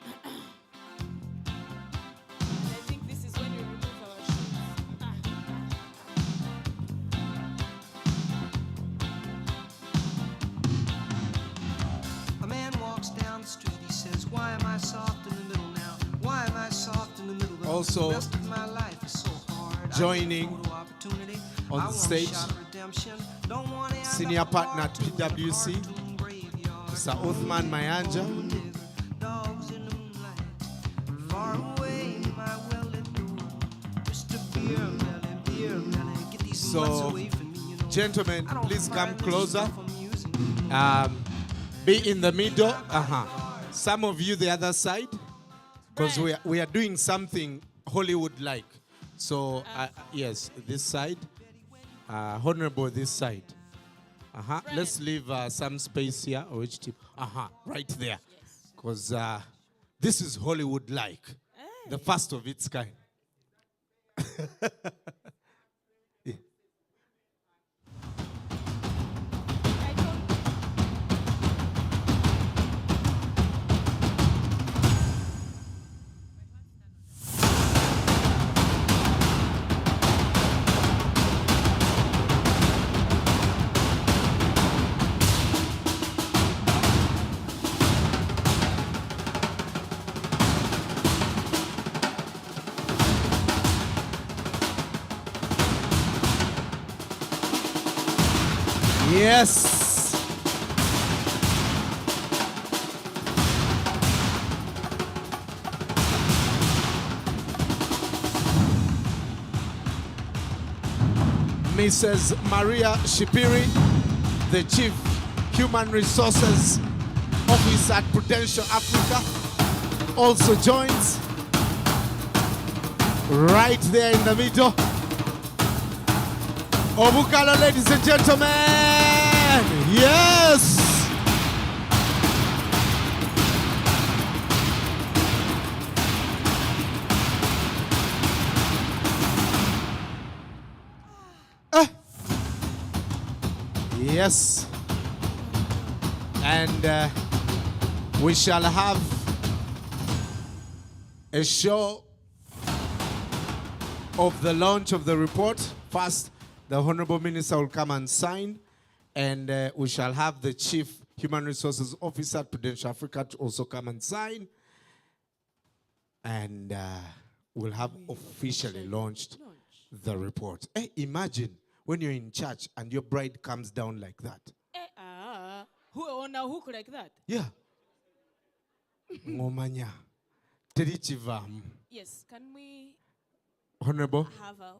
I think this is when we remove our shoes. A man walks down the street, he says, why am I soft in the middle now? Why am I soft in the middle? But Also, the rest of my life is so hard. joining I need a photo opportunity. I on want a stage, shot of redemption. Don't want to senior partner at PwC, Mr. Uthman Mayanja. dogs in the moonlight. Far away, my well-lit door. Mr. Beer Melly, get these mutts So, away from me, you know. gentlemen, I don't please come find this closer. stuff amusing. Be in the middle. Some of you the other side, because we are doing something Hollywood-like. So yes, this side, Honorable this side. Let's leave some space here. Which tip? Right there, because this is Hollywood-like, the first of its kind. Yes. Mrs. Maria Shipiri, the Chief Human Resources Officer at Prudential Africa, also joins right there in the middle. Obukalo, ladies and gentlemen. Yes. Yes. And we shall have a show of the launch of the report. First, the Honorable Minister will come and sign, and we shall have the Chief Human Resources Officer at Prudential Africa to also come and sign. And we'll have officially launched the report. Hey, imagine when you're in church and your bride comes down like that. Who on a hook like that? Yeah. Ngomanya. Terichivam. Yes, can we Honorable. have a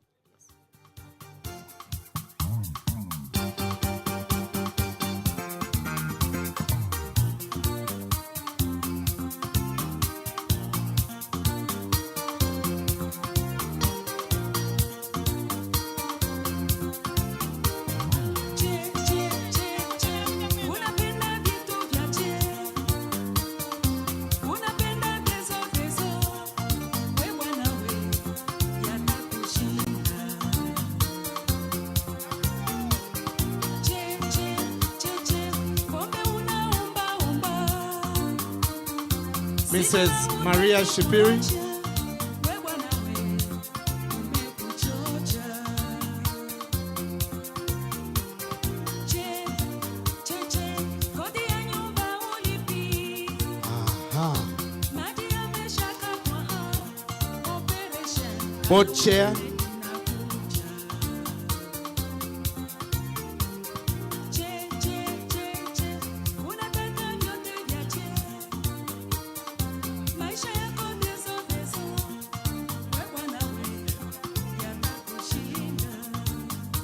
Mrs. Maria Shipiri. Board chair.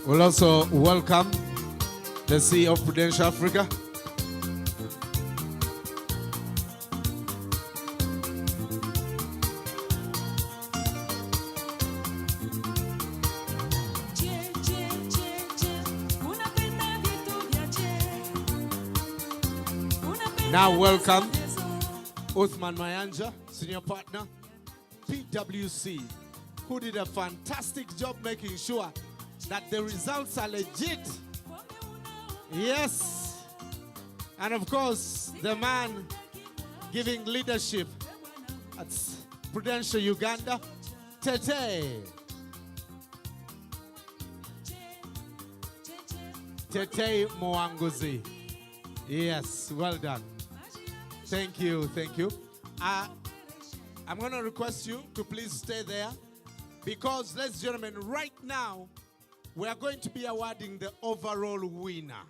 We'll also welcome the CEO of Prudential Africa. Now welcome Uthman Mayanja, senior partner, PwC, who did a fantastic job making sure that the results are legit. Yes. And of course, the man giving leadership at Prudential Uganda, Tete. Tete Moanguzi. Yes, well done. Thank you, thank you. I'm going to request you to please stay there because, ladies and gentlemen, right now, we are going to be awarding the overall winner.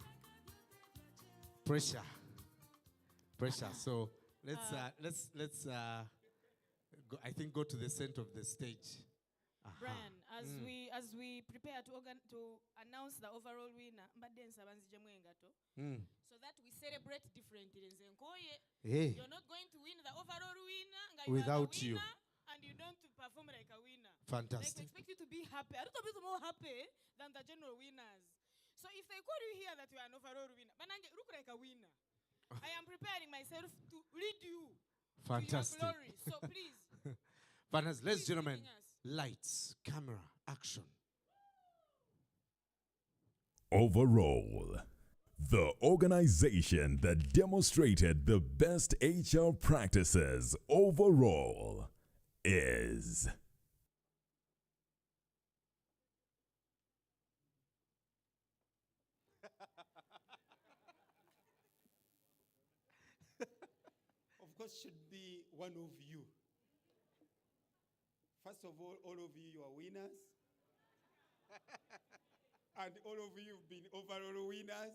Pressure. So let's go, I think, go to the center of the stage. Brian, as we prepare to announce the overall winner, so that we celebrate differently. Hey. You're not going to win the overall winner Without you. And you don't perform like a winner. Fantastic. Like, we expect you to be happy, a little bit more happy than the general winners. So if they call you here that you are an overall winner, but look like a winner. I am preparing myself to lead you Fantastic. to your glory. So please. Fantastic. Ladies and gentlemen, lights, camera, action. Overall, the organization that demonstrated the best HR practices overall is of course should be one of you. First of all of you are winners. And all of you have been overall winners.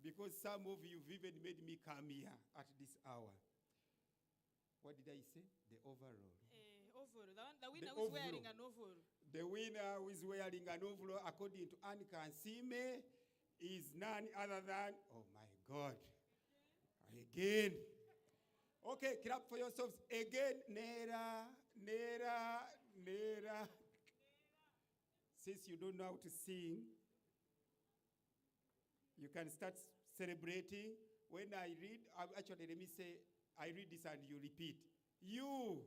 Because some of you have even made me come here at this hour. What did I say? The overall. Overall. The winner who is wearing an overall. The winner who is wearing an overall, according to Annika Nsime, is none other than, oh my God. Again. Okay, clap for yourselves. Again, Nera. Since you don't know how to sing, you can start celebrating. When I read, actually let me say, I read this and you repeat. You.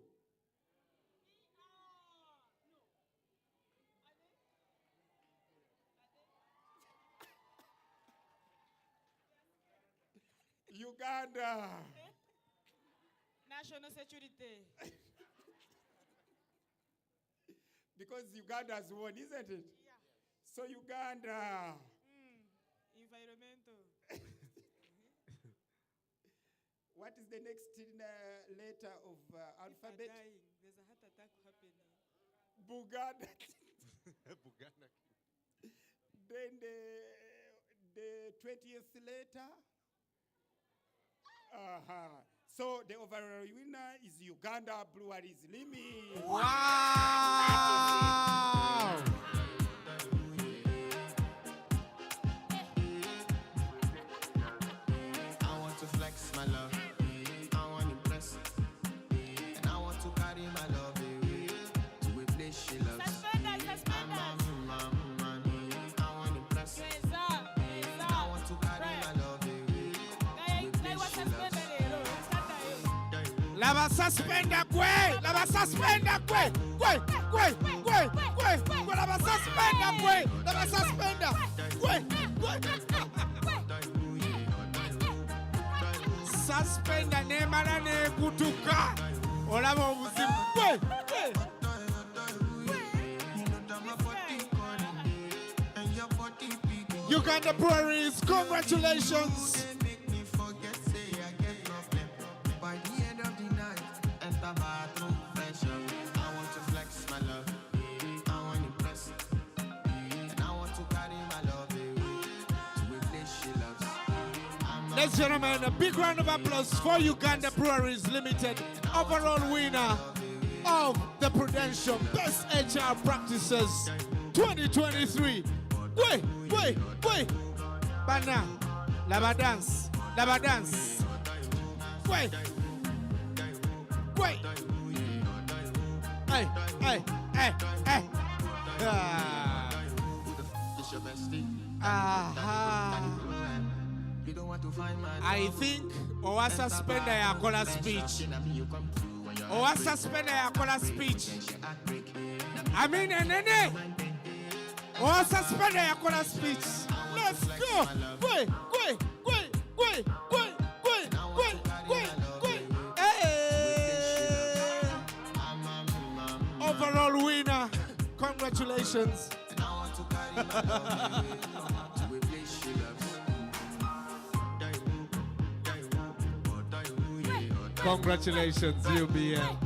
Uganda. National security. Because Uganda has won, isn't it? Yeah. So Uganda. Environmental. What is the next letter of alphabet? There's a heart attack happening. Buganda. Buganda. Then the 20th letter. So the overall winner is Uganda Breweries Limited. Wow! I want to flex my love. I want to impress. And I want to carry my love away to a place she loves. I want to impress. I want to carry my love away to a place she loves. Lava suspender kwe, lava suspender kwe, lava suspender kwe, lava suspender kwe. osuspenda nemala nekutuka olaba obuzibu Uganda Breweries, congratulations. By the end of the night, enter bathroom fresh up. I want to flex my love, I want to impress, and I want to carry my love away to a place she loves. Ladies and gentlemen, a big round of applause for Uganda Breweries Limited, overall winner of the Prudential Best HR Practices 2023. Wait. Bana, lava dance. Wait. Hey. I think Oasa Spender yakola speech. Oasa Spender yakola speech. I mean, nene. Oasa Spender yakola speech. Let's go. Wait. Hey. Overall winner. Congratulations. Congratulations, UBL.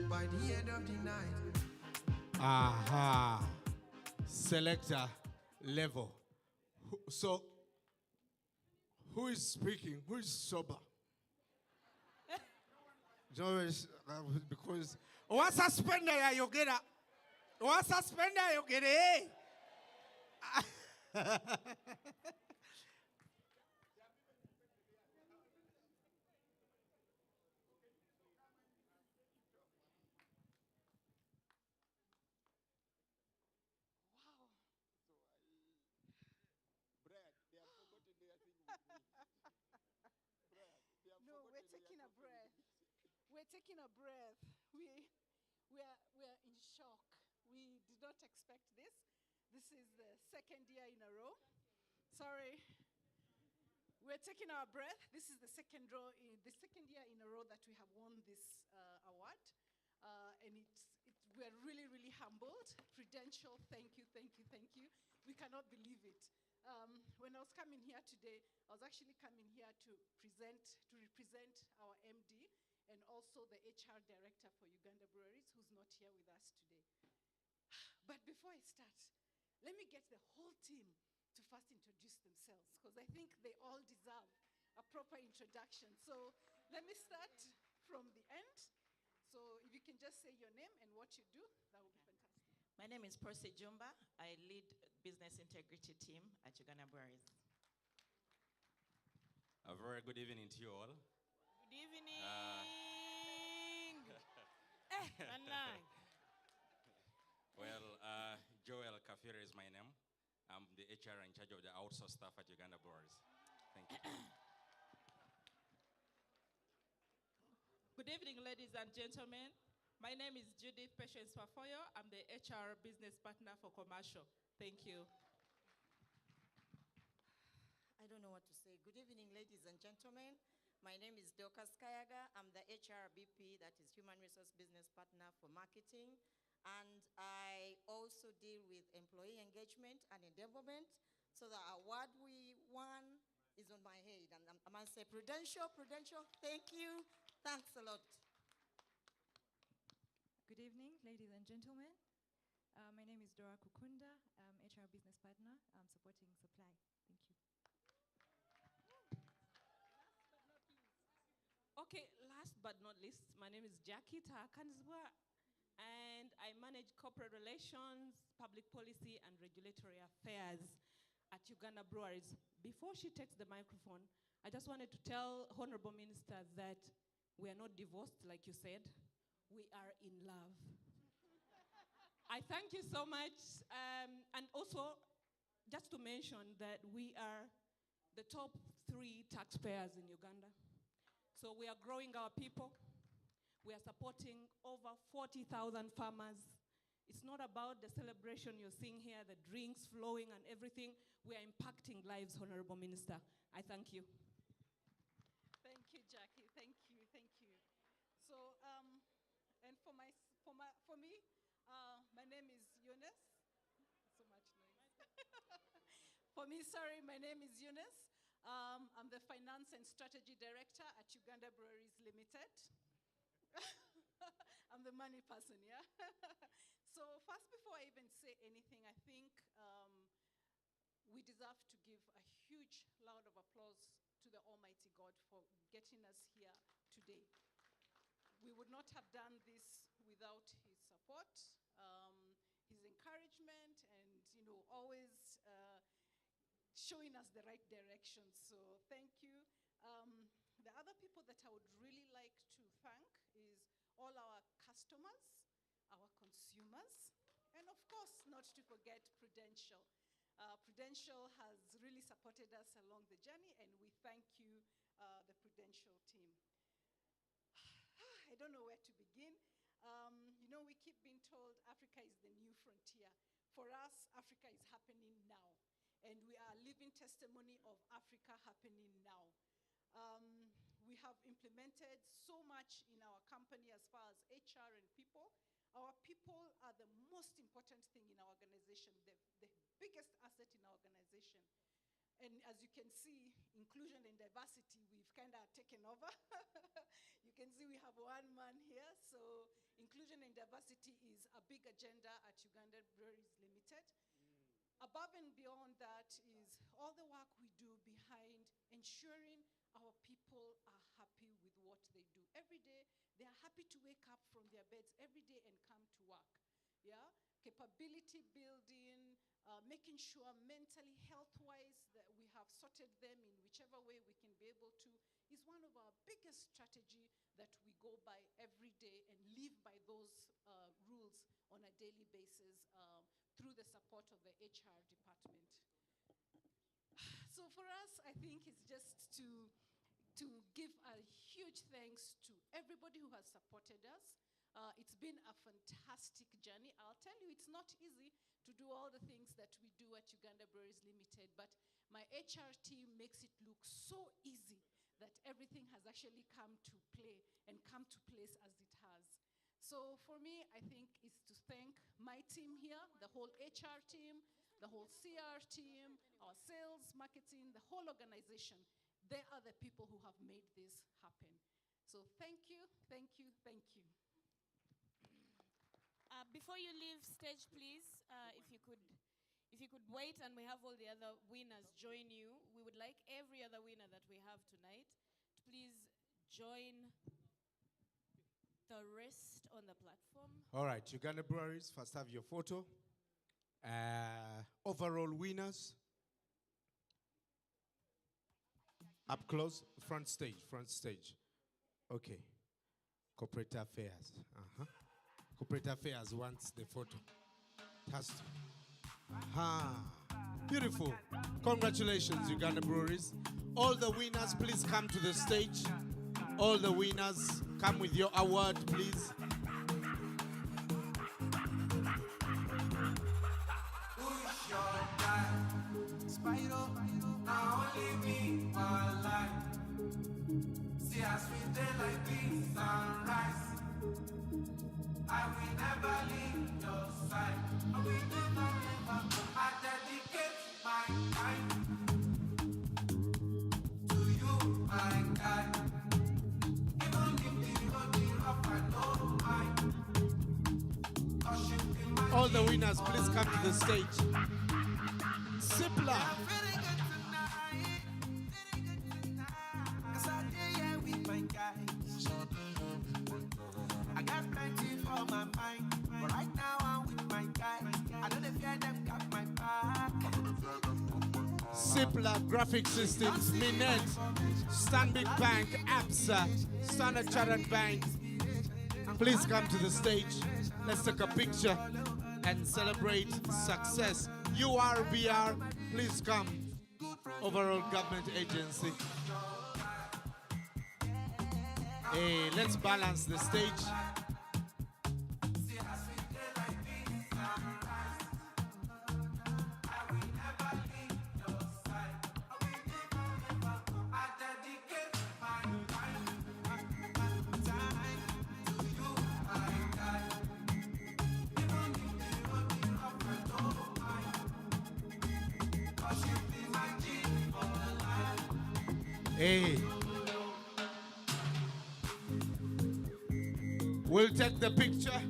By the end of the night. Aha. Selector level. So, who is speaking? Who is sober? Because what's a spender you get a what's a spender you get a No, we're taking a breath. We're taking a breath. We're in shock. We did not expect this. This is the second year in a row. Sorry. We're taking our breath. This is the second year in a row that we have won this award. And we're really, really humbled. Prudential, thank you. We cannot believe it. When I was coming here today, I was actually coming here to represent our MD and also the HR director for Uganda Breweries, who's not here with us today. But before I start, let me get the whole team to first introduce themselves, because I think they all deserve a proper introduction. So let me start from the end. So if you can just say your name and what you do, that would be fantastic. My name is Percy Jumba. I lead business integrity team at Uganda Breweries. A very good evening to you all. Good evening. Well, Joel Kafiri is my name. I'm the HR in charge of the outsourced staff at Uganda Breweries. Thank you. Good evening, ladies and gentlemen. My name is Judith Patience Pafoyo. I'm the HR business partner for commercial. Thank you. I don't know what to say. Good evening, ladies and gentlemen. My name is Dorcas Kayaga. I'm the HR BP, that is Human Resource Business Partner for Marketing. And I also deal with employee engagement and enablement. So the award we won is on my head. And I must say, Prudential, thank you. Thanks a lot. Good evening, ladies and gentlemen. My name is Dora Kukunda. I'm HR business partner. I'm supporting supply. Thank you. Okay, last but not least, my name is Jackie Takanzwa, and I manage corporate relations, public policy, and regulatory affairs at Uganda Breweries. Before she takes the microphone, I just wanted to tell Honorable Minister that we are not divorced, like you said. We are in love. I thank you so much. And also, just to mention that we are the top 3 taxpayers in Uganda. So we are growing our people. We are supporting over 40,000 farmers. It's not about the celebration you're seeing here, the drinks flowing and everything. We are impacting lives, Honorable Minister. I thank you. Thank you, Jackie. Thank you. Thank you. So, and for me, my name is Eunice. So much noise. For me, sorry, my name is Eunice. I'm the Finance and Strategy Director at Uganda Breweries Limited. I'm the money person, yeah? So first, before I even say anything, I think we deserve to give a huge round of applause to the Almighty God for getting us here today. We would not have done this without His support, His encouragement, and always showing us the right direction. So thank you. The other people that I would really like to thank is all our customers, our consumers, and of course, not to forget Prudential. Prudential has really supported us along the journey, and we thank you, the Prudential team. I don't know where to begin. We keep being told Africa is the new frontier. For us, Africa is happening now, and we are living testimony of Africa happening now. We have implemented so much in our company as far as HR and people. Our people are the most important thing in our organization, the biggest asset in our organization. And as you can see, inclusion and diversity, we've kind of taken over. You can see we have one man here. So inclusion and diversity is a big agenda at Uganda Breweries Limited. Above and beyond that is all the work we do behind ensuring our people are happy with what they do. Every day, they are happy to wake up from their beds every day and come to work. Yeah? Capability building, making sure mentally, health-wise, that we have sorted them in whichever way we can be able to, is one of our biggest strategy that we go by every day and live by those rules on a daily basis through the support of the HR department. So for us, I think it's just to give a huge thanks to everybody who has supported us. It's been a fantastic journey. I'll tell you, it's not easy to do all the things that we do at Uganda Breweries Limited, but my HR team makes it look so easy that everything has actually come to play and come to place as it has. So for me, I think it's to thank my team here, the whole HR team, the whole CR team, our sales, marketing, the whole organization. They are the people who have made this happen. So thank you, thank you, thank you. Before you leave stage, please, if you could wait and we have all the other winners join you. We would like every other winner that we have tonight to please join the rest on the platform. All right, Uganda Breweries, first have your photo. Overall winners. Up close, front stage, front stage. Okay. Corporate Affairs. Corporate Affairs wants the photo. It has to. Beautiful. Congratulations, Uganda Breweries. All the winners, please come to the stage. All the winners, come with your award, please. Spyro, now only me one life. See us we day like this sunrise. I will never leave your side. I will never, never. I dedicate my time to you, my guy. Even if the road is rough, I don't mind. 'Cause you be my All the winners, please come to the stage. Simpler. I got plenty for my mind, but right now I'm with my guy. I know they fear them got my back. Simpler Graphic Systems, Minet, Stanbic Bank, APSA, Standard Chartered Bank. Please come to the stage. Let's take a picture and celebrate success. URBR, please come. Overall Government Agency. Hey, let's balance the stage. Hey. We'll take the picture.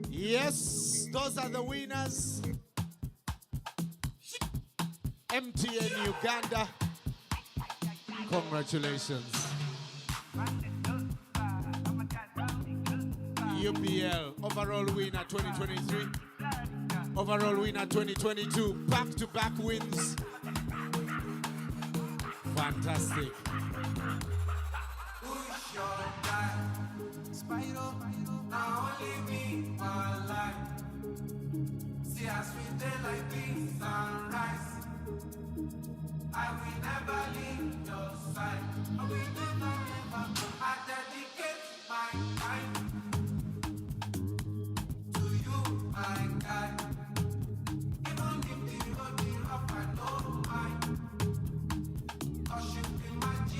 Yes, those are the winners. MTN Uganda. Congratulations. UPL overall winner 2023. Overall winner 2022. Back-to-back wins. Fantastic. Who's your guy? Spyro, now only me one life. See us with daylight in sunrise. I will never leave your side. I will never go. I dedicate my time to you, my guy. Even if the road is rough, I don't mind. 'Cause you be my G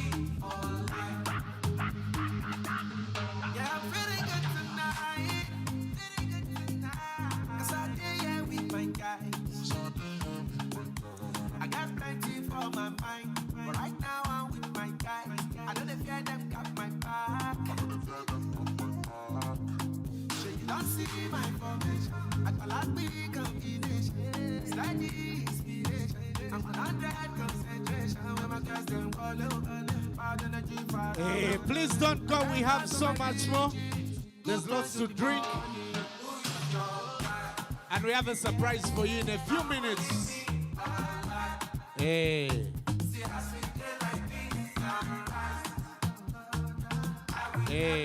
for life. Yeah, I'm feeling good tonight. Feeling good tonight. 'Cause I did here with my guys. I got plenty for my mind. But right now I'm with my guy. I don't fear them got my back. So you don't see my formation. I call out big combination. Steady inspiration. I'm 100 concentration. When my guys them all over. Hey, please don't go. We have so much more. There's lots to drink. And we have a surprise for you in a few minutes. Hey. Hey.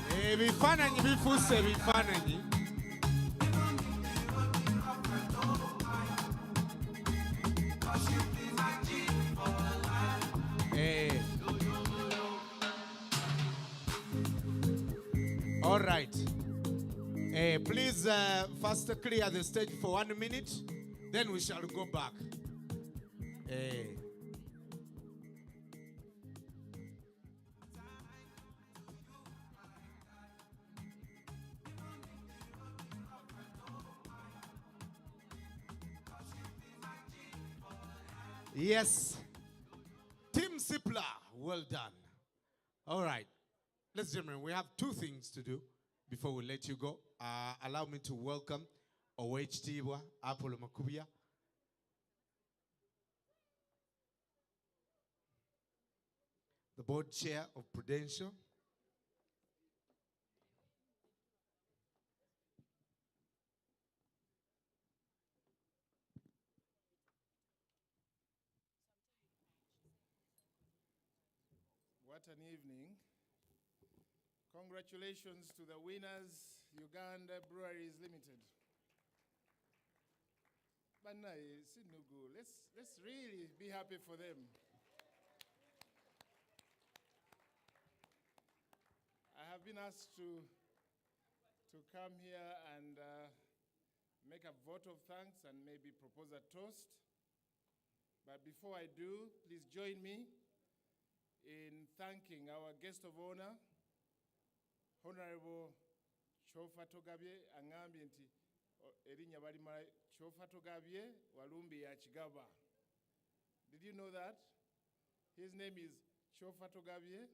Hey, be fun and be full say be fun and you. Hey. All right. Please first clear the stage for 1 minute. Then we shall go back. Hey. Yes. Team Sipla, well done. All right. Ladies and gentlemen, we have two things to do before we let you go. Allow me to welcome OHTibwa Apollo Makubia. The board chair of Prudential. What an evening. Congratulations to the winners, Uganda Breweries Limited. Banai, Sinugu, let's really be happy for them. I have been asked to come here and make a vote of thanks and maybe propose a toast. But before I do, please join me in thanking our guest of honor, Honorable Chofa Togabye Angambye nti erinya balima Chofa Togabye Walumbi ya Chigaba. Did you know that? His name is Chofa Togabye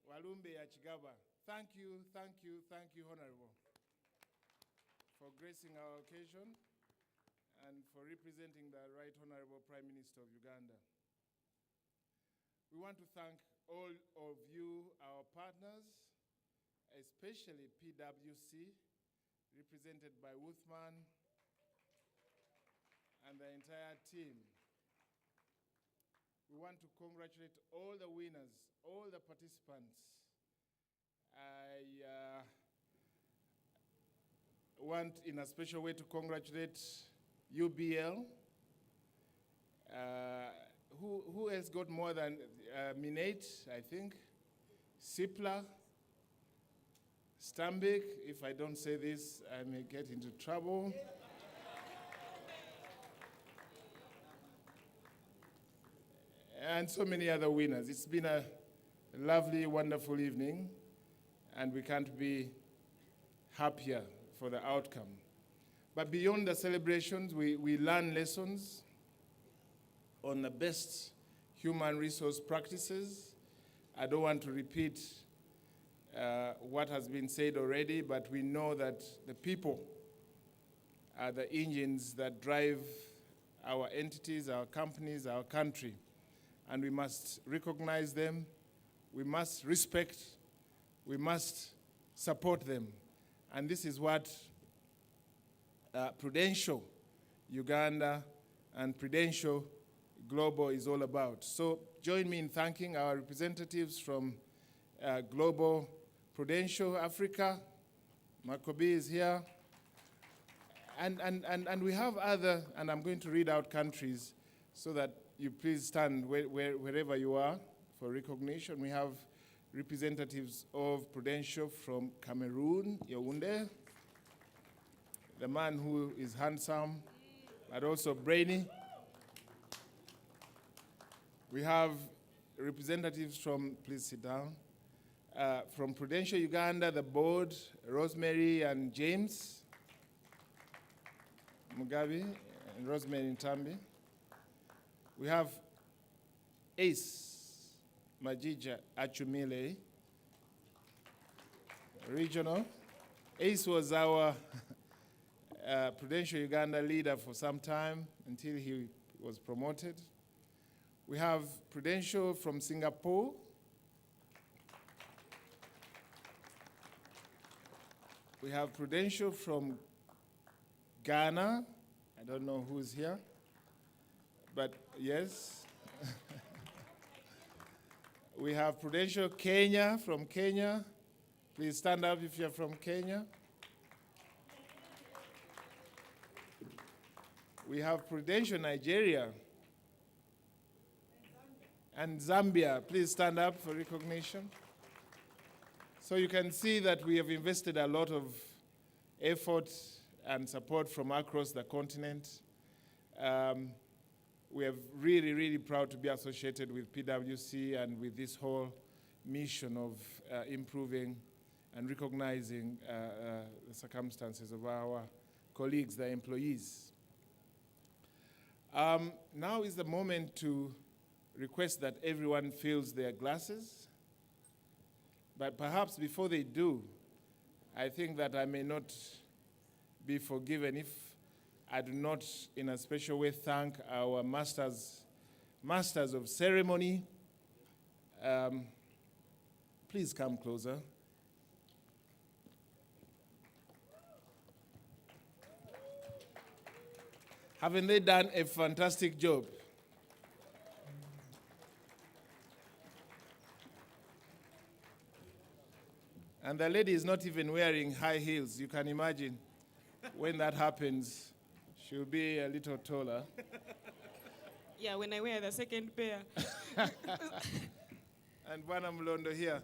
Walumbi ya Chigaba. Thank you, Honorable, for gracing our occasion and for representing the Right Honorable Prime Minister of Uganda. We want to thank all of you, our partners, especially PwC, represented by Wuthman and the entire team. We want to congratulate all the winners, all the participants. I want, in a special way, to congratulate UBL. Who has got more than Minate, I think? Sipla, Stambik. If I don't say this, I may get into trouble. And so many other winners. It's been a lovely, wonderful evening, and we can't be happier for the outcome. But beyond the celebrations, we learn lessons on the best human resource practices. I don't want to repeat what has been said already, but we know that the people are the engines that drive our entities, our companies, our country. And we must recognize them, we must respect, we must support them. And this is what Prudential Uganda and Prudential Global is all about. So join me in thanking our representatives from Global Prudential Africa. Makobi is here. And we have other, and I'm going to read out countries so that you please stand wherever you are for recognition. We have representatives of Prudential from Cameroon, Yaoundé, the man who is handsome, but also brainy. We have representatives from, please sit down, from Prudential Uganda, the board, Rosemary and James Mugabe, and Rosemary Ntambi. We have Ace Majija Achumile, regional. Ace was our Prudential Uganda leader for some time until he was promoted. We have Prudential from Singapore. We have Prudential from Ghana. I don't know who's here, but yes. We have Prudential Kenya from Kenya. Please stand up if you're from Kenya. We have Prudential Nigeria and Zambia. Please stand up for recognition. So you can see that we have invested a lot of effort and support from across the continent. We are really, really proud to be associated with PwC and with this whole mission of improving and recognizing the circumstances of our colleagues, the employees. Now is the moment to request that everyone fills their glasses. But perhaps before they do, I think that I may not be forgiven if I do not, in a special way, thank our masters of ceremony. Please come closer. Haven't they done a fantastic job? And the lady is not even wearing high heels. You can imagine when that happens, she'll be a little taller. Yeah, when I wear the second pair. And Bwana Mlondo here,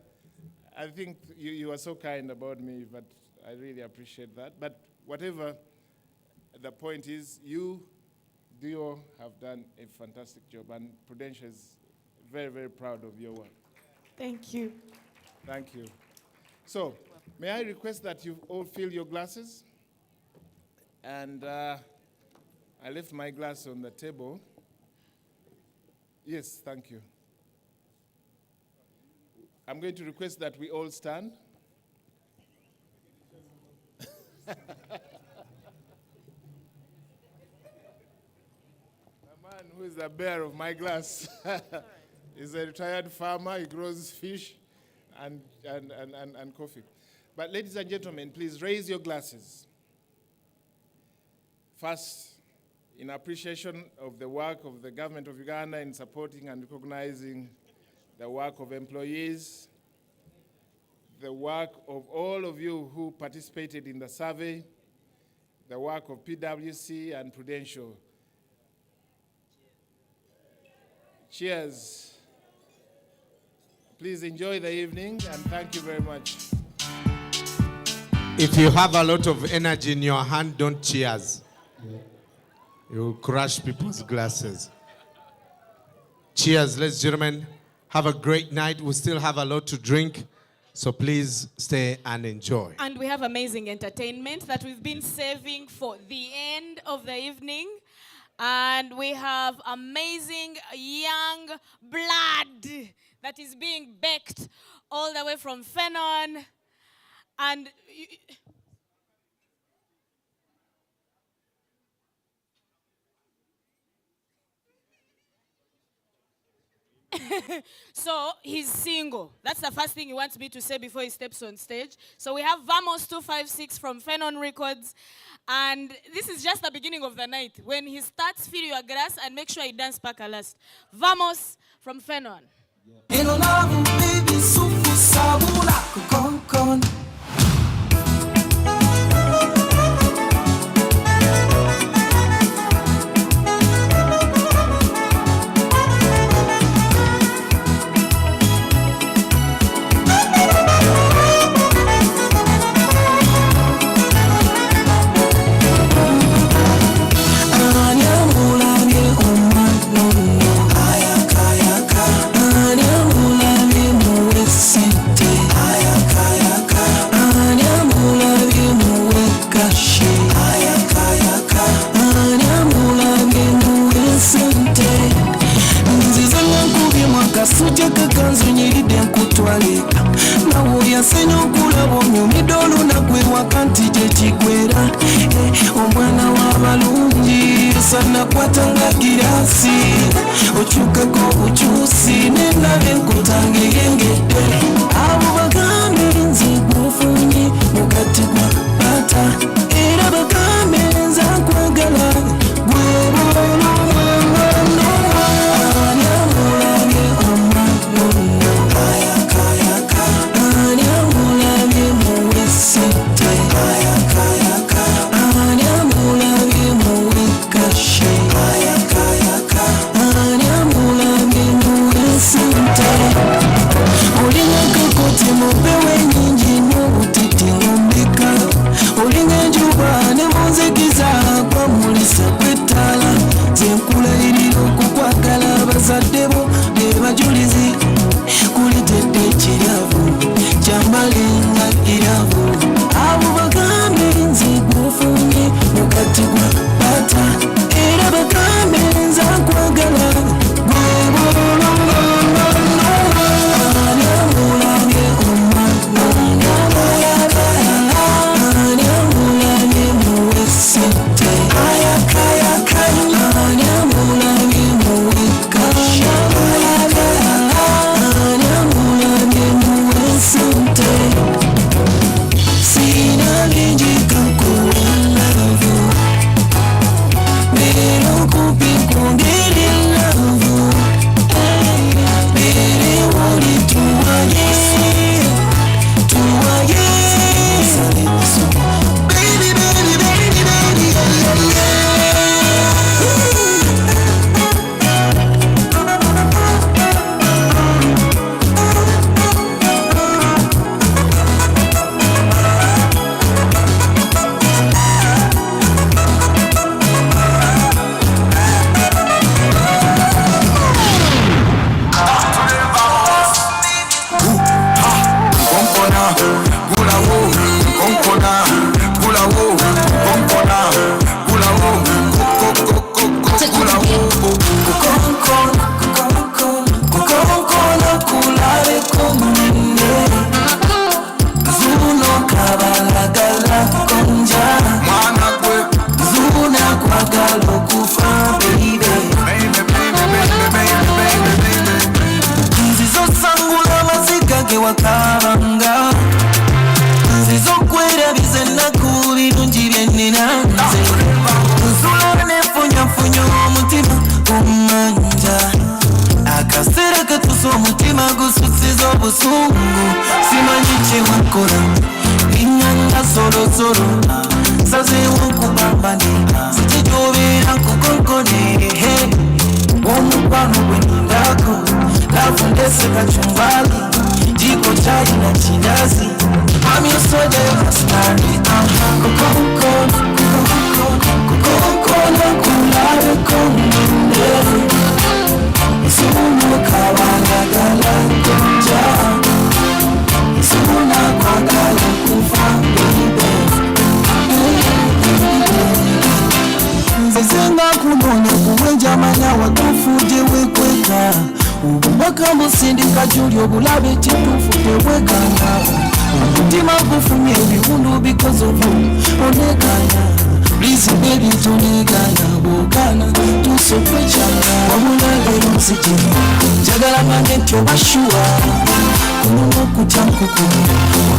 I think you are so kind about me, but I really appreciate that. But whatever the point is, you, Dio, have done a fantastic job, and Prudential is very, very proud of your work. Thank you. Thank you. So, may I request that you all fill your glasses? And I left my glass on the table. Yes, thank you. I'm going to request that we all stand. The man who is the bearer of my glass is a retired farmer. He grows fish and coffee. But ladies and gentlemen, please raise your glasses. First, in appreciation of the work of the government of Uganda in supporting and recognizing the work of employees, the work of all of you who participated in the survey, the work of PwC and Prudential. Cheers. Please enjoy the evening, and thank you very much. If you have a lot of energy in your hand, don't cheers. You will crush people's glasses. Cheers, ladies and gentlemen. Have a great night. We still have a lot to drink, so please stay and enjoy. And we have amazing entertainment that we've been saving for the end of the evening. And we have amazing young blood that is being baked all the way from Fenon. And so he's single. That's the first thing he wants me to say before he steps on stage. So we have Vamos 256 from Fenon Records. And this is just the beginning of the night. When he starts, fill your glass and make sure he dance back last. Vamos from Fenon. Kasuje kakanzu nyiride nkutwale nawo yasenye okulaba onyumidde olunagwe wakanti gye kiggwera omwana w'abalungi sanakwata nga girasi okyukeko obukyusi nendabe enkutanga eyengedde abo bagambe nze gwofunye mugati gwa pata era bagambe nze nkwagala Zadebo, Eva Julizi, Kulitete Chiravu, Jambalinga Iravu, Abu Bagambe, Zigufuni, Mukatigwa, Bata, Era Bagambe, Zakwagala, wakabanga nzizokwera bizennaku birungi byenninanze nsula nefunyafunya omutima omanja akaseera katusa omutima gususiza obusungu simanyi kyewakola linyanga solosolo sazeewo okuba kachumbali, jiko chai na chinazi. I'm your soldier, your askari. Koko na kulare konde. Sumu kawala gala konja. Suna kwa gala kufa baby. Nzezenga kunonya kuwenja manya watufuje wekweka. Ubumaka musindika julio bulabe chitufu tewekana. Umutima kufumye biwundu because of you onekana. Please baby tunigana bukana tusokwechana. Wabulage msijini jagala mange ntobashua. Kununo kuchankuku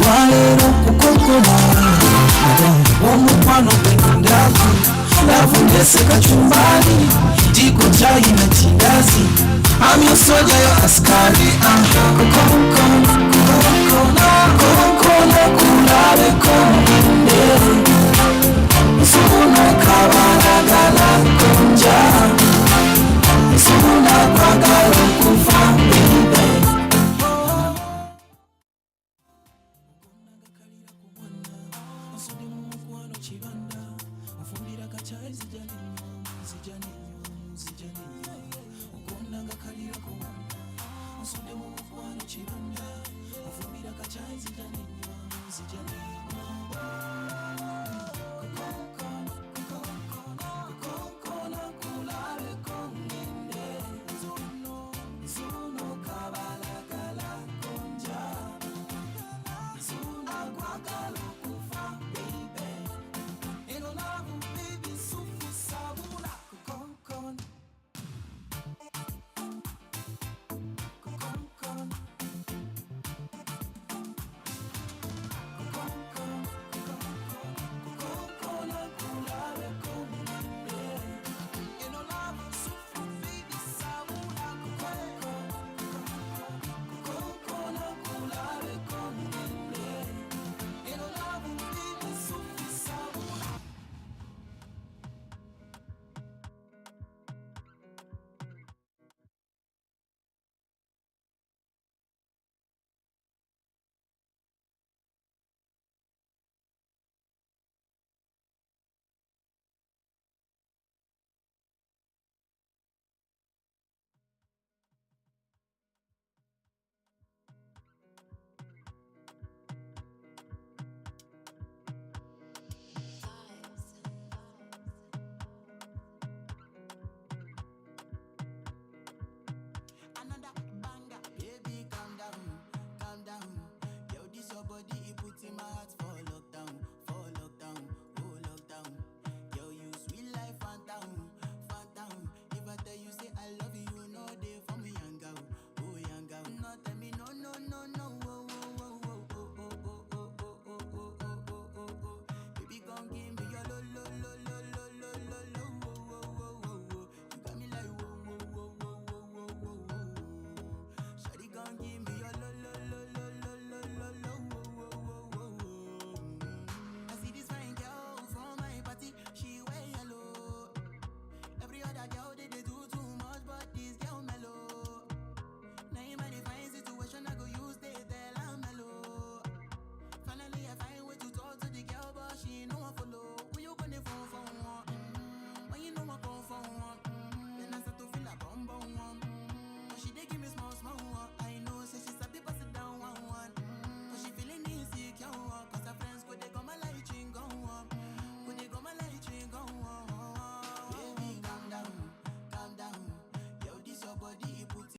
walero kukokona. Omukwano kwenundaku lavundese kachumbali, jiko chai na chindazi. I'm your soldier, your askari. Koko